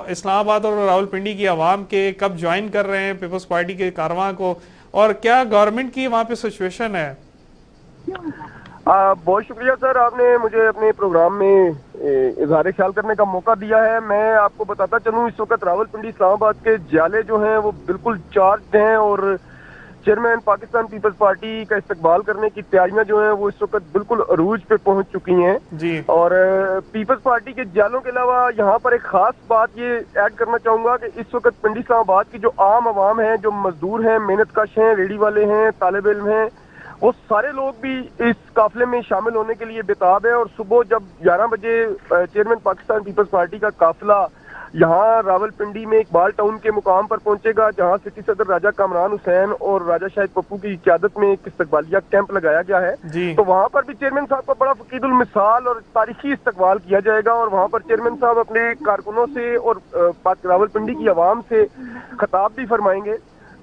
[SPEAKER 2] इस्लामाबाद और रावलपिंडी की आवाम के, कब ज्वाइन कर रहे हैं पीपल्स पार्टी के कारवां को, और क्या गवर्नमेंट की वहाँ पे सिचुएशन है?
[SPEAKER 3] बहुत शुक्रिया सर, आपने मुझे अपने प्रोग्राम में इजहार ख्याल करने का मौका दिया है। मैं आपको बताता चलूँ, इस वक्त रावलपिंडी इस्लामाबाद के जाले जो हैं वो बिल्कुल चार्ज हैं, और चेयरमैन पाकिस्तान पीपल्स पार्टी का इस्तकबाल करने की तैयारियां जो हैं वो इस वक्त बिल्कुल अरूज पे पहुंच चुकी हैं जी। और पीपल्स पार्टी के जालों के अलावा यहाँ पर एक खास बात ये ऐड करना चाहूंगा कि इस वक्त पिंडी इस्लामाबाद की जो आम आवाम है, जो मजदूर हैं, मेहनतकश हैं, रेडी वाले हैं, तालिब इल्म हैं, वो सारे लोग भी इस काफिले में शामिल होने के लिए बेताब है। और सुबह जब 11 बजे चेयरमैन पाकिस्तान पीपल्स पार्टी का काफिला यहाँ रावलपिंडी में इकबाल टाउन के मुकाम पर पहुंचेगा, जहाँ सिटी सदर राजा कामरान हुसैन और राजा शाहिद पप्पू की क़यादत में एक इस्तकबालिया कैंप लगाया गया है। तो वहाँ पर भी चेयरमैन साहब का बड़ा फकीदुल मिसाल और तारीखी इस्तकबाल किया जाएगा, और वहाँ पर चेयरमैन साहब अपने कारकुनों से और रावलपिंडी की आवाम से खिताब भी फरमाएंगे।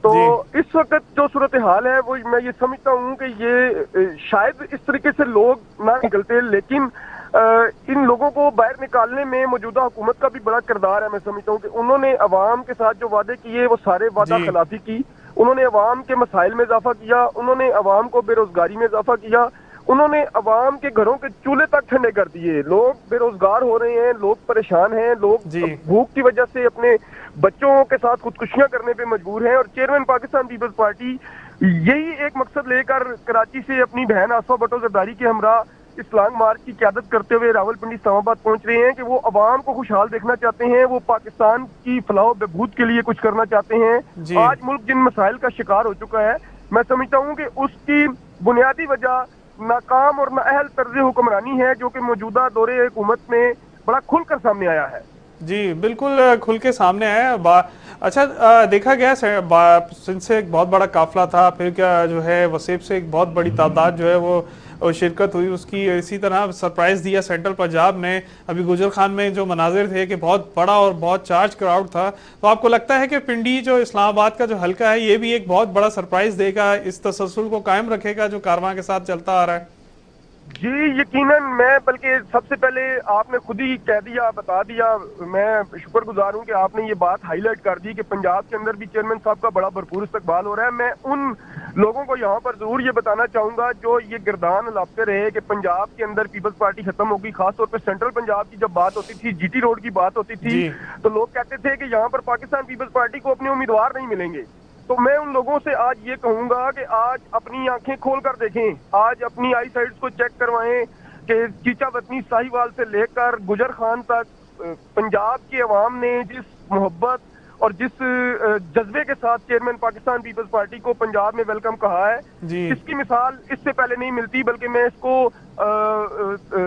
[SPEAKER 3] तो इस वक्त जो सूरत हाल है वो मैं ये समझता हूँ कि ये शायद इस तरीके से लोग ना निकलते, लेकिन इन लोगों को बाहर निकालने में मौजूदा हुकूमत का भी बड़ा किरदार है। मैं समझता हूँ कि उन्होंने अवाम के साथ जो वादे किए वो सारे वादा खिलाफी की, उन्होंने अवाम के मसाइल में इजाफा किया, उन्होंने अवाम को बेरोजगारी में इजाफा किया, उन्होंने अवाम के घरों के चूल्हे तक ठंडे कर दिए। लोग बेरोजगार हो रहे हैं, लोग परेशान हैं, लोग भूख की वजह से अपने बच्चों के साथ खुदकुशियां करने पे मजबूर हैं। और चेयरमैन पाकिस्तान पीपल्स पार्टी यही एक मकसद लेकर कराची से अपनी बहन आसफा भुट्टो जरदारी के हमरा इस लॉन्ग मार्च की क़यादत करते हुए रावलपिंडी इस्लामाबाद पहुंच रहे हैं कि वो अवाम को खुशहाल देखना चाहते हैं, वो पाकिस्तान की फलाह बहबूद के लिए कुछ करना चाहते हैं। आज मुल्क जिन मसाइल का शिकार हो चुका है, मैं समझता हूँ कि उसकी बुनियादी वजह नाकाम और नाअहल तर्ज हुक्मरानी है, जो कि मौजूदा दौरे हुकूमत में बड़ा खुलकर सामने आया है।
[SPEAKER 2] जी बिल्कुल खुल के सामने आया। अच्छा देखा गया सिंध से एक बहुत बड़ा काफिला था, फिर क्या जो है वसेब से एक बहुत बड़ी तादाद जो है वो शिरकत हुई उसकी। इसी तरह सरप्राइज दिया सेंट्रल पंजाब ने। अभी गुजर खान में जो मनाजिर थे कि बहुत बड़ा और बहुत चार्ज क्राउड था, तो आपको लगता है कि पिंडी जो इस्लामाबाद का जो हल्का है ये भी एक बहुत बड़ा सरप्राइज देगा, इस तसलसल को कायम रखेगा जो कारवां के साथ चलता आ रहा है?
[SPEAKER 3] जी यकीनन, मैं बल्कि सबसे पहले आपने खुद ही कह दिया, बता दिया, मैं शुक्रगुजार हूं कि आपने ये बात हाईलाइट कर दी कि पंजाब के अंदर भी चेयरमैन साहब का बड़ा भरपूर इस्तकबाल हो रहा है। मैं उन लोगों को यहाँ पर जरूर ये बताना चाहूंगा जो ये गिरदान लाते रहे कि पंजाब के अंदर पीपल्स पार्टी खत्म होगी। खासतौर पर सेंट्रल पंजाब की जब बात होती थी, जीटी रोड की बात होती थी, तो लोग कहते थे कि यहाँ पर पाकिस्तान पीपल्स पार्टी को अपने उम्मीदवार नहीं मिलेंगे। तो मैं उन लोगों से आज ये कहूंगा कि आज अपनी आंखें खोल कर देखें, आज अपनी आई साइड्स को चेक करवाएं कि चीचा वतनी साहिवाल से लेकर गुजर खान तक पंजाब की अवाम ने जिस मोहब्बत और जिस जज्बे के साथ चेयरमैन पाकिस्तान पीपल्स पार्टी को पंजाब में वेलकम कहा है, इसकी मिसाल इससे पहले नहीं मिलती। बल्कि मैं इसको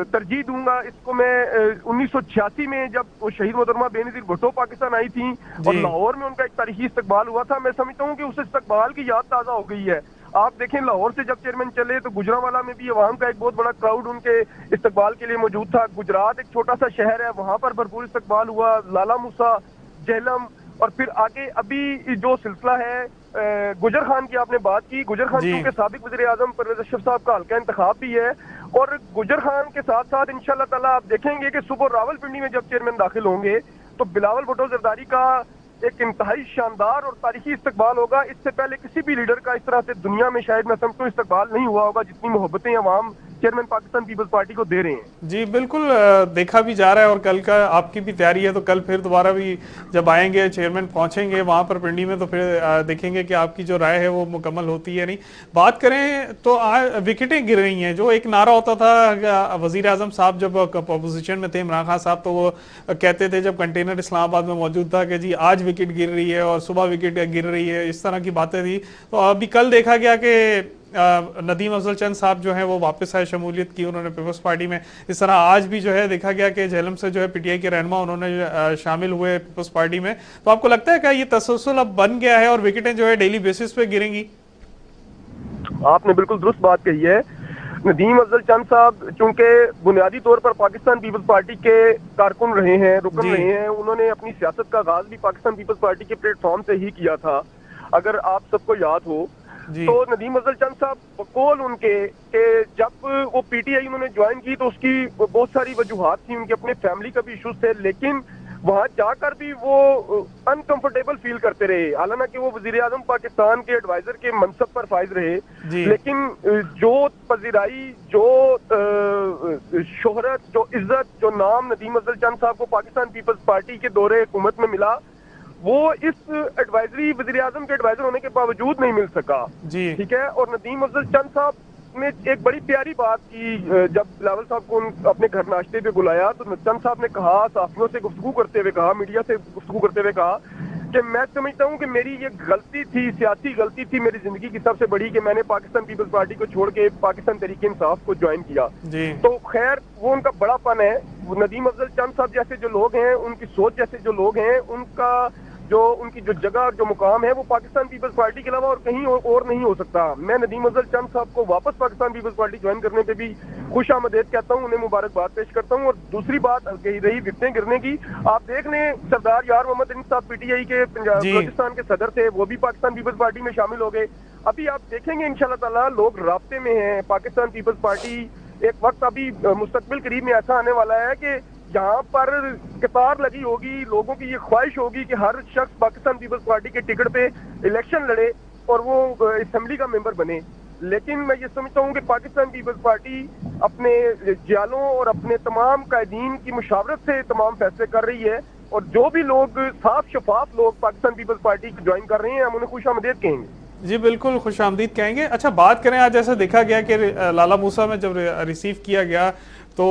[SPEAKER 3] तरजीह दूंगा, इसको मैं 1986 में जब शहीद मोहतरमा बेनज़ीर भुट्टो पाकिस्तान आई थी और लाहौर में उनका एक तारीखी इस्तकबाल हुआ था, मैं समझता हूँ कि उस इस्तकबाल की याद ताज़ा हो गई है। आप देखें लाहौर से जब चेयरमैन चले तो गुजरांवाला में भी अवाम का एक बहुत बड़ा क्राउड उनके इस्तकबाल के लिए मौजूद था। गुजरात एक छोटा सा शहर है, वहां पर भरपूर इस्तकबाल हुआ। लाला मूसा, जेहलम और फिर आगे अभी जो सिलसिला है गुजर खान की आपने बात की, गुजर खान क्योंकि साबिक वज़ीर आज़म परवेज़ अशरफ साहब का हल्का इंतखाब भी है, और गुजर खान के साथ साथ इंशाअल्लाह ताला आप देखेंगे कि सुबह रावलपिंडी में जब चेयरमैन दाखिल होंगे तो बिलावल भुट्टो जरदारी का एक इंतहाई शानदार और तारीखी इस्तकबाल होगा। इससे पहले किसी भी लीडर का इस तरह से दुनिया में शायद मैं समझता हूँ इस्तकबाल नहीं हुआ होगा जितनी मोहब्बतें अवाम चेयरमैन पाकिस्तान पीपल्स पार्टी को दे रहे हैं।
[SPEAKER 2] जी बिल्कुल देखा भी जा रहा है, और कल का आपकी भी तैयारी है, तो कल फिर दोबारा भी जब आएंगे चेयरमैन पहुंचेंगे वहां पर पिंडी में, तो फिर देखेंगे कि आपकी जो राय है वो मुकम्मल होती है नहीं। बात करें तो विकेटें गिर रही हैं। जो एक नारा होता था वजीर आजम साहब जब अपोजिशन में थे, इमरान खान साहब, तो वो कहते थे जब कंटेनर इस्लामाबाद में मौजूद था कि जी आज विकेट गिर रही है और सुबह विकेट गिर रही है, इस तरह की बातें थी। तो अभी कल देखा गया कि नदीम अफजल चंद साहब जो है वो वापस आए, शमूलियत की उन्होंने पीपल्स पार्टी में। इस तरह आज भी जो है देखा गया कि झेलम से जो है पीटीआई के रहनुमा उन्होंने शामिल हुए पीपल्स पार्टी में। तो आपको लगता है क्या ये तसलसल अब बन गया है और विकेटें जो है डेली बेसिस पे गिरेंगी?
[SPEAKER 3] आपने बिल्कुल दुरुस्त बात कही है। नदीम अफजल चंद साहब चूंकि बुनियादी तौर पर पाकिस्तान पीपल्स पार्टी के कारकुन रहे हैं, रुकन रहे हैं, उन्होंने अपनी सियासत का आगाज भी पाकिस्तान पीपल्स पार्टी के प्लेटफॉर्म से ही किया था, अगर आप सबको याद हो। तो नदीम अफजल चंद साहब बकौल उनके कि जब वो पीटीआई उन्होंने ज्वाइन की तो उसकी बहुत सारी वजूहात थी, उनके अपने फैमिली का भी इशूज थे, लेकिन वहां जाकर भी वो अनकंफर्टेबल फील करते रहे। हालांकि वो वजीर आजम पाकिस्तान के एडवाइजर के मनसब पर फाइज रहे, लेकिन जो पजीराई, जो शोहरत, जो इज्जत, जो नाम नदीम अफजल चंद साहब को पाकिस्तान पीपल्स पार्टी के दौरे हुकूमत में मिला, वो इस एडवाइजरी वज़ीर आज़म के एडवाइजर होने के बावजूद नहीं मिल सका। ठीक है। और नदीम अफजल चंद साहब ने एक बड़ी प्यारी बात की, जब बिलावल साहब को अपने घर नाश्ते पे बुलाया तो चंद साहब ने कहा, साथियों से गुफ्तगू करते हुए कहा, मीडिया से गुफ्तगू करते हुए कहा कि मैं समझता हूँ कि मेरी ये गलती थी, सियासी गलती थी मेरी जिंदगी की सबसे बड़ी, कि मैंने पाकिस्तान पीपल्स पार्टी को छोड़ के पाकिस्तान तहरीक इंसाफ को ज्वाइन किया। तो खैर वो उनका बड़ापन है। नदीम अफजल चंद साहब जैसे जो लोग हैं, उनकी सोच जैसे जो लोग हैं, उनकी जो जगह और जो मुकाम है वो पाकिस्तान पीपल्स पार्टी के अलावा और कहीं और नहीं हो सकता। मैं नदीम अफजल चंद साहब को वापस पाकिस्तान पीपल्स पार्टी ज्वाइन करने पे भी खुश आमदेद कहता हूँ, उन्हें मुबारकबाद पेश करता हूँ। और दूसरी बात रही विकटें गिरने की, आप देख लें सरदार यार मोहम्मद अली साहब पीटीआई के बलूचिस्तान के सदर थे, वो भी पाकिस्तान पीपल्स पार्टी में शामिल हो गए। अभी आप देखेंगे इंशाल्लाह ताला लोग राब्ते में हैं पाकिस्तान पीपल्स पार्टी। एक वक्त अभी मुस्तकबिल करीब में ऐसा आने वाला है कि यहाँ पर कतार लगी होगी, लोगों की ये ख्वाहिश होगी कि हर शख्स पाकिस्तान पीपल्स पार्टी के टिकट पे इलेक्शन लड़े और वो असेंबली का मेंबर बने। लेकिन मैं ये समझता हूँ कि पाकिस्तान पीपल्स पार्टी अपने जालों और अपने तमाम कायदीन की मुशावरत से तमाम फैसले कर रही है, और जो भी लोग साफ शफाफ लोग पाकिस्तान पीपल्स पार्टी ज्वाइन कर रहे हैं हम उन्हें खुश आमदेद कहेंगे।
[SPEAKER 2] जी बिल्कुल, खुश आमदीद कहेंगे। अच्छा, बात करें आज जैसे देखा गया कि लाला मूसा में जब रिसीव किया गया तो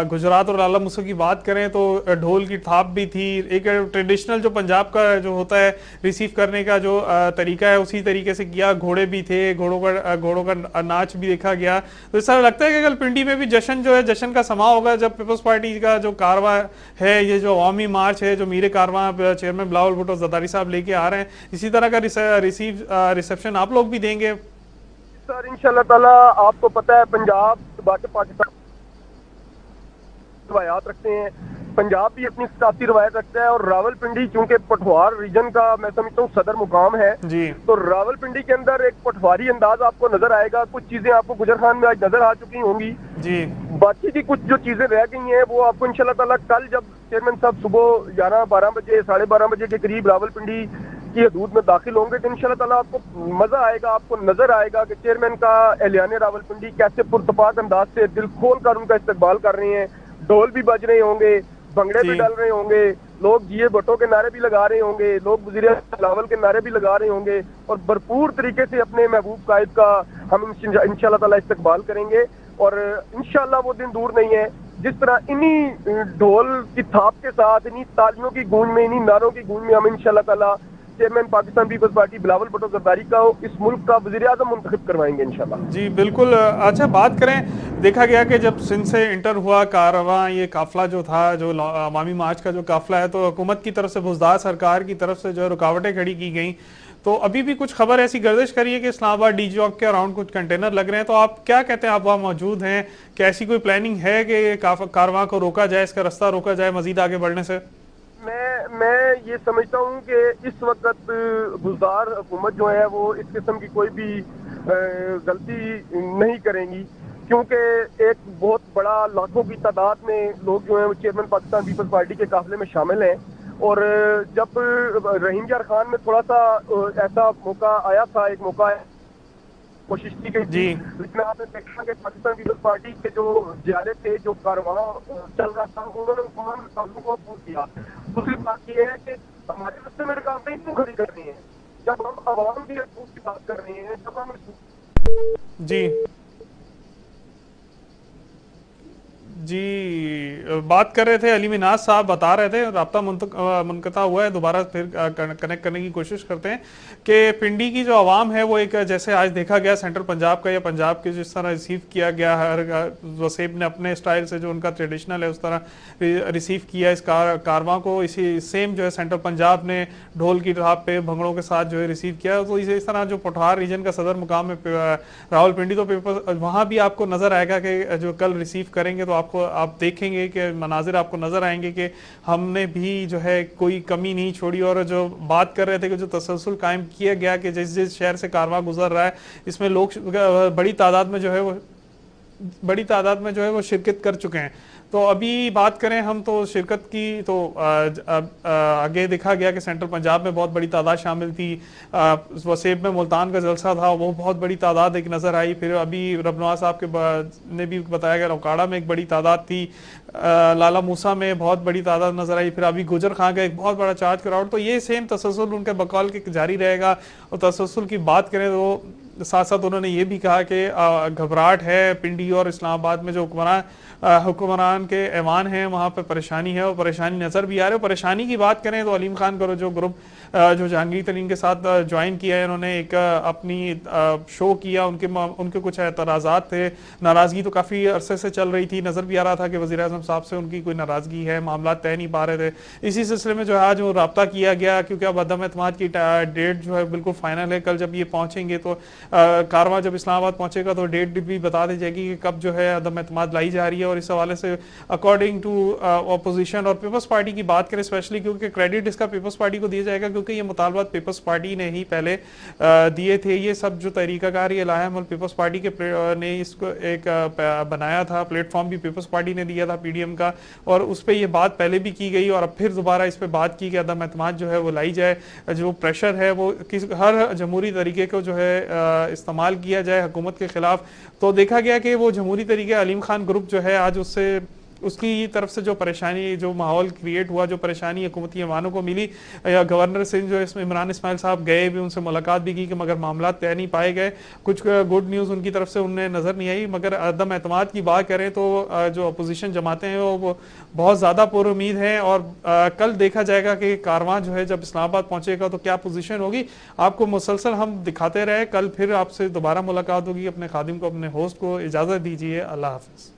[SPEAKER 2] गुजरात और लाला मूसा की बात करें तो ढोल की थाप भी थी, एक ट्रेडिशनल जो पंजाब का जो होता है रिसीव करने का जो तरीका है उसी तरीके से किया। घोड़े भी थे, घोड़ों का नाच भी देखा गया। तो ऐसा लगता है कि कल पिंडी में भी जश्न जो है, जश्न का समा होगा जब पीपल्स पार्टी का जो कारवां है, ये जो अवामी मार्च है, जो मीरे कारवां चेयरमैन बिलावल भुट्टो जरदारी साहब लेके आ रहे हैं, इसी तरह का रिसेप्शन आप लोग भी देंगे?
[SPEAKER 8] सर इंशाल्लाह ताला, आपको पता है पंजाब बाकी पाकिस्तान रवायात रखते हैं, पंजाब भी अपनी सकाफती रवायत रखता है। और रावलपिंडी चूंकि पठवार रीजन का मैं समझता हूँ सदर मुकाम है
[SPEAKER 2] जी, तो
[SPEAKER 8] रावलपिंडी के अंदर एक पठवारी अंदाज आपको नजर आएगा। कुछ चीजें आपको गुजर खान में आज नजर आ चुकी होंगी जी, बाकी की कुछ जो चीजें रह गई हैं वो आपको इंशाल्लाह ताला कल जब चेयरमैन साहब सुबह 11-12 बजे 12:30 बजे के करीब रावलपिंडी की हदूद में दाखिल होंगे तो इंशाल्लाह ताला आपको मजा आएगा, आपको नजर आएगा कि चेयरमैन का एहलियाने रावलपिंडी कैसे पुरतपाक अंदाज से दिल खोल कर उनका इस्तकबाल कर रहे हैं। ढोल भी बज रहे होंगे, भंगड़े भी डल रहे होंगे, लोग जीए भुट्टो के नारे भी लगा रहे होंगे, लोग वज़ीर बिलावल के नारे भी लगा रहे होंगे और भरपूर तरीके से अपने महबूब कायद का हम इंशाल्लाह ताला इस्तकबाल करेंगे। और इंशाल्लाह वो दिन दूर नहीं है जिस तरह इन्हीं ढोल की थाप के साथ, इन्हीं तालियों की गूंज में, इन्हीं नारों की गूंज में हम इंशाल्लाह ताला chairman Pakistan peoples party Bilawal Bhutto Zardari का इस मुल्क का वज़ीर आज़म मुंतखब करवाएंगे इंशाल्लाह।
[SPEAKER 2] जी बिल्कुल। अच्छा, बात करें, देखा गया कि जब सिंध से इंटर हुआ कारवां, ये काफिला जो था, जो अवामी मार्च का जो काफिला है, तो हुकूमत की तरफ से, बुज़दार सरकार की तरफ से जो रुकावटें खड़ी की गई, तो अभी भी कुछ खबर ऐसी गर्दिश करी है कि इस्लामाबाद डी चौक के अराउंड कुछ कंटेनर लग रहे हैं, तो आप क्या कहते हैं? आप वहाँ मौजूद हैं, क्या ऐसी कोई प्लानिंग है कि कारवां को रोका जाए, इसका रास्ता रोका जाए मजीद आगे बढ़ने से?
[SPEAKER 8] मैं ये समझता हूँ कि इस वक्त बुज़दार हुकूमत जो है वो इस किस्म की कोई भी गलती नहीं करेंगी, क्योंकि एक बहुत बड़ा लाखों की तादाद में लोग जो हैं वो चेयरमैन पाकिस्तान पीपल्स पार्टी के काफिले में शामिल हैं। और जब रहीम यार खान में थोड़ा सा ऐसा मौका आया था, एक मौका कोशिश की गई थी, जिसमें आपने देखा कि पाकिस्तान पीपल्स पार्टी के जो जियाले थे, जो कारवां चल रहा था, उन्होंने तमाम कामों को अपोज किया। दूसरी बात यह है कि हमारे रास्ते में रुकावटें क्यों खड़ी कर रही हैं जब हम आवाम की हकूक़ की बात कर रहे हैं, जब हम
[SPEAKER 2] जी बात कर रहे थे, अली मिनाज साहब बता रहे थे, राब्ता मुनक़ता हुआ है, दोबारा फिर कनेक्ट करने की कोशिश करते हैं कि पिंडी की जो आवाम है वो एक, जैसे आज देखा गया सेंट्रल पंजाब का या पंजाब के जिस तरह रिसीव किया गया, हर वसीब ने अपने स्टाइल से जो उनका ट्रेडिशनल है उस तरह रिसीव किया इस कारवां को, इसी सेम जो है सेंट्रल पंजाब ने ढोल की थाप पे भंगड़ों के साथ जो है रिसीव किया। तो इस तरह जो पठार रीजन का सदर मुकाम है रावलपिंडी, तो वहाँ भी आपको नजर आएगा कि जो कल रिसीव करेंगे तो आप देखेंगे कि मनाजिर आपको नजर आएंगे कि हमने भी जो है कोई कमी नहीं छोड़ी। और जो बात कर रहे थे कि जो तसलसल कायम किया गया कि जिस शहर से कारवां गुजर रहा है इसमें लोग बड़ी तादाद में जो है वो शिरकत कर चुके हैं। तो अभी बात करें हम तो शिरकत की, तो आगे देखा गया कि सेंट्रल पंजाब में बहुत बड़ी तादाद शामिल थी, वसेब में मुल्तान का जलसा था, वो बहुत बड़ी तादाद एक नज़र आई। फिर अभी रबनवाज साहब के ने भी बताया गया रौकाड़ा में एक बड़ी तादाद थी, लाला मूसा में बहुत बड़ी तादाद नज़र आई, फिर अभी गुजर खां का एक बहुत बड़ा चार्ज क्राउड। तो ये सेम तसलसल उनके बकौल के जारी रहेगा। और तसलसल की बात करें तो साथ साथ उन्होंने ये भी कहा कि घबराहट है पिंडी और इस्लामाबाद में, जो हुक्मरान के ऐवान हैं वहाँ पे परेशानी है, और परेशानी नज़र भी आ रही है। परेशानी की बात करें तो अलीम खान करो जो ग्रुप जो जहांगीर तरीन के साथ ज्वाइन किया है, इन्होंने एक अपनी शो किया, उनके कुछ एतराज़ात थे, नाराज़गी तो काफ़ी अरसे से चल रही थी, नज़र भी आ रहा था कि वज़ीर आज़म साहब से उनकी कोई नाराज़गी है, मामला तय नहीं पा रहे थे। इसी सिलसिले में जो है आज वो रब्ता किया गया, क्योंकि अब अदम एतमाद की डेट जो है बिल्कुल फाइनल है। कल जब ये पहुँचेंगे तो कारवां जब इस्लामाबाद पहुँचेगा तो डेट भी बता दी जाएगी कि कब जो है अदम एतमाद लाई जा रही है। और इस हवाले से अकॉर्डिंग टू अपोजिशन और पीपल्स पार्टी की बात करें स्पेशली, क्योंकि क्रेडिट इसका पीपल्स पार्टी को दिया जाएगा, क्योंकि ये मुतालबात पीपल्स पार्टी ने ही पहले दिए थे। ये सब जो तरीकाकार ये लाया है पीपल्स पार्टी के ने इसको एक बनाया था, प्लेटफॉर्म भी पीपल्स पार्टी ने दिया था पीडीएम का, और उस पर यह बात पहले भी की गई और अब फिर दोबारा इस पर बात की कि अदम एतमाद जो है वो लाई जाए, जो प्रेशर है वो हर जमहूरी तरीके को जो है इस्तेमाल किया जाए हुकूमत के खिलाफ। तो देखा गया कि वो जमहूरी तरीके अलीम खान ग्रुप जो है आज उससे उसकी तरफ से जो परेशानी, जो माहौल क्रिएट हुआ, जो परेशानी हुकूमती ऐवानों को मिली, या गवर्नर सिंध जो इसमें इमरान इस्माइल साहब गए भी, उनसे मुलाकात भी की कि मगर मामला तय नहीं पाए गए, कुछ गुड न्यूज़ उनकी तरफ से उन्हें नज़र नहीं आई। मगर अदम एतमाद की बात करें तो जो अपोजिशन जमातें हैं वो बहुत ज़्यादा पुरुमीद हैं, और कल देखा जाएगा कि कारवां जो है जब इस्लामाबाद पहुंचेगा तो क्या पोजीशन होगी। आपको मुसलसल हम दिखाते रहे। कल फिर आपसे दोबारा मुलाकात होगी। अपने खादिम को, अपने होस्ट को इजाज़त दीजिए। अल्लाह हाफिज़।